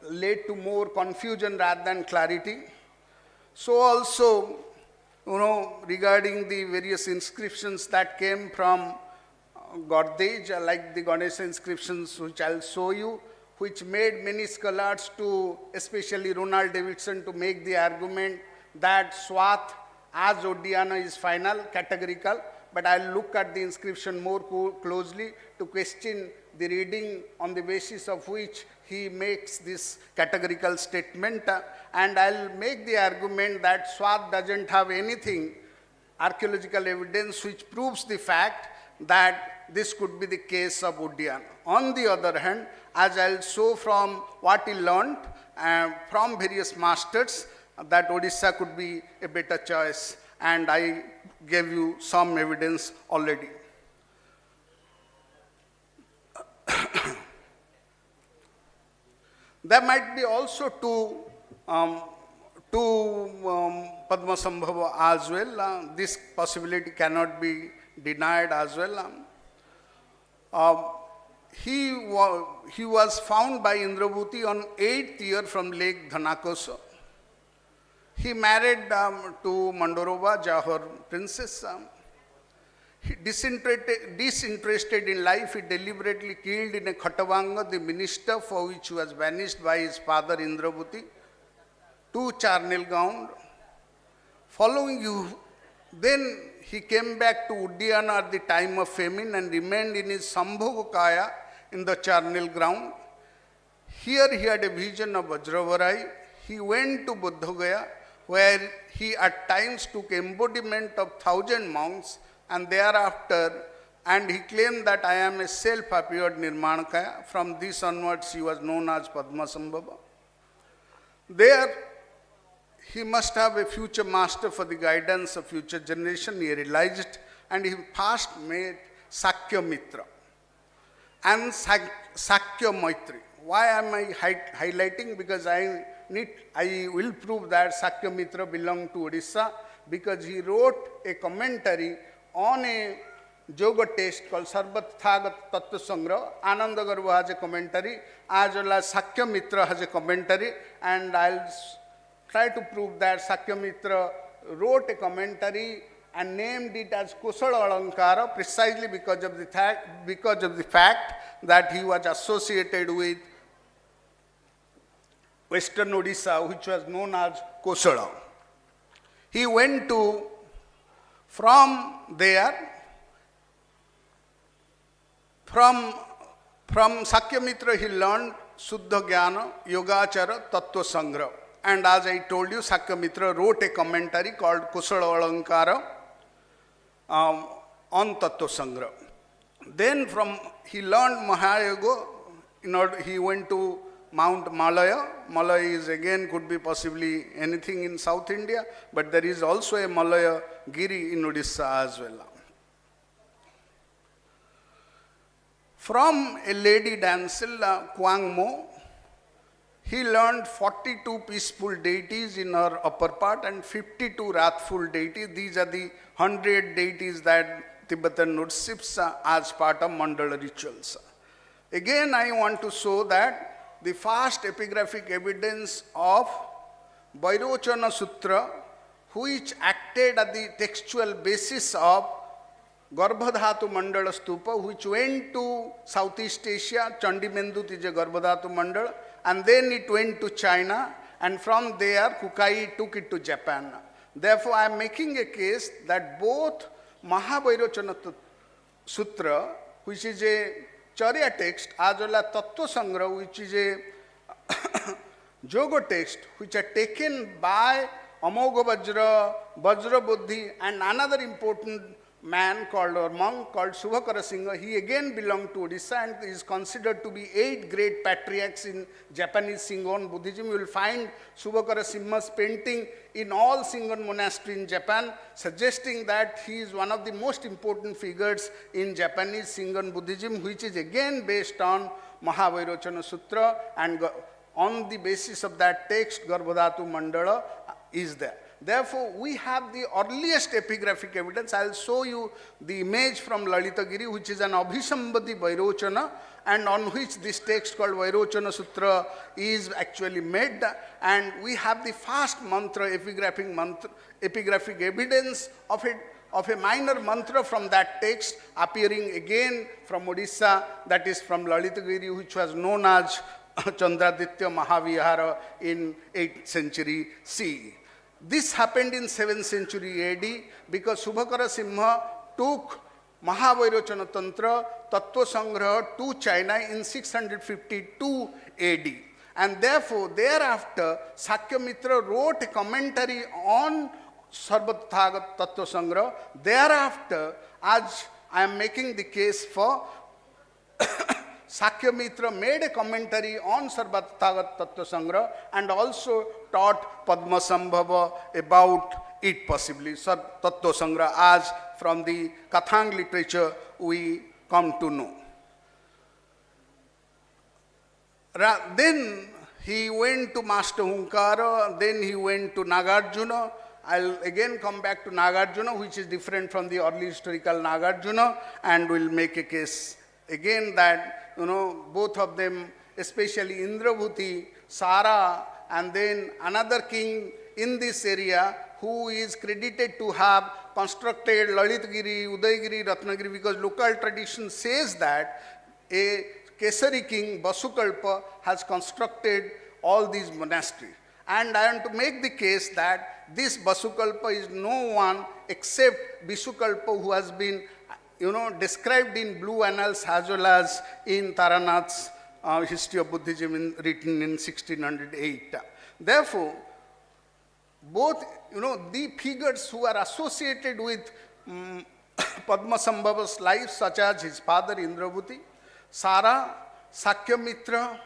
led to more confusion rather than clarity. So also, regarding the various inscriptions that came from Gordage, like the Ganesha inscriptions which I'll show you, which made many scholars to, especially Ronald Davidson, to make the argument that Swat as Odiyana is final, categorical, but I'll look at the inscription more closely to question the reading on the basis of which he makes this categorical statement, and I'll make the argument that Swat doesn't have anything, archaeological evidence, which proves the fact that this could be the case of Udyan. On the other hand, as I'll show from what he learned from various masters, that Odisha could be a better choice, and I gave you some evidence already. There might be also two Padmasambhava as well. This possibility cannot be denied as well. He was found by Indrabhuti on 8th year from Lake Dhanakosa. He married to Mandorova, Jahor princess. disinterested in life, he deliberately killed in a Khatavanga the minister for which he was banished by his father Indrabhuti to Charnel Ground. Following you, then he came back to Uddiyana at the time of famine and remained in his Sambhogakaya in the Charnel Ground. Here he had a vision of Vajravarai. He went to Buddhagaya, where he at times took embodiment of 1,000 monks, and thereafter, and he claimed that I am a self-appeared Nirmanakaya. From this onwards, he was known as Padmasambhava. There, he must have a future master for the guidance of future generation, he realized, and he first made Sakya Mitra and Sakya Maitri. Why am I highlighting? Because I will prove that Sakya Mitra belonged to Odisha, because he wrote a commentary on a yoga text called Sarvat Thagat Tattva Sangra. Ananda Garva has a commentary, as well as Sakya Mitra has a commentary, and I'll try to prove that Sakya Mitra wrote a commentary and named it as Kusala Alankara precisely because of the fact that he was associated with Western Odisha, which was known as Kosala. He went to, from there, from Sakya Mitra he learned Suddha Jnana, Yogachara, Tattva Sangra. And as I told you, Sakya Mitra wrote a commentary called Kusala Alankara on Tattva Sangra. Then he learned Mahayoga. He went to Mount Malaya. Malaya is again could be possibly anything in South India, but there is also a Malaya Giri in Odisha as well. From a lady damsel, Kwang Mo, he learned 42 peaceful deities in her upper part and 52 wrathful deities. These are the 100 deities that Tibetan worships as part of mandala rituals. Again, I want to show that the first epigraphic evidence of Vairochana Sutra, which acted at the textual basis of Garbhadhatu Mandala Stupa, which went to Southeast Asia. Chandimendut is a Garbhadhatu Mandala, and then it went to China, and from there Kukai took it to Japan. Therefore, I am making a case that both Mahavairochana Sutra, which is a Charya text, as well as Tattva Sangra, which is a Yoga text, which are taken by Amogha Vajra, Vajra Buddhi, and another important man called, or monk called Subhakara Singha. He again belonged to Odisha and is considered to be 8 great patriarchs in Japanese Shingon Buddhism. You will find Subhakara Singha's painting in all Shingon monasteries in Japan, suggesting that he is one of the most important figures in Japanese Shingon Buddhism, which is again based on Mahavairochana Sutra, and on the basis of that text, Garbhadhatu Mandala is there. Therefore, we have the earliest epigraphic evidence. I will show you the image from Lalitagiri, which is an Abhisambhati Vairochana, and on which this text called Vairochana Sutra is actually made. And we have the first mantra, epigraphic evidence of a minor mantra from that text appearing again from Odisha, that is from Lalitagiri, which was known as Chandraditya Mahavihara in 8th century CE. This happened in 7th century AD because Subhakara Singha took Mahavairochana Tantra, Tattva Sangraha to China in 652 AD. And therefore, thereafter, Sakya Mitra wrote a commentary on Sarvat Thagat Tattva Sangraha. Thereafter, as I am making the case for Sakya Mitra made a commentary on Sarvat Thagat Tattva Sangraha and also taught Padmasambhava about it possibly, Tattva Sangraha, as from the Kathang literature we come to know. Then he went to Master Hunkara, then he went to Nagarjuna. I'll again come back to Nagarjuna, which is different from the early historical Nagarjuna, and we'll make a case again that, both of them, especially Indrabhuti, Sara, and then another king in this area who is credited to have constructed Lalitgiri, Udaygiri, Ratnagiri, because local tradition says that a Kesari king, Basukalpa, has constructed all these monasteries. And I want to make the case that this Basukalpa is no one except Visukalpa, who has been described in blue annals as well as in Taranath's History of Buddhism written in 1608. Therefore, both the figures who are associated with Padmasambhava's life, such as his father Indrabhuti, Sara, Sakyamitra,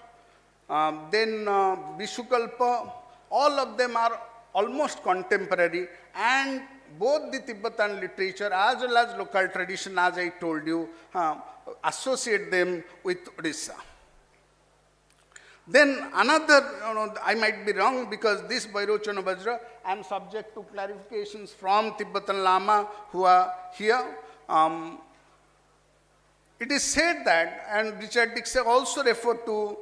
then Vishukalpa, all of them are almost contemporary, and both the Tibetan literature as well as local tradition, as I told you, associate them with Odisha. Then another, I might be wrong because this Bairochana Vajra, I am subject to clarifications from Tibetan Lama who are here. It is said that, and Richard Dixon also referred to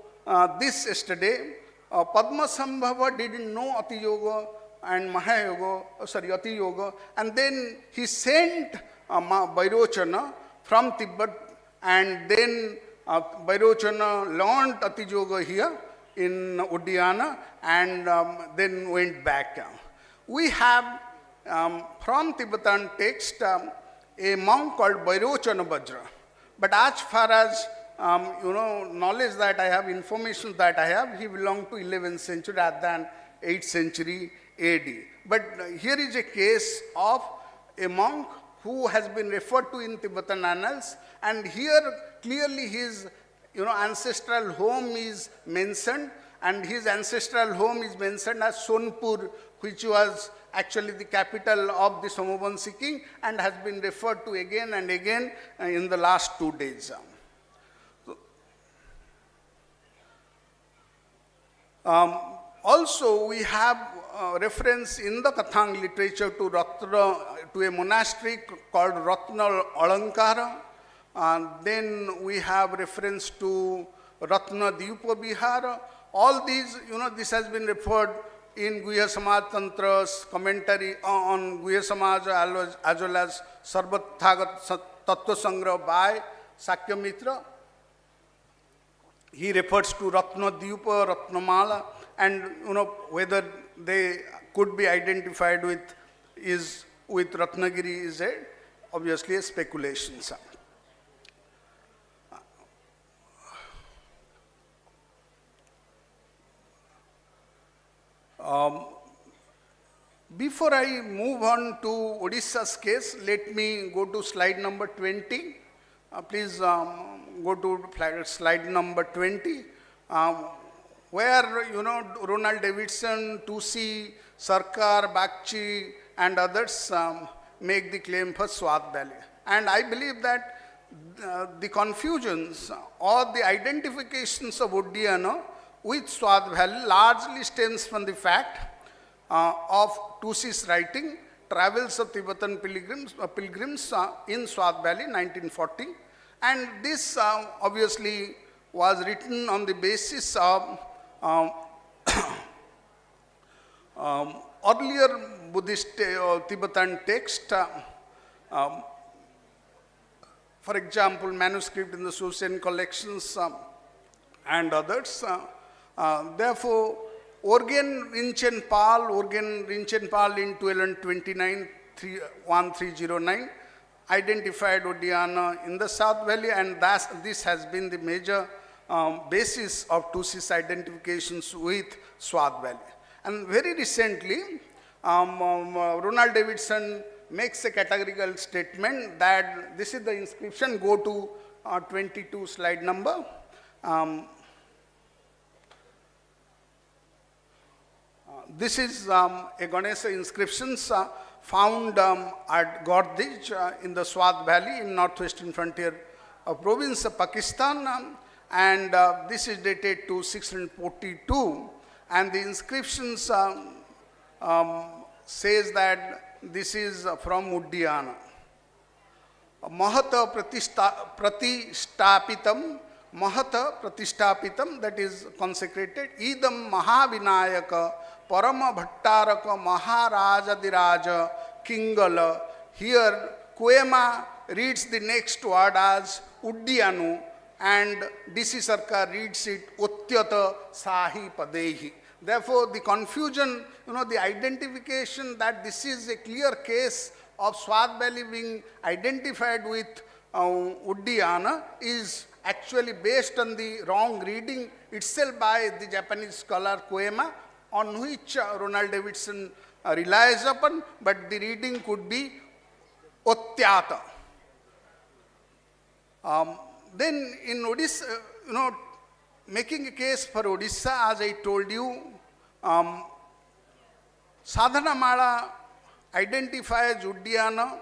this yesterday, Padmasambhava didn't know Ati Yoga and Mahayoga, Ati Yoga, and then he sent Bairochana from Tibet, and then Bairochana learned Ati Yoga here in Uddiyana, and then went back. We have from Tibetan text a monk called Bairochana Vajra, but as far as knowledge that I have, information that I have, he belonged to 11th century rather than 8th century AD. But here is a case of a monk who has been referred to in Tibetan annals, and here clearly his ancestral home is mentioned, and his ancestral home is mentioned as Sonpur, which was actually the capital of the Somavanshi king, and has been referred to again and again in the last 2 days. Also, we have reference in the Kathang literature to a monastery called Ratna Alankara. Then we have reference to Ratna Dyupa Vihara. All these, this has been referred in Guhya Samaj Tantra's commentary on Guhya Samaj as well as Sarvathagat Tattva Sangra by Sakyamitra. He refers to Ratna Dyupa, Ratnamala, and whether they could be identified with Ratnagiri is obviously a speculation. Before I move on to Odisha's case, let me go to slide number 20. Please go to slide number 20, where Ronald Davidson, Tusi, Sarkar, Bakchi, and others make the claim for Swat Valley. And I believe that the confusions or the identifications of Uddiyana with Swat Valley largely stems from the fact of Tusi's writing, Travels of Tibetan Pilgrims in Swat Valley, 1940. And this obviously was written on the basis of earlier Buddhist Tibetan text, for example, manuscript in the Susen collections and others. Therefore, Orgen Rinchen Pal in 1229, 1309, identified Uddiyana in the South Valley, and this has been the major basis of Tusi's identifications with Swat Valley. And very recently, Ronald Davidson makes a categorical statement that this is the inscription. Go to 22 slide number. This is a Ganesha inscriptions found at Gordij in the Swat Valley in northwestern frontier of province of Pakistan, and this is dated to 642, and the inscriptions says that this is from Uddiyana. Mahata pratishtapitam Mahata Pratishthapitam, that is consecrated. Idam Mahavinayaka Parama Bhattaraka Maharajadiraja Kingala. Here Koema reads the next word as Uddiyanu and DC Sarkar reads it Uttyata Sahi Padehi. Therefore, the confusion, the identification that this is a clear case of Swat Valley being identified with Uddiyana is actually based on the wrong reading itself by the Japanese scholar Koema, on which Ronald Davidson relies upon, but the reading could be Uttyata. Then in Odisha, making a case for Odisha, as I told you, Sadhanamala identifies Uddiyana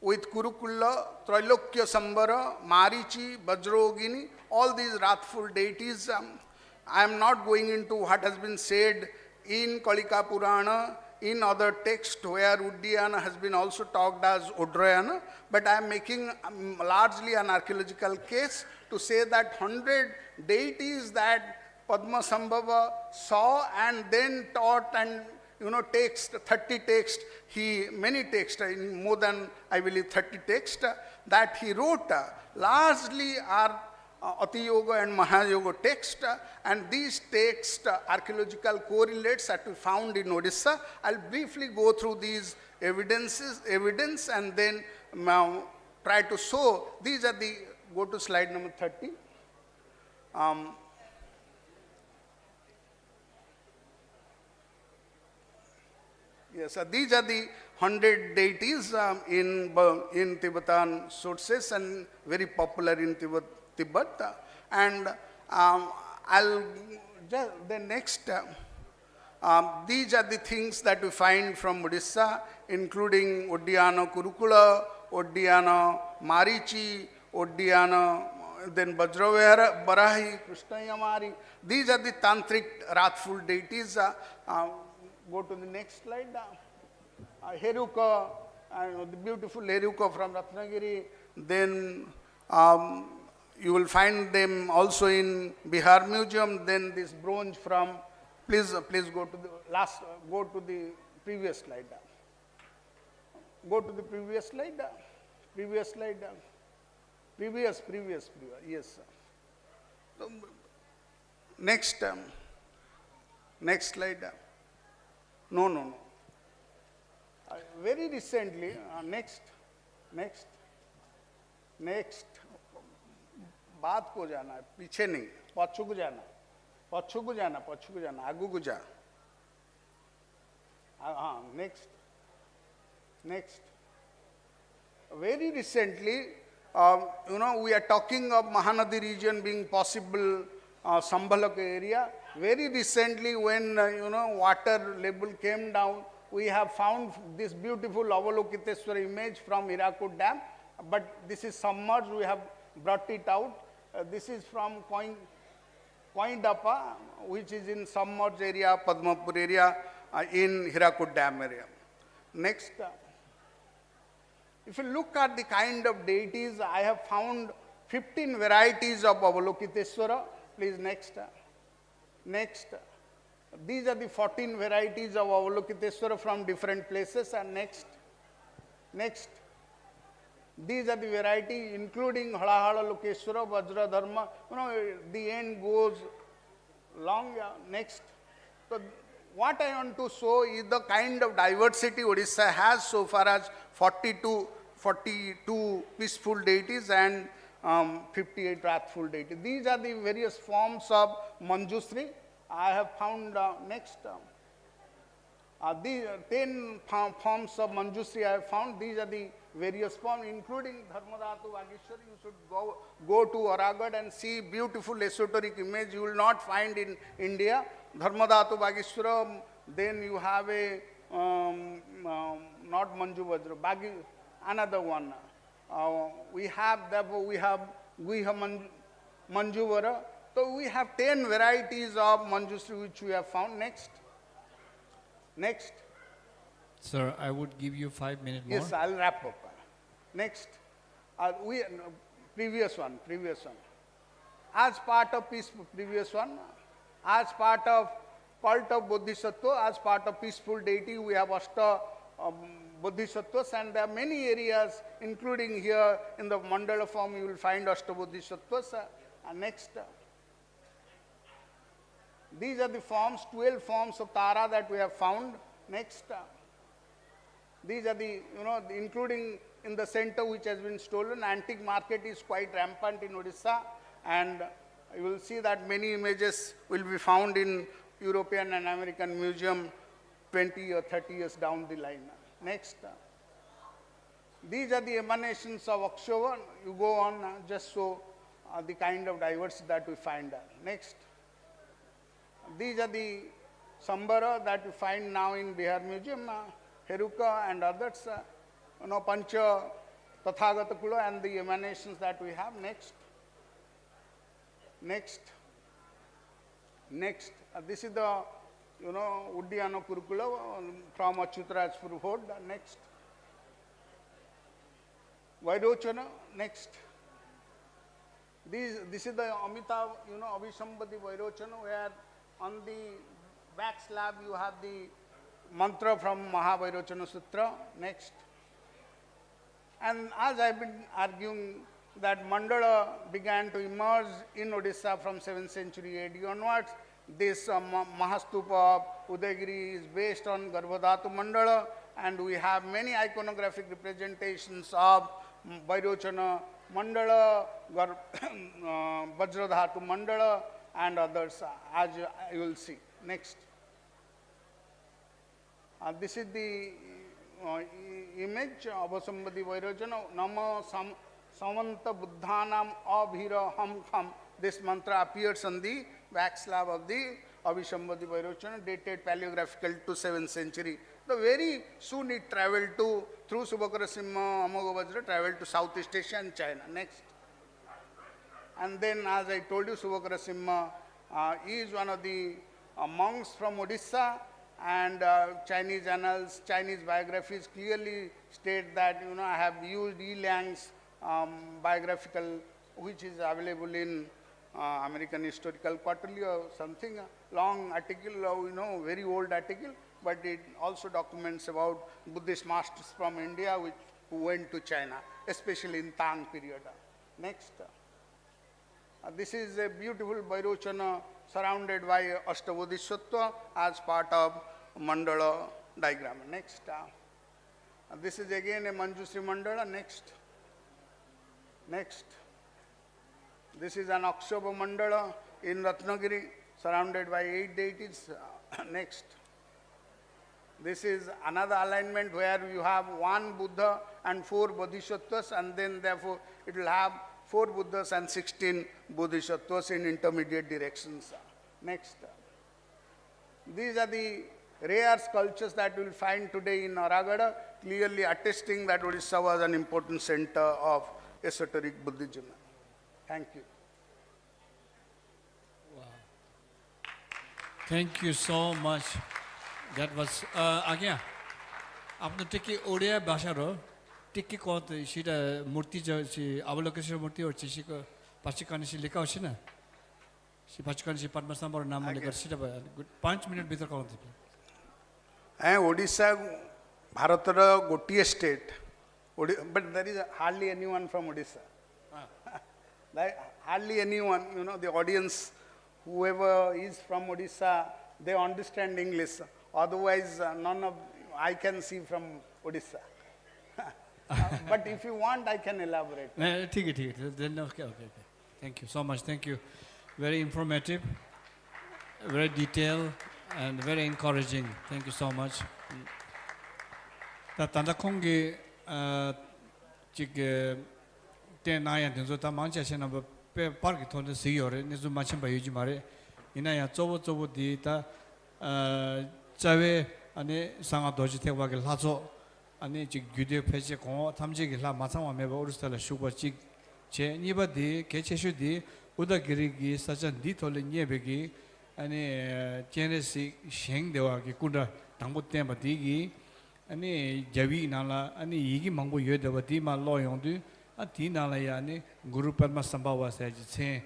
with Kurukula, Trailokya Sambara, Marichi, Vajrogini, all these wrathful deities. I am not going into what has been said in Kalika Purana, in other texts where Uddiyana has been also talked as Udrayana, but I am making largely an archaeological case to say that 100 deities that Padmasambhava saw and then taught and text, 30 texts, many texts, in more than, I believe, 30 texts, that he wrote, largely are Ati Yoga and Mahayoga texts, and these texts, archaeological correlates that we found in Odisha. I'll briefly go through these evidence, and then try to show. These are the, go to slide number 30. Yes, these are the 100 deities in Tibetan sources and very popular in Tibet. And I'll just, the next, these are the things that we find from Odisha, including Uddiyana Kurukula, Uddiyana Marichi, Uddiyana, then Vajravihara, Barahi, Krishnayamari. These are the tantric wrathful deities. Go to the next slide. Heruka, the beautiful Heruka from Ratnagiri. Then you will find them also in Bihar Museum. Then this bronze from, please go to the last, go to the previous slide. Go to the previous slide. Previous slide. Previous, yes. So, next slide. No. Very recently, next. बात को जाना है, पीछे नहीं, पछू को जाना, आगू को जा. हाँ, next. Very recently, we are talking of Mahanadi region being possible, Sambhalaka area. Very recently, when water level came down, we have found this beautiful Avalokiteshwara image from Hirakud Dam, but this is submerged. We have brought it out. This is from Koindapa, which is in submerged area, Padmapur area, in Hirakud Dam area. Next. If you look at the kind of deities, I have found 15 varieties of Avalokiteshwara. Please, next. These are the 14 varieties of Avalokiteshwara from different places. And next. These are the variety including Halahala Lokeshwara, Vajra Dharma. The end goes long. Next. So what I want to show is the kind of diversity Odisha has so far as 42 peaceful deities and 58 wrathful deities. These are the various forms of Manjusri. I have found next. These 10 forms of Manjusri I have found. These are the various forms, including Dharmadhatu Vagishwari. You should go to Aragad and see beautiful esoteric image you will not find in India. Dharmadhatu Vagishwara. Then you have a not Manju Vajra, another one. We have Guiha Manjuvara. So we have 10 varieties of Manjusri which we have found. Next. Sir, I would give you 5 minutes more. Yes, I'll wrap up. Next. Previous one. as part of previous one, as part of cult of Bodhisattva, as part of peaceful deity, we have Ashta Bodhisattvas, and there are many areas, including here in the mandala form, you will find Ashta Bodhisattvas. Next. These are the forms, 12 forms of Tara that we have found. Next. These are the, including in the center which has been stolen. Antique market is quite rampant in Odisha, and you will see that many images will be found in European and American museum 20 or 30 years down the line. Next. These are the emanations of Akshova. You go on just so the kind of diversity that we find. Next. These are the Sambara that we find now in Bihar Museum, Heruka and others, Pancha, Tathagata Kula, and the emanations that we have. Next. Next. Next. This is the, Uddiyana Kurukula from Achyutarajpur Fort. Next. Vairochana. Next. This is the Amitabh, Abhisambhati Vairochana, where on the back slab you have the mantra from Mahavairochana Sutra. Next. And as I have been arguing that mandala began to emerge in Odisha from 7th century AD onwards, this Mahastupa of Udayagiri is based on Garbhodhatu mandala, and we have many iconographic representations of Vairochana mandala, Vajradhatu mandala, and others, as you will see. Next. This is the image of Abhisambhati Vairochana. Nama Samanta Buddhanam Abhira Ham Kham. This mantra appears on the back slab of the Abhisambhati Vairochana, dated paleographical to 7th century. The very soon it traveled through Subhakrasimha, Amoghavajra, traveled to Southeast Asia and China. Next. And then, as I told you, Subhakrasimha is one of the monks from Odisha, and Chinese annals, Chinese biographies clearly state that, I have used Yi Liang's biographical, which is available in American Historical Quarterly or something, long article, very old article, but it also documents about Buddhist masters from India who went to China, especially in Tang period. Next. This is a beautiful Vairochana surrounded by Ashtabodhisattva as part of mandala diagram. Next. This is again a Manjusri mandala. Next. Next. This is an Akshobha mandala in Ratnagiri surrounded by 8 deities. Next. This is another alignment where you have 1 Buddha and 4 Bodhisattvas, and then therefore it will have 4 Buddhas and 16 Bodhisattvas in intermediate directions. Next. These are the rare sculptures that you will find today in Aragada, clearly attesting that Odisha was an important center of esoteric Buddhism. Thank you. Wow. Thank you so much. That was, again, आपने टिकी ओडिया भाषा रो टिकी कौन तो इसीरा मूर्ति जो सी अवलोकन मूर्ति और चीज़ को पाचिकानी सी लिखा होशी ना सी पाचिकानी सी पद्मसंभव नाम लेकर सीधा 5 मिनट भीतर कौन थी ओडिशा भारत रो गोटिए state but there is hardly anyone from Odisha. Hardly anyone, the audience, whoever is from Odisha, they understand English. Otherwise, none of I can see from Odisha. But if you want, I can elaborate. Then okay. Thank you so much. Thank you. Very informative, very detailed, and very encouraging. Thank you so much. Tanda kongi jig ten naya denzo ta mancha shena ba park thonde siyore nizu machin ba yuji mare ina ya zobo di ta 자외 안에 상하 도지 태와게 하죠 안에 지 규대 폐지 공 탐지기 라 마상와 매버 오르스탈 슈퍼직 제 니바디 개체슈디 우다기리기 사전 디톨레 녜베기 안에 제네시 셴데와기 군다 당보템바디기 안에 자위 나라 안에 이기 망고 여데바디 마 로용디 아디나라야니 구루 padmasambhava 사지 체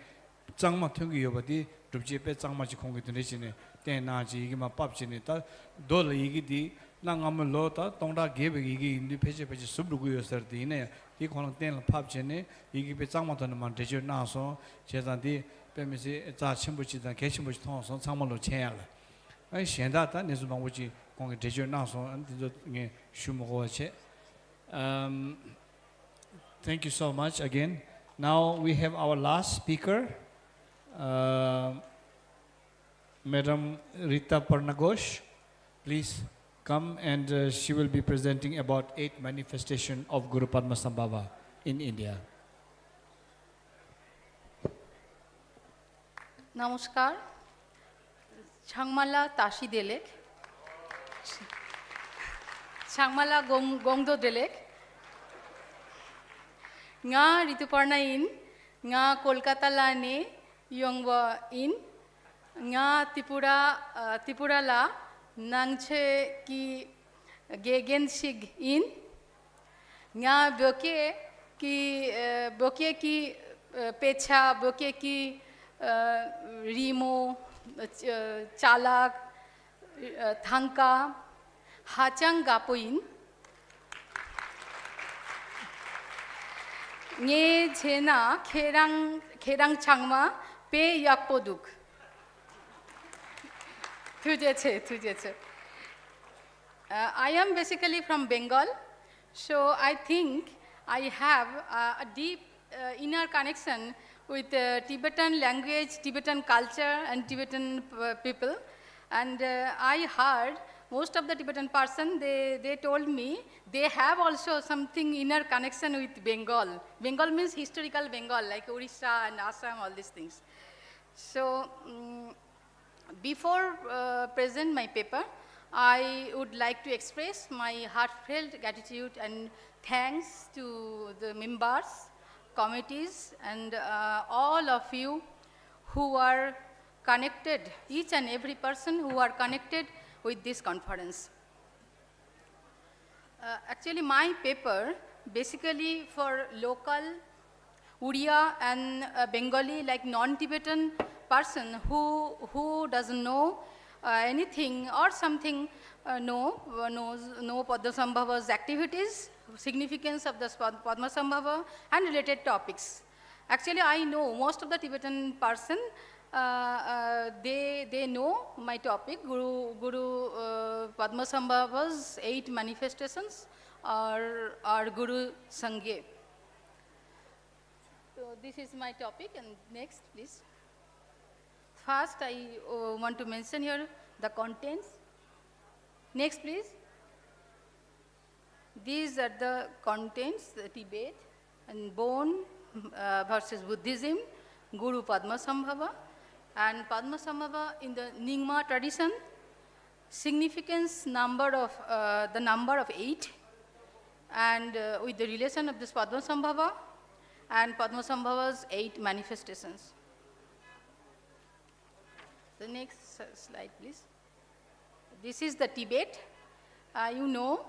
장마 튕기 여버디 줍지페 장마지 공기 되지네 때나지 이게 막 밥지네 다 돌 이기디 낭암을 로다 동다 게베 이게 인디 페이지 습루고여서디네 이 코는 때는 밥지네 이게 배 장마도는 만 되죠 나서 제단디 빼면서 자 침부지다 개침부지 통해서 장마로 채야라 아이 현다다 내수방 오지 공기 되죠 나서 안디도 게 슈모고체 Thank you so much again. Now we have our last speaker, Madam Rita Parnagosh. Please come and she will be presenting about 8 manifestations of Guru Padmasambhava in India. Namaskar. Changmala Tashi Delek. Changmala Gongdo Delek. Nga Rituparna in, nga Kolkata lane, Yongwa in, nga Tipura la, Nangche ki Gegen Sig in, nga Boke ki Pecha, Boke ki Rimo, Chalak, Thanka, Hachang Gapoin, Nye Chena, Kerang Changma, Pe Yakpoduk. Tujeche. I am basically from Bengal, so I think I have a deep inner connection with Tibetan language, Tibetan culture, and Tibetan people. And I heard most of the Tibetan person, they told me they have also something inner connection with Bengal. Bengal means historical Bengal, like Orissa and Assam, all these things. So before present my paper, I would like to express my heartfelt gratitude and thanks to the members, committees, and all of you who are connected, each and every person who are connected with this conference. Actually, my paper, basically for local Uriya and Bengali, like non-Tibetan person who doesn't know anything or something, knows Padmasambhava's activities, significance of the Padmasambhava, and related topics. Actually, I know most of the Tibetan person, they know my topic, Guru Padmasambhava's 8 manifestations or Guru Sangye. So this is my topic, and next, please. First, I want to mention here the contents. Next, please. These are the contents, the Tibet and Bone versus Buddhism, Guru Padmasambhava, and Padmasambhava in the Nyingma tradition, significance the number of 8, and with the relation of this Padmasambhava and Padmasambhava's 8 manifestations. The next slide, please. This is the Tibet. You know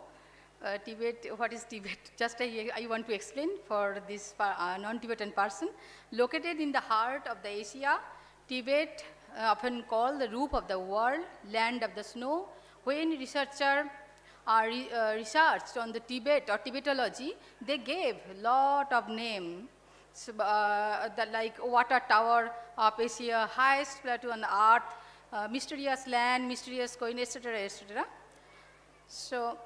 Tibet, what is Tibet? Just I want to explain for this non-Tibetan person. Located in the heart of the Asia, Tibet, often called the roof of the world, land of the snow. When researchers researched on the Tibet or Tibetology, they gave a lot of names, like Water Tower of Asia, highest plateau on the earth, mysterious land, mysterious coin, etc., etc. So,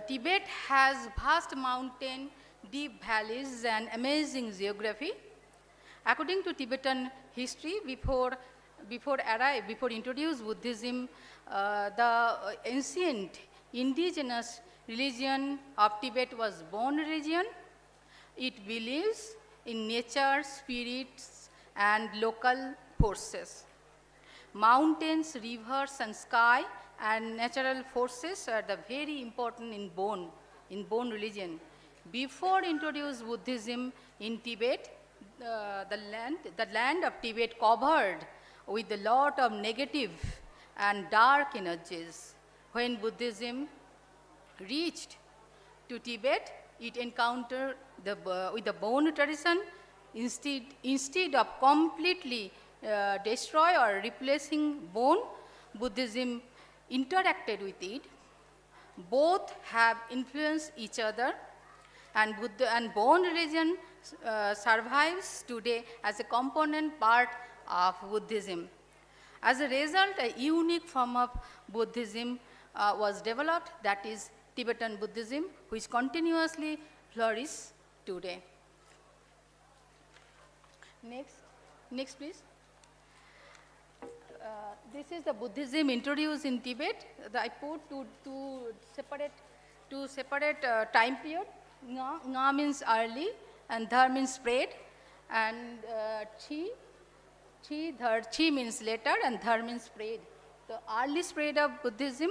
Tibet has vast mountain, deep valleys, and amazing geography. According to Tibetan history, before introduced Buddhism, the ancient indigenous religion of Tibet was Bon religion. It believes in nature, spirits, and local forces. Mountains, rivers, and sky and natural forces are the very important in Bon religion. Before introduced Buddhism in Tibet, the land of Tibet covered with a lot of negative and dark energies. When Buddhism reached to Tibet, it encountered with the Bon tradition instead of completely destroy or replacing Bon, Buddhism interacted with it. Both have influenced each other, and Bon religion survives today as a component part of Buddhism. As a result, a unique form of Buddhism was developed, that is Tibetan Buddhism, which continuously flourishes today. Next please. This is the Buddhism introduced in Tibet. I put two separate time period. Nga means early, and Dhar means spread, and Chi means later, and Dhar means spread. The early spread of Buddhism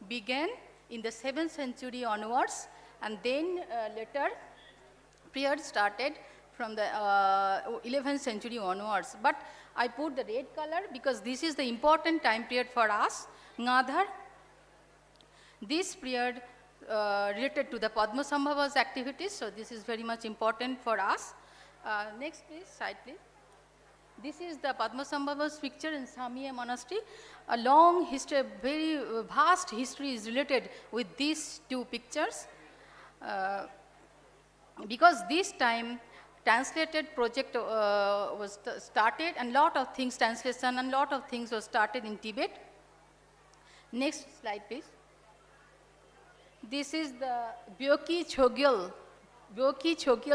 began in the 7th century onwards, and then later period started from the 11th century onwards. But I put the red color because this is the important time period for us, Ngadhar. This period related to the Padmasambhava's activities, so this is very much important for us. Next please, slide please. This is the Padmasambhava's picture in Samiya monastery. A long history, very vast history is related with these two pictures. Because this time translated project was started, and lot of things, translation and lot of things was started in Tibet. Next slide please. This is the Byoki Chogyal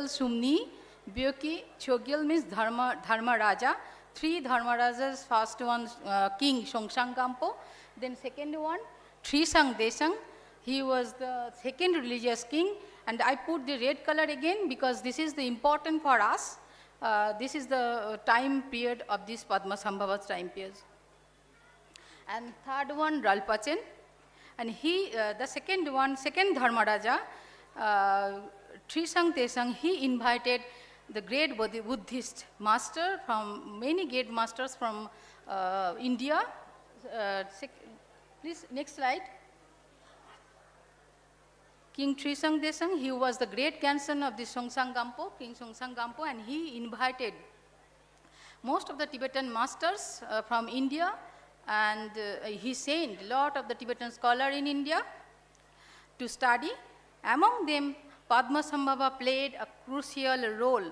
Sumni. Byoki Chogyal means Dharma Raja. 3 Dharma Rajas, first one King Songsang Gampo, then second one Trisang Desang. He was the second religious king, and I put the red color again because this is the important for us. This is the time period of this Padmasambhava's time period. And third one Ralpachen, and he, the second Dharmaraja, Trisang Desang, he invited the great Buddhist master from, many great masters from India. Please, next slide. King Trisang Desang, he was the great grandson of the Songsang Gampo, King Songsang Gampo, and he invited most of the Tibetan masters from India, and he sent a lot of the Tibetan scholars in India to study. Among them, Padmasambhava played a crucial role.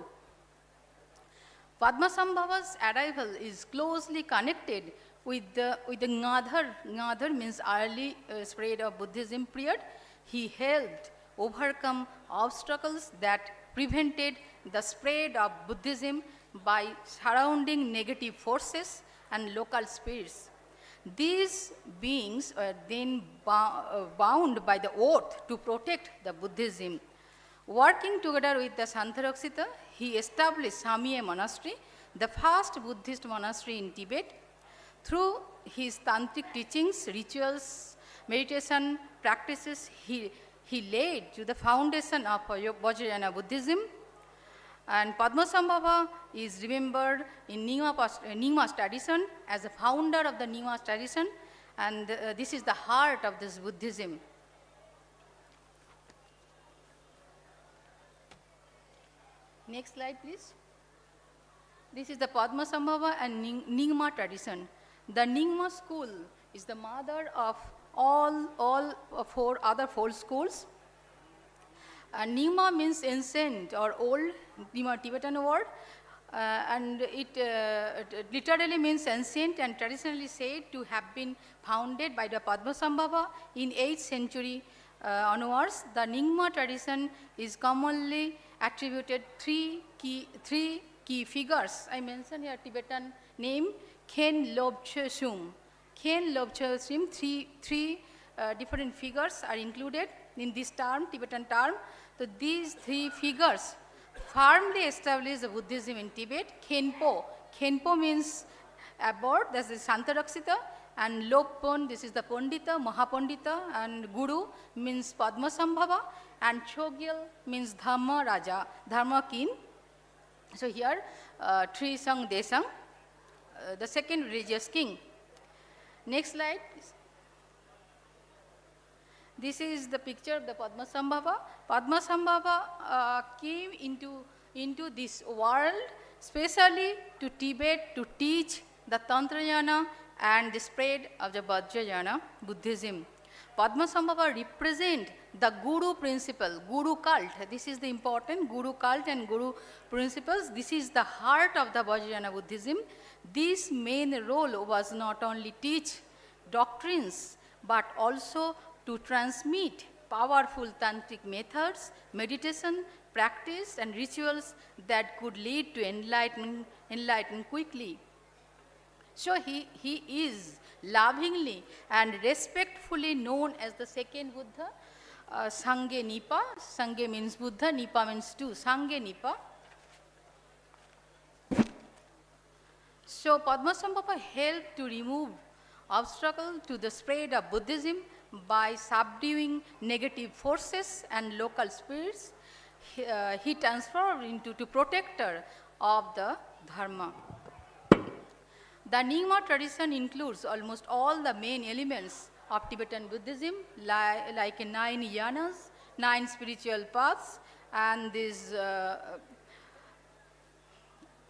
Padmasambhava's arrival is closely connected with the Ngadhar. Ngadhar means early spread of Buddhism period. He helped overcome obstacles that prevented the spread of Buddhism by surrounding negative forces and local spirits. These beings were then bound by the oath to protect the Buddhism. Working together with the Santaraksita, he established Samiya monastery, the first Buddhist monastery in Tibet. Through his tantric teachings, rituals, meditation practices, he laid to the foundation of Vajrayana Buddhism. And Padmasambhava is remembered in Nyingma's tradition as a founder of the Nyingma's tradition, and this is the heart of this Buddhism. Next slide, please. This is the Padmasambhava and Nyingma tradition. The Nyingma school is the mother of all 4 other 4 schools. Nyingma means ancient or old, Nyingma Tibetan word, and it literally means ancient and traditionally said to have been founded by the Padmasambhava in 8th century onwards. The Nyingma tradition is commonly attributed 3 key figures. I mentioned here Tibetan name, Khen Lobche Sum. Khen Lobche Sum, 3 different figures are included in this term, Tibetan term. So these 3 figures firmly established the Buddhism in Tibet. Khenpo. Khenpo means abbot, that's the Santaraksita, and Lobpon, this is the Pandita, Mahapandita, and Guru means Padmasambhava, and Chogyal means Dhamma Raja, Dharma King. So here, Trisang Desang, the second religious king. Next slide, please. This is the picture of the Padmasambhava. Padmasambhava came into this world especially to Tibet to teach the Tantrayana and the spread of the Vajrayana Buddhism. Padmasambhava represent the Guru principle, Guru cult. This is the important Guru cult and Guru principles. This is the heart of the Vajrayana Buddhism. This main role was not only teach doctrines, but also to transmit powerful tantric methods, meditation, practice, and rituals that could lead to enlighten quickly. So he is lovingly and respectfully known as the second Buddha, Sangye Nipa. Sangye means Buddha, Nipa means two, Sangye Nipa. So Padmasambhava helped to remove obstacles to the spread of Buddhism by subduing negative forces and local spirits. He transformed into protector of the Dharma. The Nyingma tradition includes almost all the main elements of Tibetan Buddhism, like 9 yanas, 9 spiritual paths, and these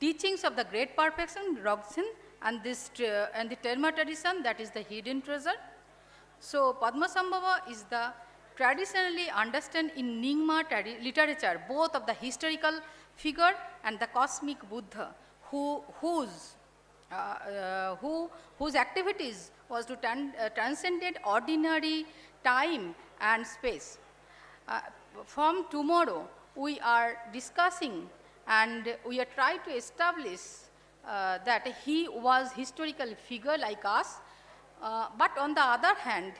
teachings of the great perfection, Dzogchen, and the Terma tradition, that is the hidden treasure. So Padmasambhava is the traditionally understood in Nyingma literature, both of the historical figure and the cosmic Buddha, whose activities was to transcend ordinary time and space. From tomorrow, we are discussing and we are trying to establish that he was historical figure like us, but on the other hand,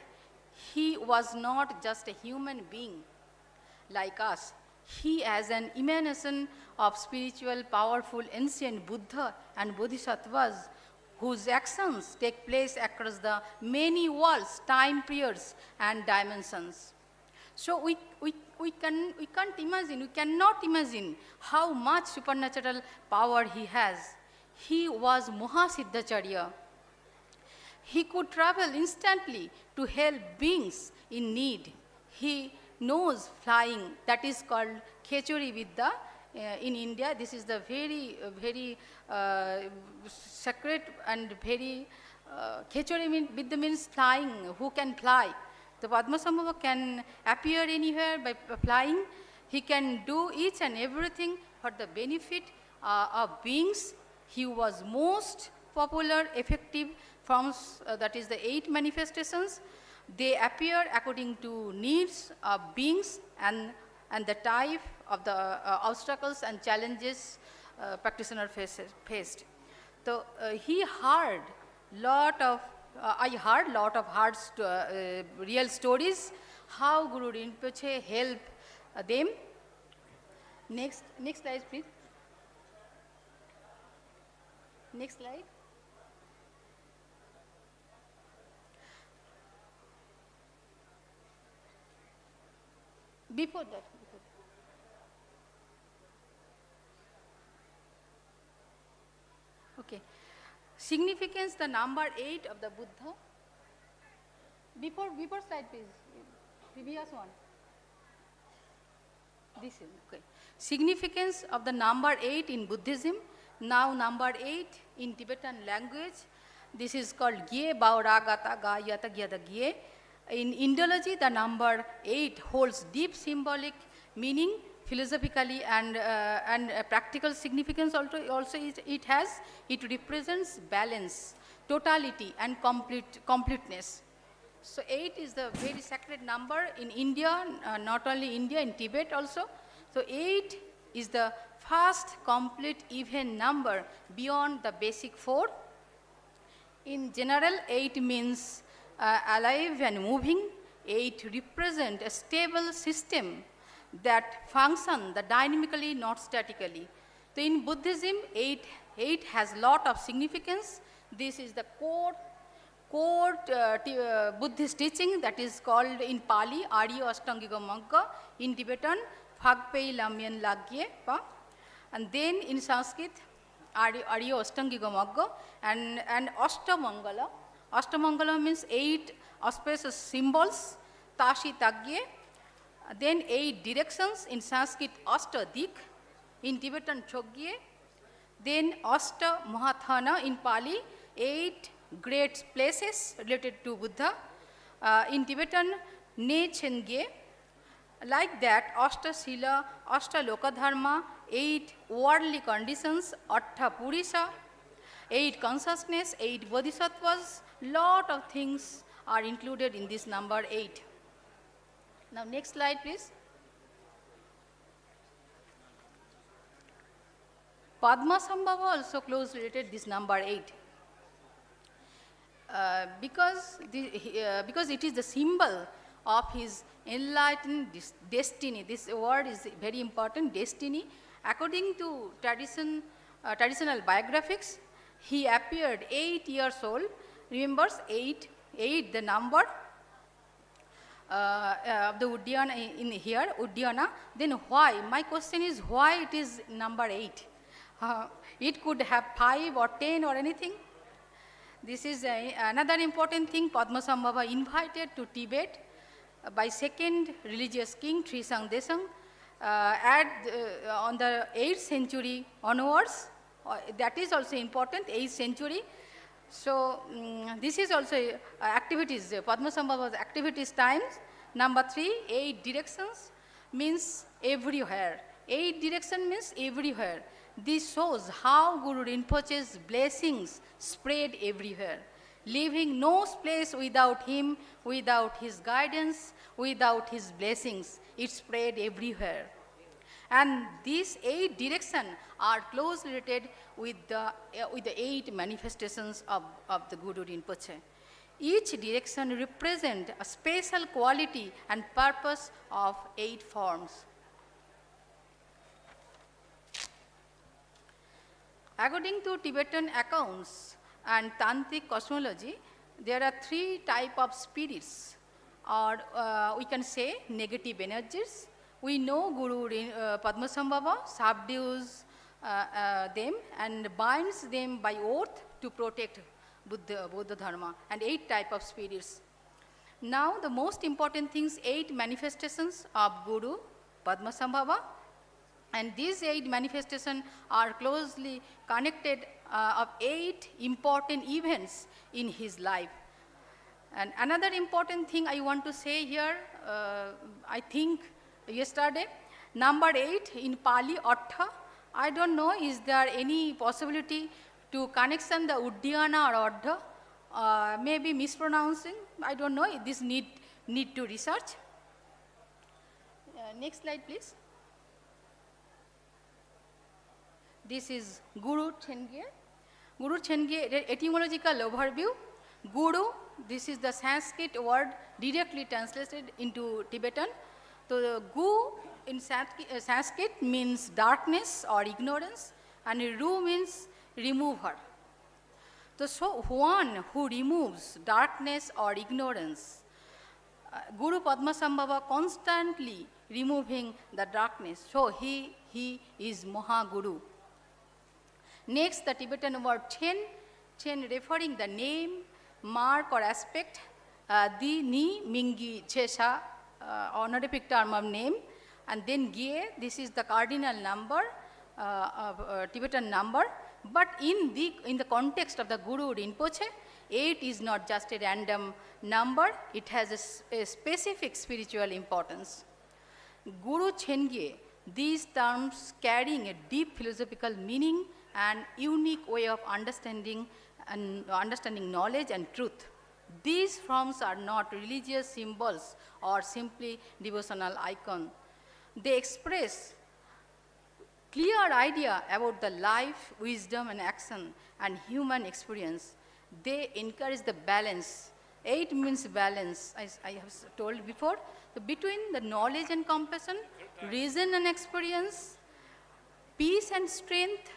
he was not just a human being like us. He has an emanation of spiritual, powerful, ancient Buddha and Bodhisattvas whose actions take place across the many worlds, time periods, and dimensions. So we cannot imagine how much supernatural power he has. He was Mahasiddhacharya. He could travel instantly to help beings in need. He knows flying, that is called Khechuri Vidya. In India, this is the very sacred and very, Khechuri Vidya means flying, who can fly. The Padmasambhava can appear anywhere by flying. He can do each and everything for the benefit of beings. He was most popular, effective forms, that is the 8 manifestations. They appear according to needs of beings and the type of the obstacles and challenges practitioner faced. So he heard lot of, I heard lot of real stories, how Guru Rinpoche helped them. Next slide, please. Next slide. Before that. Okay. Significance, the number 8 of the Buddha. Before slide, please. Previous one. This is, okay. Significance of the number 8 in Buddhism. Now number 8 in Tibetan language. This is called Gye Bauragata Gayata Gyada Gye. In Indology, the number 8 holds deep symbolic meaning, philosophically and practical significance also it has. It represents balance, totality, and completeness. So 8 is the very sacred number in India, not only India, in Tibet also. So 8 is the first complete even number beyond the basic 4. In general, 8 means alive and moving. 8 represent a stable system that function dynamically, not statically. So in Buddhism, 8 has lot of significance. This is the core Buddhist teaching, that is called in Pali, Arya Ashtangika Magga, in Tibetan, Phagpei Lamyan Lagye Pa, and then in Sanskrit, Arya Ashtangika Magga, and Ashtamangala. Ashtamangala means 8 auspicious symbols, Tashi Tagye, then 8 directions, in Sanskrit Ashtadik, in Tibetan Chogye. Then Ashta Mahathana in Pali, 8 great places related to Buddha. In Tibetan, Ne Chenge. Like that, Ashta Sila, Ashta Lokadharma, 8 worldly conditions, Atta Purisa, 8 consciousness, 8 bodhisattvas, lot of things are included in this number 8. Now next slide please. Padmasambhava also closely related this number 8. Because it is the symbol of his enlightened destiny. This word is very important, destiny. According to traditional biographics, he appeared 8 years old. Remembers 8, the number of the Uddiyana in here, Uddiyana. Then why? My question is why it is number 8? It could have 5 or 10 or anything. This is another important thing. Padmasambhava invited to Tibet by second religious king Trisang Desang on the 8th century onwards. That is also important, 8th century. So this is also activities, Padmasambhava's activities times. Number 3, 8 directions means everywhere. 8 direction means everywhere. This shows how Guru Rinpoche's blessings spread everywhere, leaving no place without him, without his guidance, without his blessings. It spread everywhere. And these 8 directions are closely related with the 8 manifestations of the Guru Rinpoche. Each direction represents a special quality and purpose of 8 forms. According to Tibetan accounts and Tantric cosmology, there are 3 types of spirits, or we can say negative energies. We know Guru Padmasambhava subdues them and binds them by oath to protect Buddha Dharma, and 8 types of spirits. Now the most important things, 8 manifestations of Guru Padmasambhava. And these 8 manifestations are closely connected of 8 important events in his life. And another important thing I want to say here, I think yesterday, number 8 in Pali, Atta. I don't know, is there any possibility to connection the Uddiyana or Addha? Maybe mispronouncing, I don't know, this need to research. Next slide please. This is Guru Chenge. Guru Chenge, etymological overview. Guru, this is the Sanskrit word directly translated into Tibetan. So the Gu in Sanskrit means darkness or ignorance, and Ru means remover. So one who removes darkness or ignorance. Guru Padmasambhava constantly removing the darkness. So he is Mahaguru. Next, the Tibetan word Chen referring the name, mark or aspect, Di, Ni, Mingi, Chesha, honorific term of name, and then Gie, this is the cardinal number, Tibetan number, but in the context of the Guru Rinpoche, 8 is not just a random number, it has a specific spiritual importance. Guru Chenge, these terms carrying a deep philosophical meaning and unique way of understanding knowledge and truth. These forms are not religious symbols or simply devotional icons. They express clear idea about the life, wisdom and action and human experience. They encourage the balance. 8 means balance, as I have told before, between the knowledge and compassion, reason and experience, peace and strength,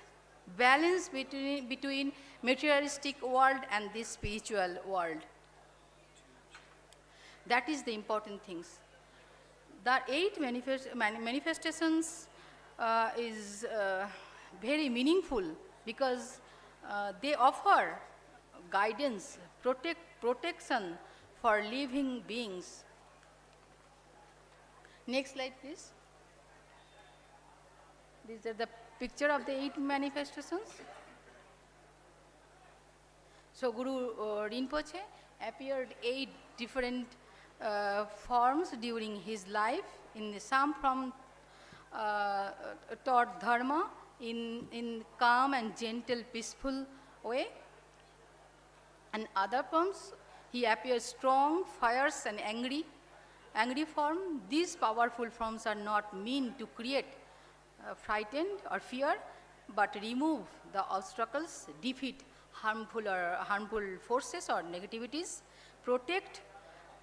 balance between materialistic world and this spiritual world. That is the important things. The 8 manifestations is very meaningful because they offer guidance, protection for living beings. Next slide, please. These are the picture of the 8 manifestations. So Guru Rinpoche appeared 8 different forms during his life. Some from taught Dharma in calm and gentle, peaceful way. And other forms, he appears strong, fierce and angry form. These powerful forms are not meant to create frightened or fear, but remove the obstacles, defeat harmful forces or negativities, protect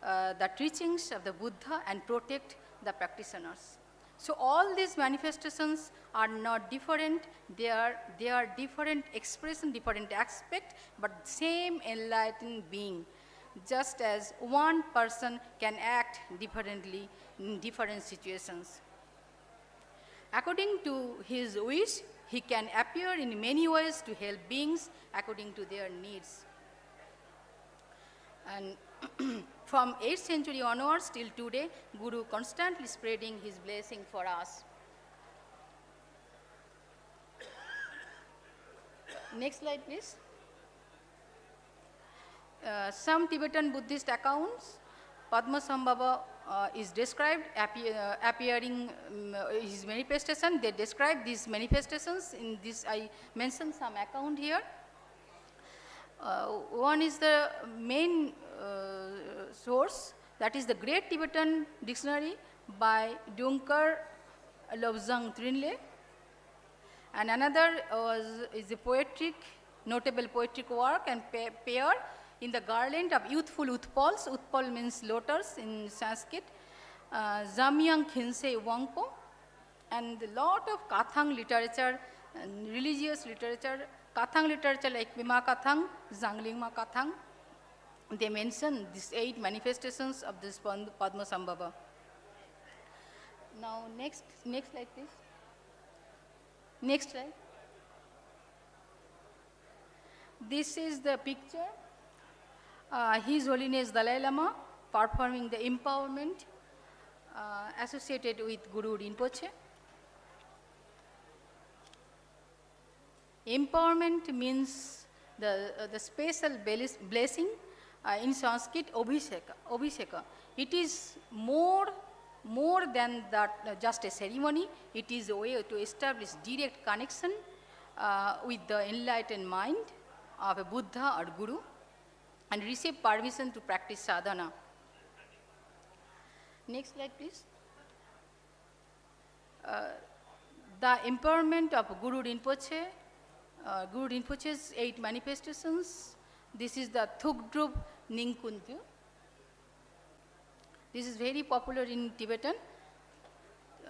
the teachings of the Buddha and protect the practitioners. So all these manifestations are not different, they are different expression, different aspect, but same enlightened being. Just as one person can act differently in different situations. According to his wish, he can appear in many ways to help beings according to their needs. And from 8th century onwards till today, Guru constantly spreading his blessing for us. Next slide, please. Some Tibetan Buddhist accounts, Padmasambhava is described appearing his manifestation. They describe these manifestations. In this, I mentioned some account here. One is the main source, that is the Great Tibetan Dictionary by Dunkar Lobzang Trinle. And another is a notable poetic work and pair in the garland of youthful Utpals. Utpal means lotus in Sanskrit. Zamyang Khinse Wangpo. And a lot of Kathang literature, religious literature, Kathang literature like Bima Kathang, Zanglingma Kathang, they mention these 8 manifestations of this Padmasambhava. Now next slide, please. Next slide. This is the picture. His Holiness Dalai Lama performing the empowerment associated with Guru Rinpoche. Empowerment means the special blessing, in Sanskrit Abhisheka. It is more than that, just a ceremony. It is a way to establish direct connection with the enlightened mind of a Buddha or Guru and receive permission to practice sadhana. Next slide, please. The empowerment of Guru Rinpoche, Guru Rinpoche's 8 manifestations. This is the Thugdrup Ningkunju. This is very popular in Tibetan.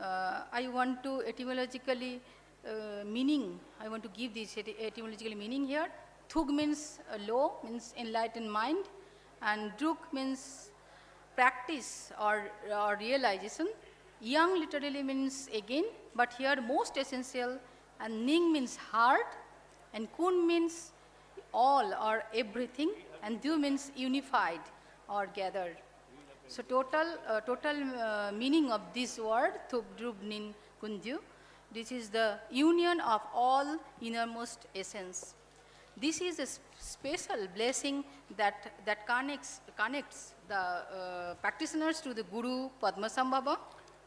I want to etymologically I want to give this etymological meaning here. Thug means low, means enlightened mind, and Druk means practice or realization. Young literally means again, but here most essential, and Ning means heart, and Kun means all or everything, and Du means unified or gathered. So total meaning of this word, Thugdrup Nin Kunju, this is the union of all innermost essence. This is a special blessing that connects the practitioners to the Guru Padmasambhava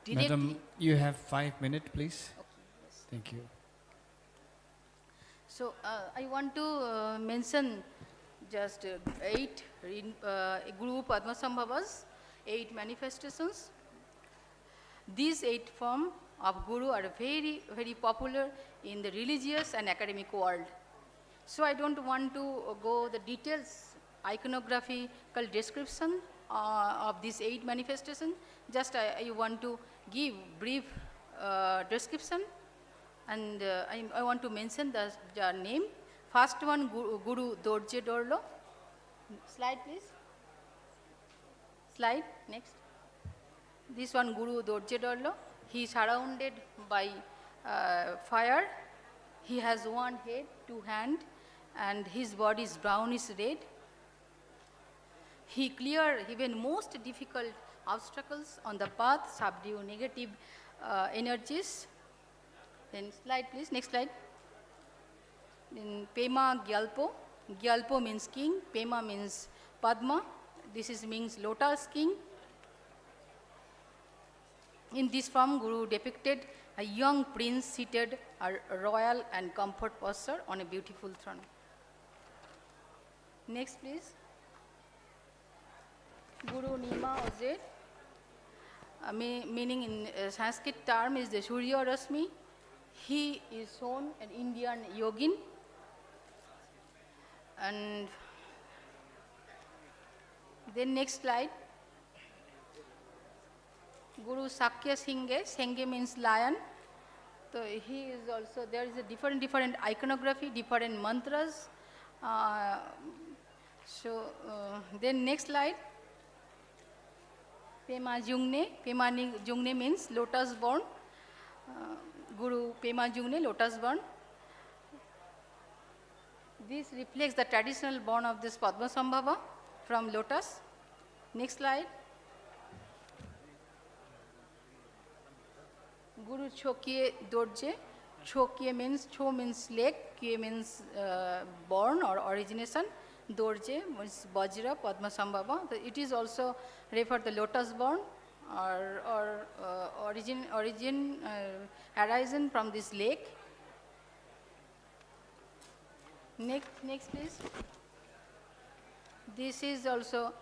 directly. Madam, you have 5 minutes, please. Okay, yes. Thank you. So I want to mention just 8 Guru Padmasambhava's 8 manifestations. These 8 forms of Guru are very, very popular in the religious and academic world. So I don't want to go the details, iconographical description of these 8 manifestations. Just I want to give brief description, and I want to mention the name. First one, Guru Dorje Dorlo. Slide, please. Slide, next. This one, Guru Dorje Dorlo. He is surrounded by fire. He has 1 head, 2 hands, and his body is brownish red. He cleared even most difficult obstacles on the path, subdue negative energies. Then slide please, next slide. Then Pema Gyalpo. Gyalpo means king, Pema means Padma. This means lotus king. In this form, Guru depicted a young prince seated a royal and comfort posture on a beautiful throne. Next, please. Guru Nima Ozed, meaning in Sanskrit term is the Surya Rasmi. He is shown an Indian yogin. And then next slide. Guru Sakya Singhe, Senghe means lion. So he is also, there is a different iconography, different mantras. Then next slide. Pema Jungne means lotus born. Guru Pema Jungne, lotus born. This reflects the traditional born of this Padmasambhava from lotus. Next slide. Guru Chokye Dorje. Chokye means, Cho means leg, Kye means born or origination. Dorje means Vajra, Padmasambhava. It is also referred to lotus born or arisen from this lake. Next please. This is also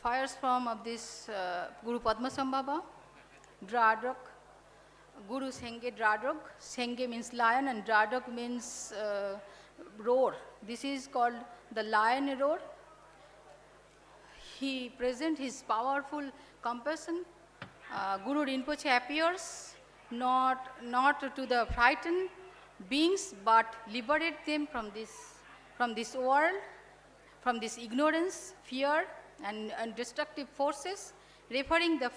fires form of this Guru Padmasambhava, Dradok. Guru Senghe Dradok. Senghe means lion and Dradok means roar. This is called the lion roar. He presents his powerful compassion. Guru Rinpoche appears not to the frightened beings, but liberate them from this world, from this ignorance, fear, and destructive forces, referring the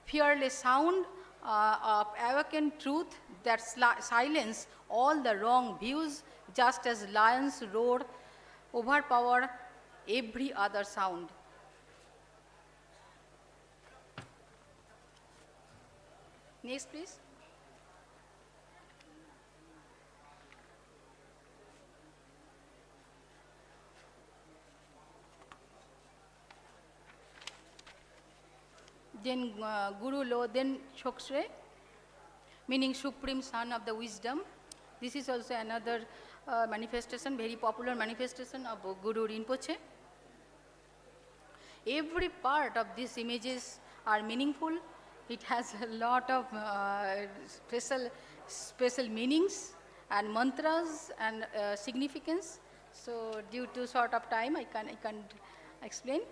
fearless sound of awakened truth that silence all the wrong views, just as lions roar, overpower every other sound. Next, please. Then Guru Loden Choksre, meaning Supreme Son of the Wisdom. This is also another manifestation, very popular manifestation of Guru Rinpoche. Every part of these images are meaningful. It has a lot of special meanings and mantras and significance. So due to short of time, I can't explain.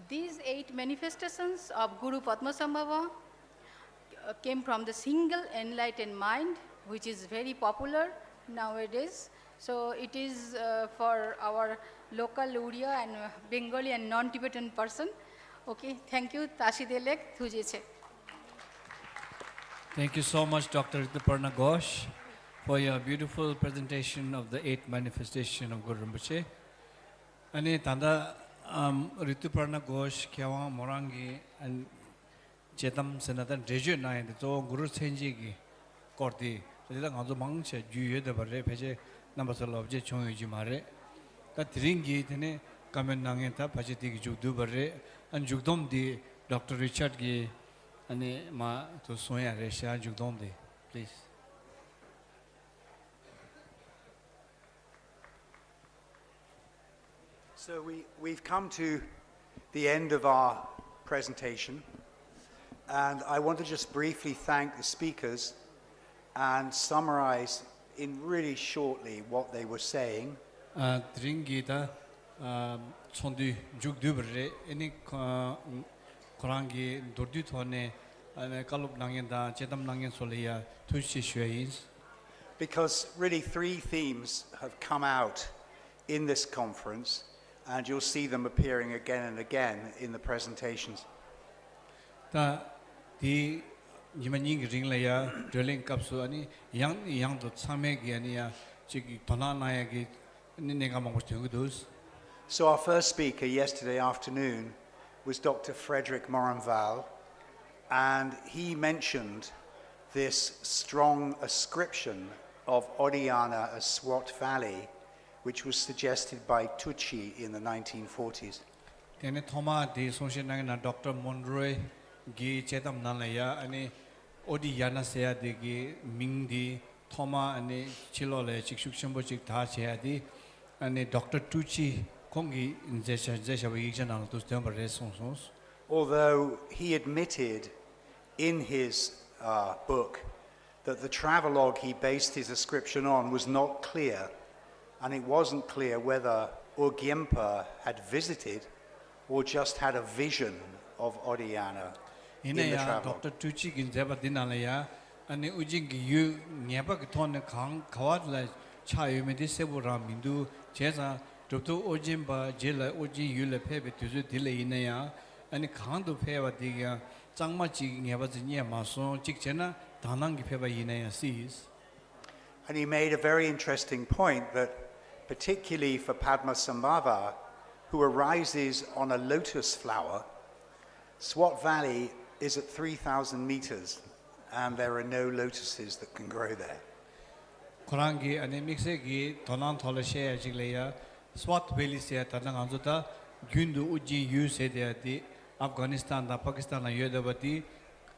These 8 manifestations of Guru Padmasambhava came from the single enlightened mind, which is very popular nowadays. So it is for our local Uriya and Bengali and non-Tibetan person. Okay, thank you. Tashi Delek Thujeche. Thank you so much, Dr. Rituparna Ghosh, for your beautiful presentation of the 8 manifestations of Guru Rinpoche. Ani tanda Rituparna Ghosh Kyawa Morangi and Chetam Senatan Reju Nine, the Guru Senji Korti, so the Ganzo Mangche, Juye the Bare Peche, Nambasal object Chong Jimare, that Ringi Tene, Kamen Nangeta, Pachetik Jugdu Bare, and Jugdom di Dr. Richard Gi, and Ma to Soya Resha Jugdom di, please. So we've come to the end of our presentation, and I want to just briefly thank the speakers and summarize in really shortly what they were saying. Dringita Chondi Jugdubre, any Korangi, Dordutone, and Kalup Nangenda, Chetam Nangan Solia, Tushi Shuais. Because really 3 themes have come out in this conference, and you'll see them appearing again and again in the presentations. Yimanying Ringlaya, drilling capsule, young to Samegi, chiki tona naya gi nega mangos tengu dos. So our first speaker yesterday afternoon was Dr. Frederick Moranval, and he mentioned this strong ascription of Odiyana as Swat Valley, which was suggested by Tucci in the 1940s. Tene thoma di sonshe nangena Dr. Monroe gi chetam nalaya ane Odiyana seya di gi ming di thoma ane chilo le chik shukshambo chik tha cheya di ane Dr. Tucci kongi zesha wikja nal tus temba re sons. Although he admitted in his book that the travelogue he based his ascription on was not clear, and it wasn't clear whether Urgyempa had visited or just had a vision of Odiyana in the travelogue. Dr. Tucci ginzeba dinalaya ane ujing yu nyeba githon khang khawat la chayu me di sebu ramindu chesa Dr. Ojimba jela oji yu le phebe tuzu dile inaya ane khang du pheba diga changma chi nyeba jinya ma so chik chena danang gi pheba inaya sees. And he made a very interesting point that particularly for Padmasambhava, who arises on a lotus flower, Swat Valley is at 3,000 meters, and there are no lotuses that can grow there. Korangi ane mixe gi tonan thole she ajigleya Swat Valley se tanang anjuta gyundu uji yu se de di Afghanistan da Pakistan la yodabati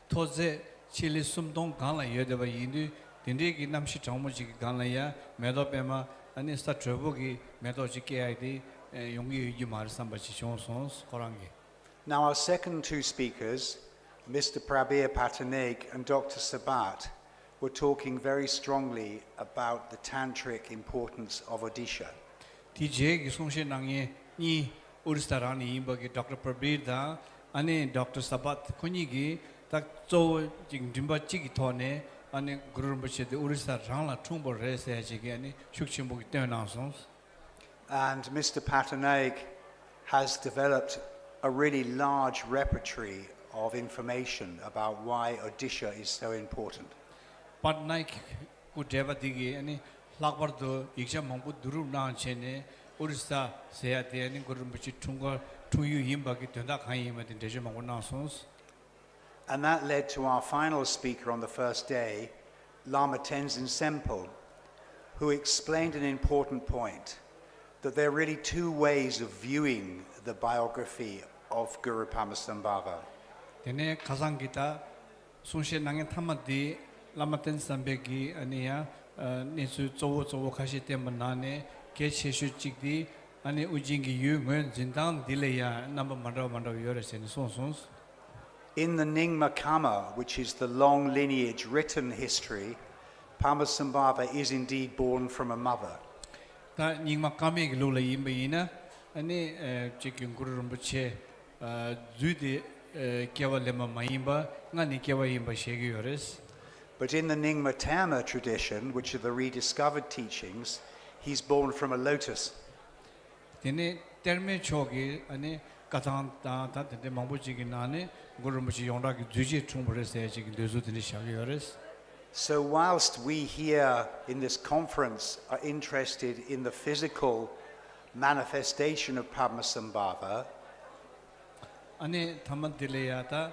thoze chili sumdong gan la yodaba yindu dindi gi namshi changmo ji gan la ya medo pema ane sta trouble gi medo ji ke id yongi yu mar samba chi sons korangi. Now our second two speakers, Mr. Prabir Pataneg and Dr. Sabat, were talking very strongly about the tantric importance of Odisha. TJ gi songshe nangye ni uristarani imbagi Dr. Prabir da ane Dr. Sabat koni gi tak zo jing dimba chigi thone ane guru rinpoche de uristar rangla thungbo re se jige ane shukchimbo gi tena sons. And Mr. Pataneg has developed a really large repertoire of information about why Odisha is so important. Patnaik ku deva digi ane lakbar do iksha mangpu duru na chene urista se ate ane guru rinpoche thungwa thungyu yimba gi tenda khayi ma din deje mangpu na sons. And that led to our final speaker on the first day, Lama Tenzin Sempo, who explained an important point, that there are really two ways of viewing the biography of Guru Padmasambhava. Tene kazang kita sunshe nangen thamadi Lama Tenzin Sambegi aniya nesu zowo kashi temba nane ke cheshu chikdi ane ujingi yu nguen jindang dileya namba mandaw yore sen sons. In the Nyingma Kama, which is the long lineage written history, Padmasambhava is indeed born from a mother. Ta Nyingma Kame gi lo la yimba yina ane chikyung guru rinpoche zude kyewa lema mayimba ngani kyewa yimba shegi yores. But in the Nyingma Tama tradition, which are the rediscovered teachings, he's born from a lotus. Tene terme chogi ane katang ta tene mangpo chigi nane guru rinpoche yongda ki zuji chungpore se chigi dozu tene shagi yores. So whilst we here in this conference are interested in the physical manifestation of Padmasambhava, ane thamad dileya ta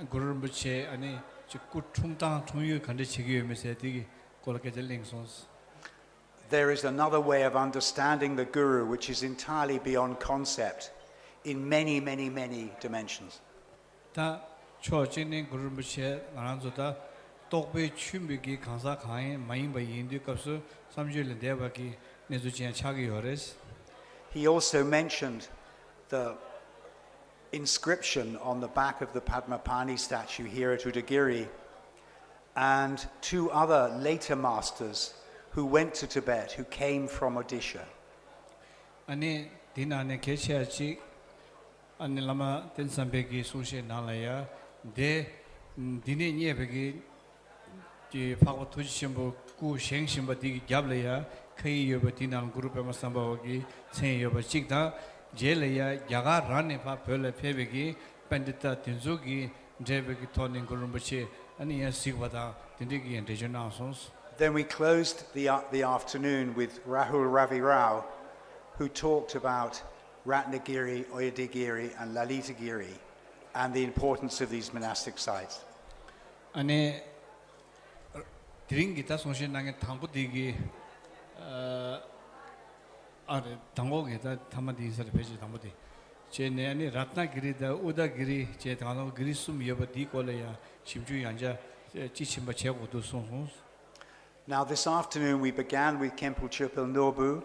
guru rinpoche ane chikku chungtang chungyu khande chigi yome se digi kolake jeling sons. there is another way of understanding the Guru which is entirely beyond concept in many, many, many dimensions. Ta cho chine guru rinpoche ngaranzo ta tokbe chumbi kansa khain mayimba yindu kapsu samjul deba ki nezu chen chagi yores. He also mentioned the inscription on the back of the Padmapani statue here at Udagiri, and two other later masters who went to Tibet, who came from Odisha. Ane dina ne kesha chi ane lama tensambe ki sushe nalaya de dine nyebe ki ji phagwa thuji shimbo ku sheng shimba digi gyablaya khayi yoba dina guru Padmasambhava ki chen yoba chikda jelaya yaga rane pha phele phebe ki pandita tinzo ki drebe ki thone guru rinpoche ane ya sikwada dinde ki rejona sons. Then we closed the afternoon with Rahul Ravi Rao, who talked about Ratnagiri, Oyadagiri, and Lalitagiri, and the importance of these monastic sites. ane 드링 기타 송신 나게 당부디기 아래 당고게다 담아디 있어를 배지 담부디 제네 아니 라트나기리다 우다기리 제 당고 그리스움 여버디 콜레야 심주이 앉아 지침바 제고도 송송. Now this afternoon we began with Khenpo Chöpil Norbu,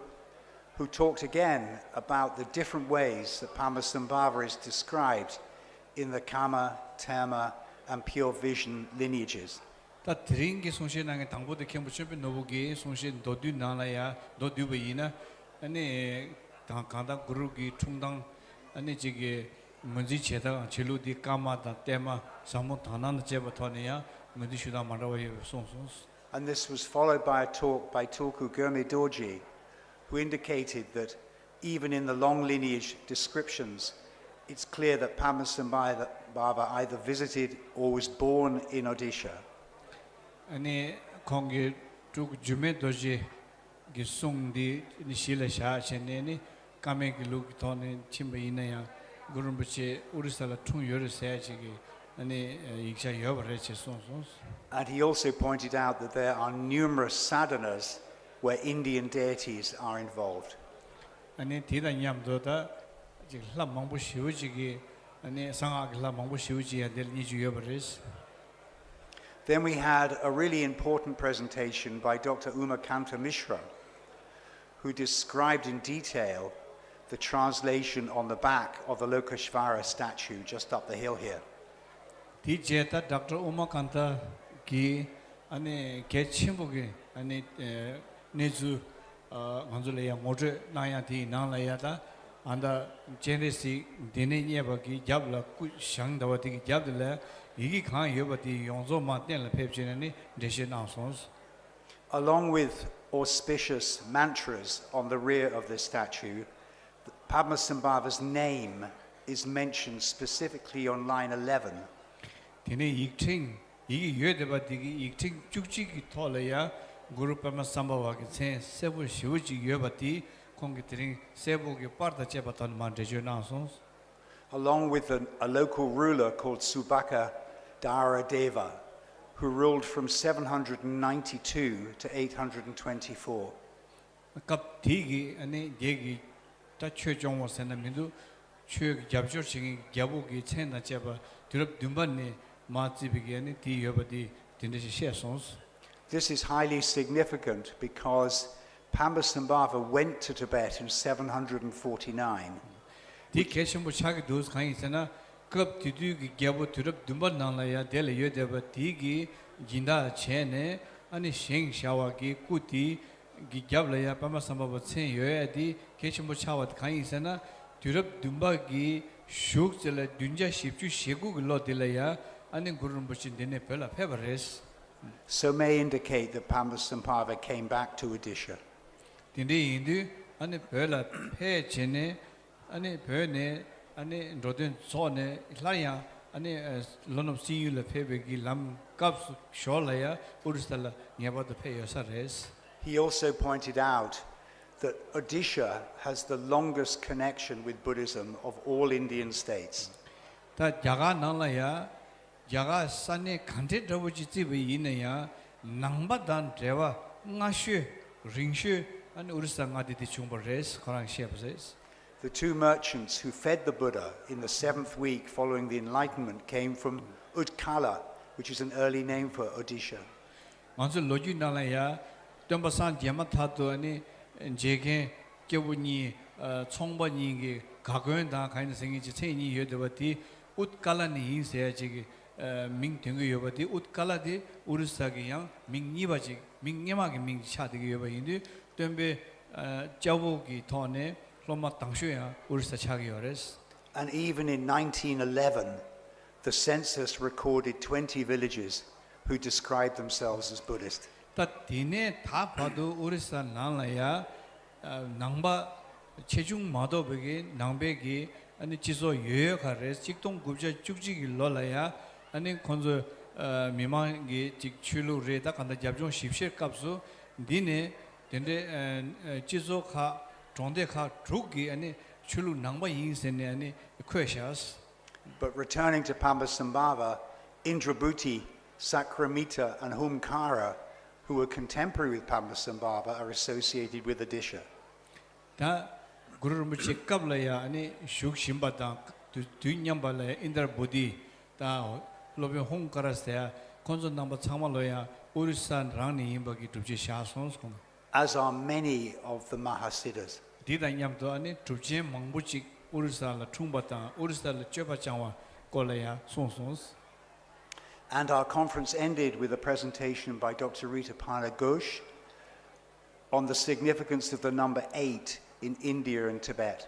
who talked again about the different ways that Padmasambhava is described in the Kama, Terma, and Pure Vision lineages. 다 드링기 송신나게 당보도 캠프 쳔비 노부기 송신 도두 나라야 도두베이나 아니 강다 구루기 충당 아니 지게 문지 제다 제루디 까마다 때마 사모 다난 제버터네야 문지 슈다 마라와이 송송. And this was followed by a talk by Tulku Gurme Dorji, who indicated that even in the long lineage descriptions, it's clear that Padmasambhava either visited or was born in Odisha. 아니 공기 쭉 주메 도지 기송디 니실샤 쳔네니 까메기루 토네 침베이나야 구름부치 우리살라 퉁여를 세야지기 아니 익샤 여버레치 송송. And he also pointed out that there are numerous sadhanas where Indian deities are involved. 아니 디다냠도다 지 람망부 시우지기 아니 상아기 람망부 시우지야 될 이주여버레스. Then we had a really important presentation by Dr. Umakanta Mishra, who described in detail the translation on the back of the Lokeshvara statue just up the hill here. 디제타 Dr. Umakanta 기 아니 개침복이 아니 내주 간줄래야 모저 나야디 나라야다 안다 제네시 데네니야바기 잡라 꾸 샹다와디 잡들라 이기 칸 여바디 용조 마텐라 펩지네니 데시나송스. Along with auspicious mantras on the rear of this statue, Padmasambhava's name is mentioned specifically on line 11. 데네 익팅 이기 여데바디기 익팅 쭉직이 톨래야 Guru Padmasambhava ke sebu shivuji yobati kongitring sebu ke parta chebatan mantejo nasons. Along with a local ruler called Subhaka Dara Deva, who ruled from 792 to 824. Kap digi ane degi ta chojong wasena mindu chö jabjor chingi gyabu ki chena cheba dirab dumbanne ma chibigi ane di yobati dindeshi shesons. This is highly significant because Padmasambhava went to Tibet in 749. Di keshimbo chagi dos khain sana kap tidu ki gyabu dirab dumban nalaya dele yodeba digi jinda chene ane sheng shawa ki kuti gi gyablaya Padmasambhava chen yoyadi keshimbo chawat khain sana dirab dumba gi shuk chela dunja shipchu shegu glo delaya ane gurumbuchin dene pela fevares. So may indicate that Padmasambhava came back to Odisha. Dinde indu ane pela pe chene ane pene ane roden sone laya ane lonom siyu le pebegi lam kaps sholaya uristala nyabad pe yosares. He also pointed out that Odisha has the longest connection with Buddhism of all Indian states. Ta jaga nalaya jaga sane khante drabuji tibi inaya nangba dan dewa ngashu ringshu and urisa ngadi di chumbares korang shepses. The two merchants who fed the Buddha in the 7th week following the Enlightenment came from Utkala, which is an early name for Odisha. Manzo loju nalaya tombasan jamathatu ani jege kyobuni chongba ni ge gagön da kain sengi chi cheni yodewati Utkala ni se ji ming tengu yobati Utkala de urisa ge yang ming nibaji ming nyama ge ming cha de yoba indi tembe jawo gi thone loma tangshuya urisa cha ge yores. And even in 1911, the census recorded 20 villages who described themselves as Buddhist. Ta dine tha phadu urisa nalaya nangba chejung mado bege nangbe gi ani chizo yoyo khares chikton gubja chukji gi lolaya ani khonzo 미망기 직 출루 레다 간다 잡종 십실 값수 디네 덴데 지조카 종대카 drugi 아니 출루 낭바 인세네 아니 questions. But returning to Padmasambhava, Indrabhuti, Sakramita, and Humkara, who were contemporary with Padmasambhava, are associated with Odisha. 다 구르르무 직갑라야 아니 슈크심바다 두냠발라 인더부디 다 로베 홍카라스야 콘존 넘버 참말로야 우르산 랑니 임바기 두지 샤손스콘 As are many of the Mahasiddhas. 디다냠도 아니 두지 망부직 우르산라 퉁바다 우르산라 쳬바장와 콜라야 손손스. And our conference ended with a presentation by Dr. Rita Pana Ghosh on the significance of the number 8 in India and Tibet.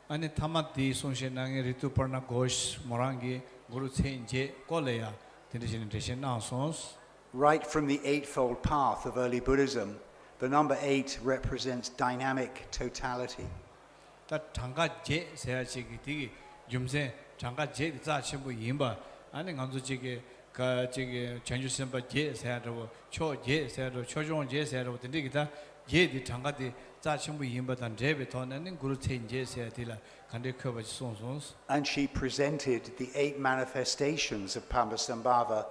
아니 타마디 손셰낭의 리투퍼나 고시 모랑기 구루체인제 콜라야 디르진 데신 나손스. Right from the Eightfold Path of early Buddhism, the number 8 represents dynamic totality. 다 장가 제 세야지기 디기 좀세 장가 제 자신부 임바 아니 간주 지게 가 지게 전주선바 제 세야로 초제 세야로 초종 제 세야로 디기다 제디 장가디 자신부 임바단 제베 토나는 구루체인제 세야디라 간데 커버지 손손스. And she presented the 8 manifestations of Padmasambhava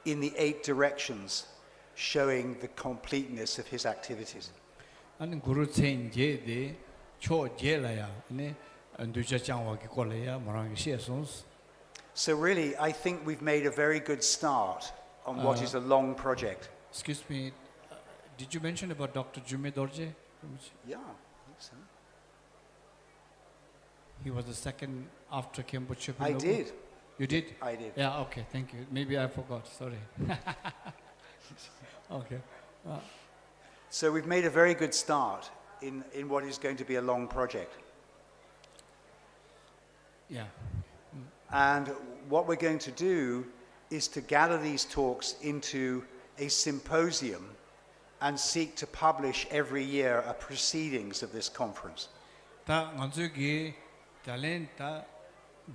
in the 8 directions, showing the completeness of his activities. 아니 구루체인제디 초제라야 아니 안두자 장와기 콜라야 모랑기 시에손스. So really, I think we've made a very good start on what is a long project. Excuse me, did you mention about Dr. Jume Dorje? Yeah, I think so. He was the second after Kempoche. I did. You did? I did. Yeah, okay, thank you. Maybe I forgot, sorry. Okay. So we've made a very good start in what is going to be a long project. Yeah. And what we're going to do is to gather these talks into a symposium and seek to publish every year a proceedings of this conference. 다 간주기 talenta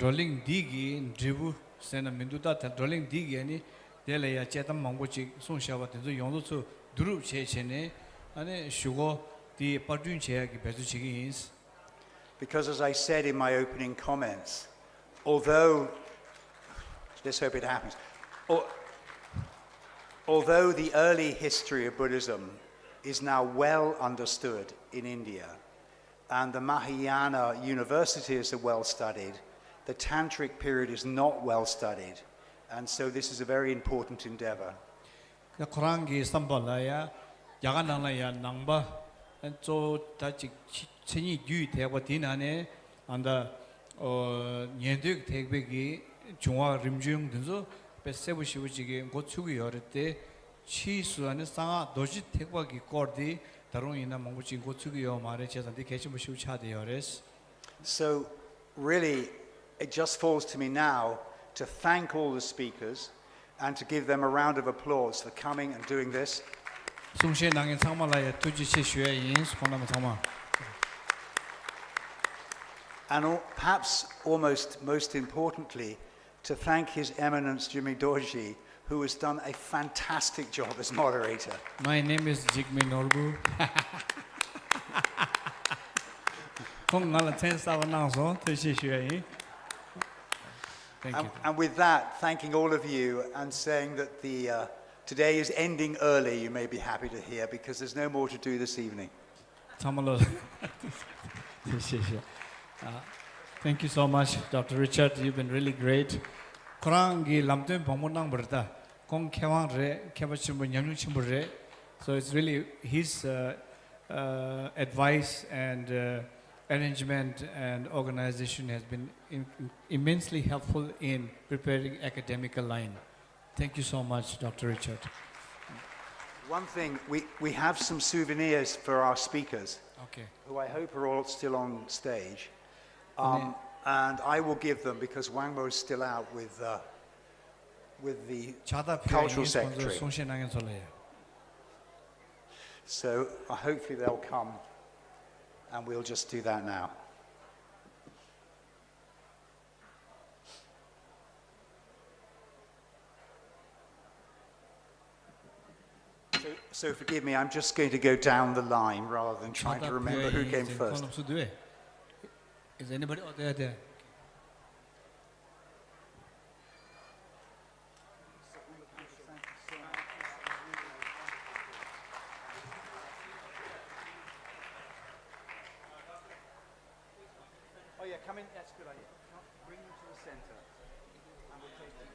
rolling digi dribu sena minduta rolling digi ani delaya chetam mangbochi songshaba tenzo yongdo chu duru chechene ane shugo di padun cheyagi bezu chigins. Because as I said in my opening comments, although, let's hope it happens, although the early history of Buddhism is now well understood in India, and the Mahayana universities are well studied, the Tantric period is not well studied, and so this is a very important endeavor. Kurangi sambalaya yaganalaya nangba so tachi cheni yu tewa dinane anda nyenduk tegbegi 중화 림중 등서 베세부 시부지게 고추기 열때 치수안에 상아 도시 택박이 거디 다롱이나 몽부진 고추기요 말에 제산데 계시부 시우차데요레스. So really it just falls to me now to thank all the speakers and to give them a round of applause for coming and doing this. 송시에 낭의 상말라에 투지시 슈에인 스콘나마 상마. And perhaps almost most importantly, to thank His Eminence Jimmy Dorji, who has done a fantastic job as moderator. My name is Jigme Norbu. Thank you. And with that, thanking all of you and saying that today is ending early, you may be happy to hear, because there's no more to do this evening. Thank you so much, Dr. Richard. You've been really great. Kurangi lamten pamunang berta kong kewang re kebachimbo nyamnyung chimbo re. So it's really his advice and arrangement and organization has been immensely helpful in preparing academical line. Thank you so much, Dr. Richard. One thing, we have some souvenirs for our speakers, Okay. who I hope are all still on stage. And I will give them because Wang Mo is still out with the cultural secretary. So hopefully they'll come and we'll just do that now. So forgive me, I'm just going to go down the line rather than trying to remember who came first. Is anybody there? Oh yeah, come in, that's a good idea. Bring them to the center. And we'll take them.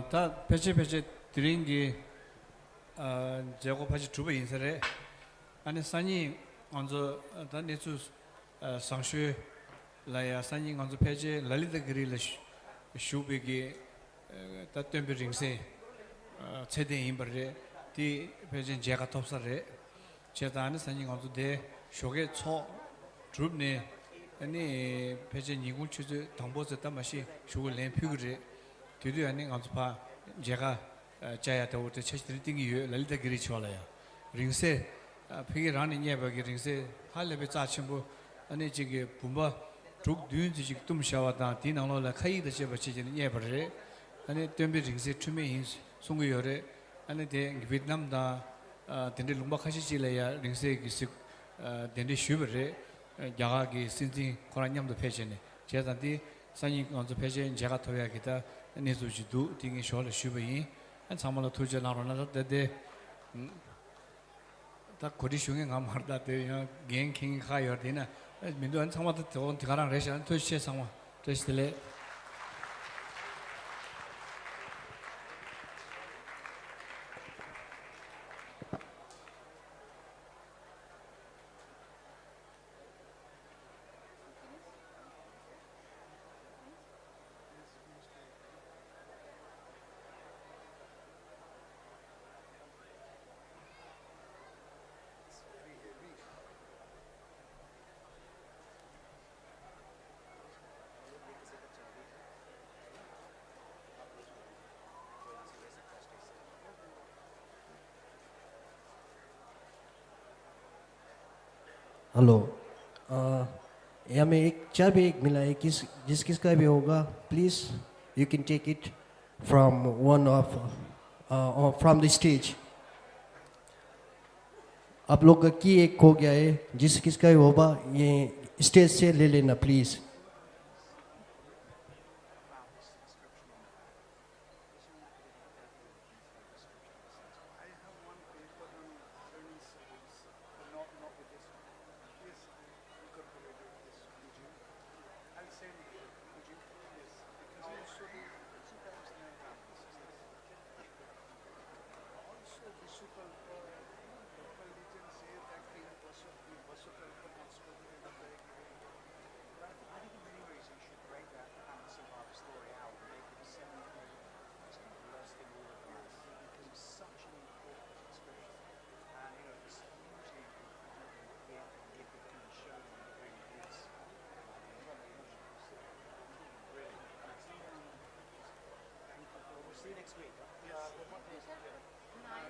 다 배치 드린 게 제고 두 번 인사를 아니 산이 먼저 다 내주 상슈 라야 산이 먼저 배치 랄리드 그릴 슈비게 다 템버링세 최대 임버레 디 배치 제가 톱사레 제다는 산이 먼저 대 쇼게 초 드룹네 아니 배치 니군 추즈 당보졌다 맛이 쇼를 램피그레 뒤도 아니 간수파 제가 자야도 또 체스들 띵이 랄다 그리 쳐라야 링세 피게 라니 녀버기 링세 할레베 짜침부 아니 지게 붐바 쭉 뒤인지 지금 좀 샤와다 디나로라 카이드 제버치는 녀버레 아니 템비 링세 투메인 송구요레 아니 데 베트남다 덴데 lumba카시실래야 링세 기스 덴데 슈버레 야가기 신진 코란냠도 패제네 제단디 산이 먼저 패제 제가 토야기다 내주지도 딩이 쇼를 슈베이 한 참말로 투자 나로나 데데 다 거리 중에 감하다 데 갱킹 가여되나 민도 한 참마도 돈 가랑 레션 투시 상황 됐을래 hello यहाँ में एक चाय भी एक मिला है जिस किसका भी होगा please you can take it from from the stage. आप लोग का की एक खो गया है जिस किसका होगा ये स्टेज से ले लेना please.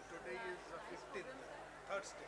Today is 15th, Thursday.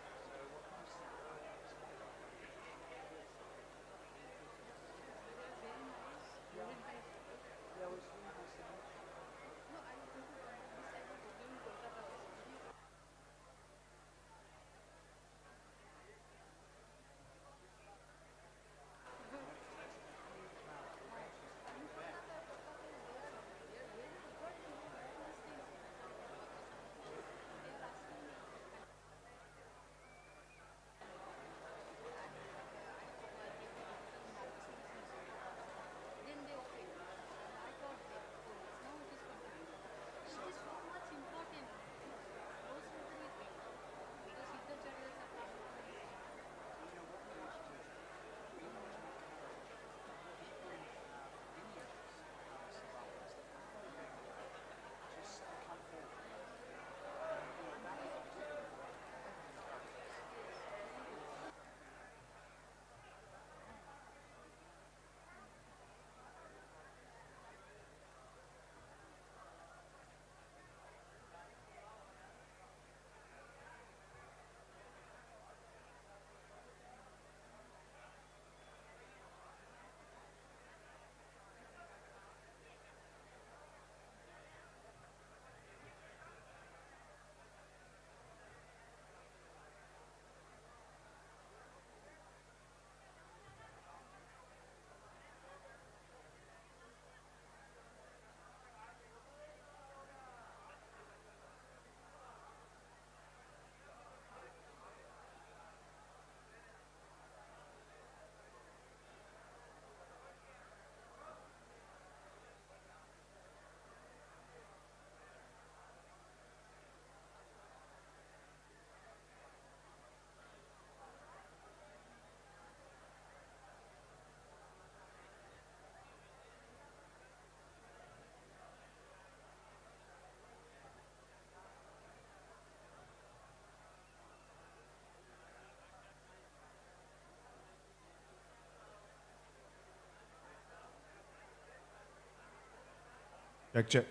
Check.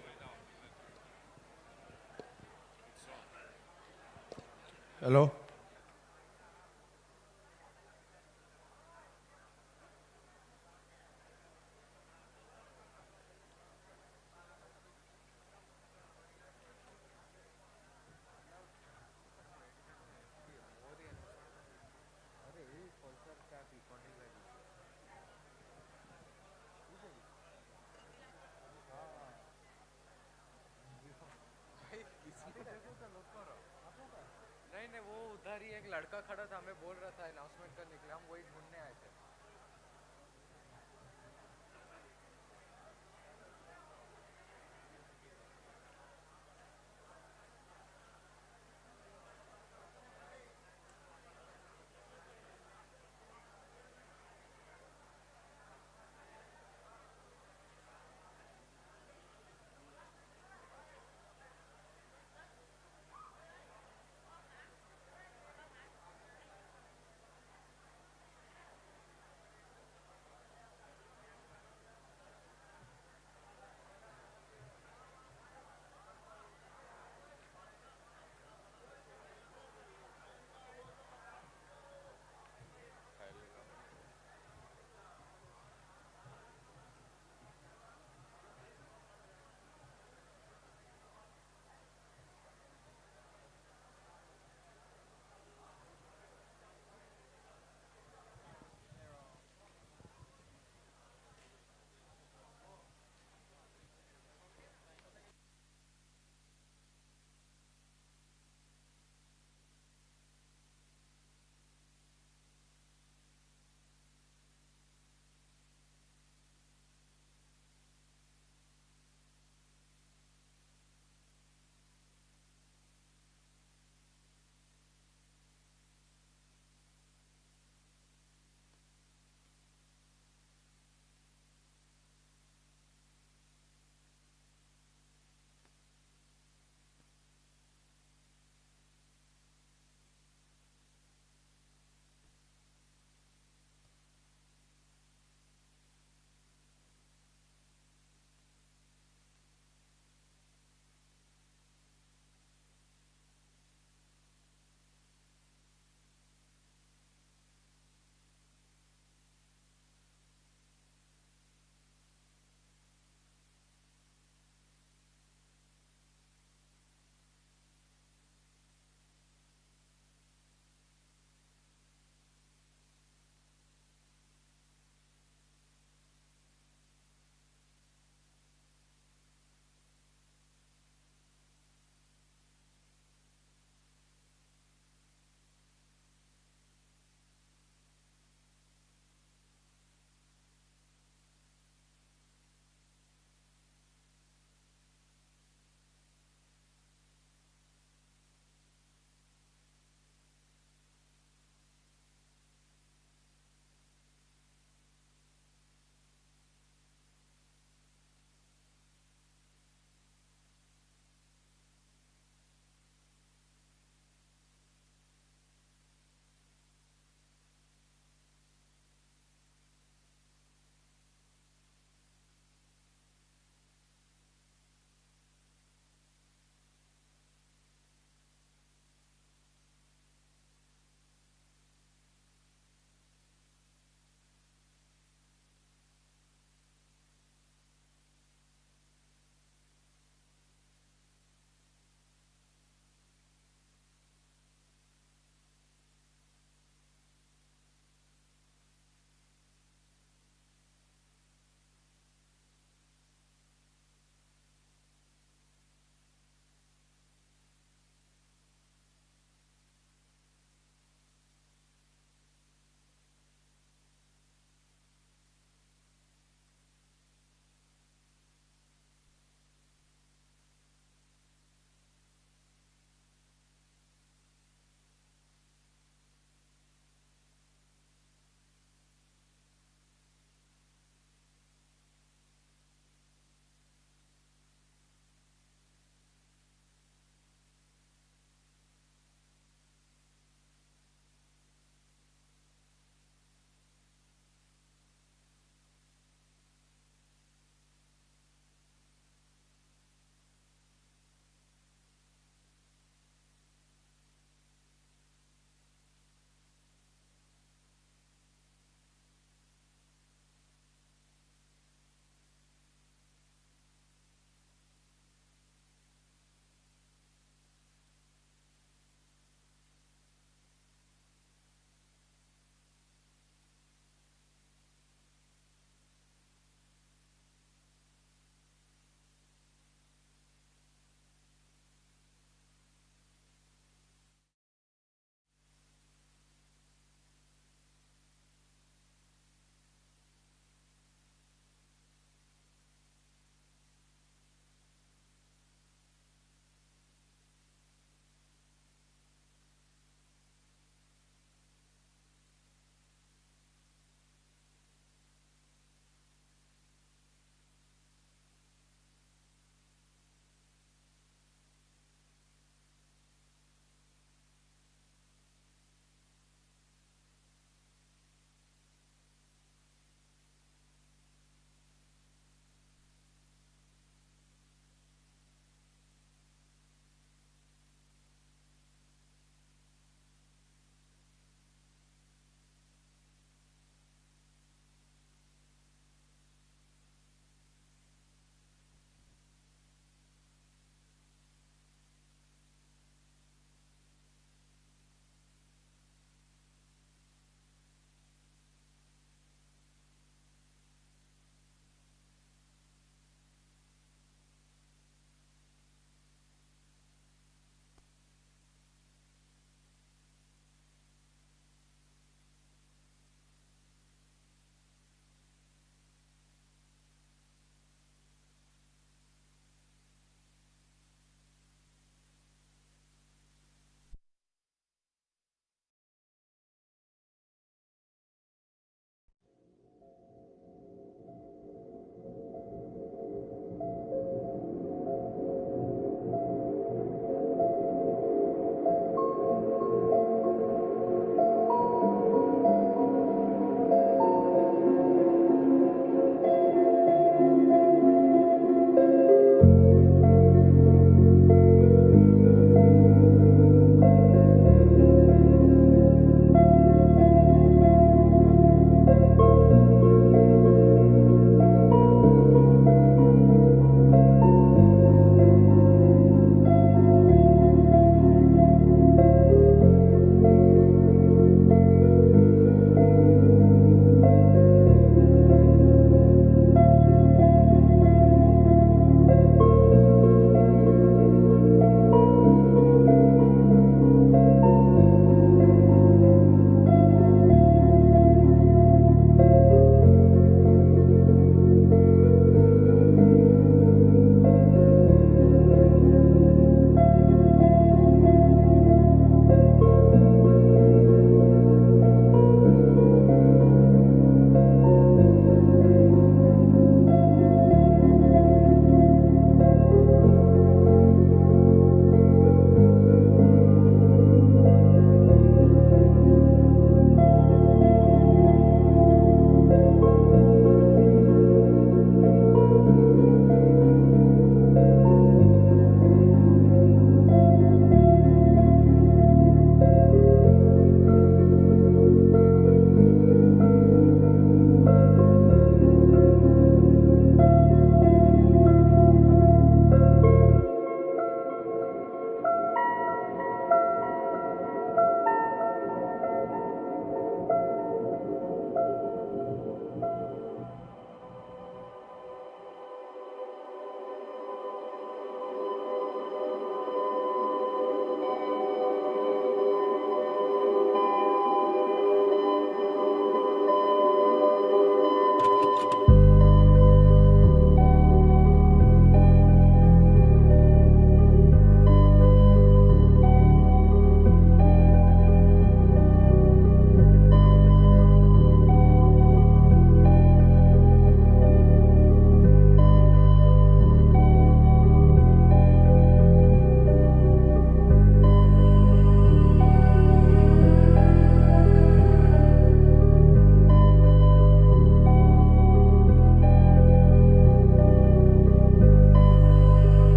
Hello?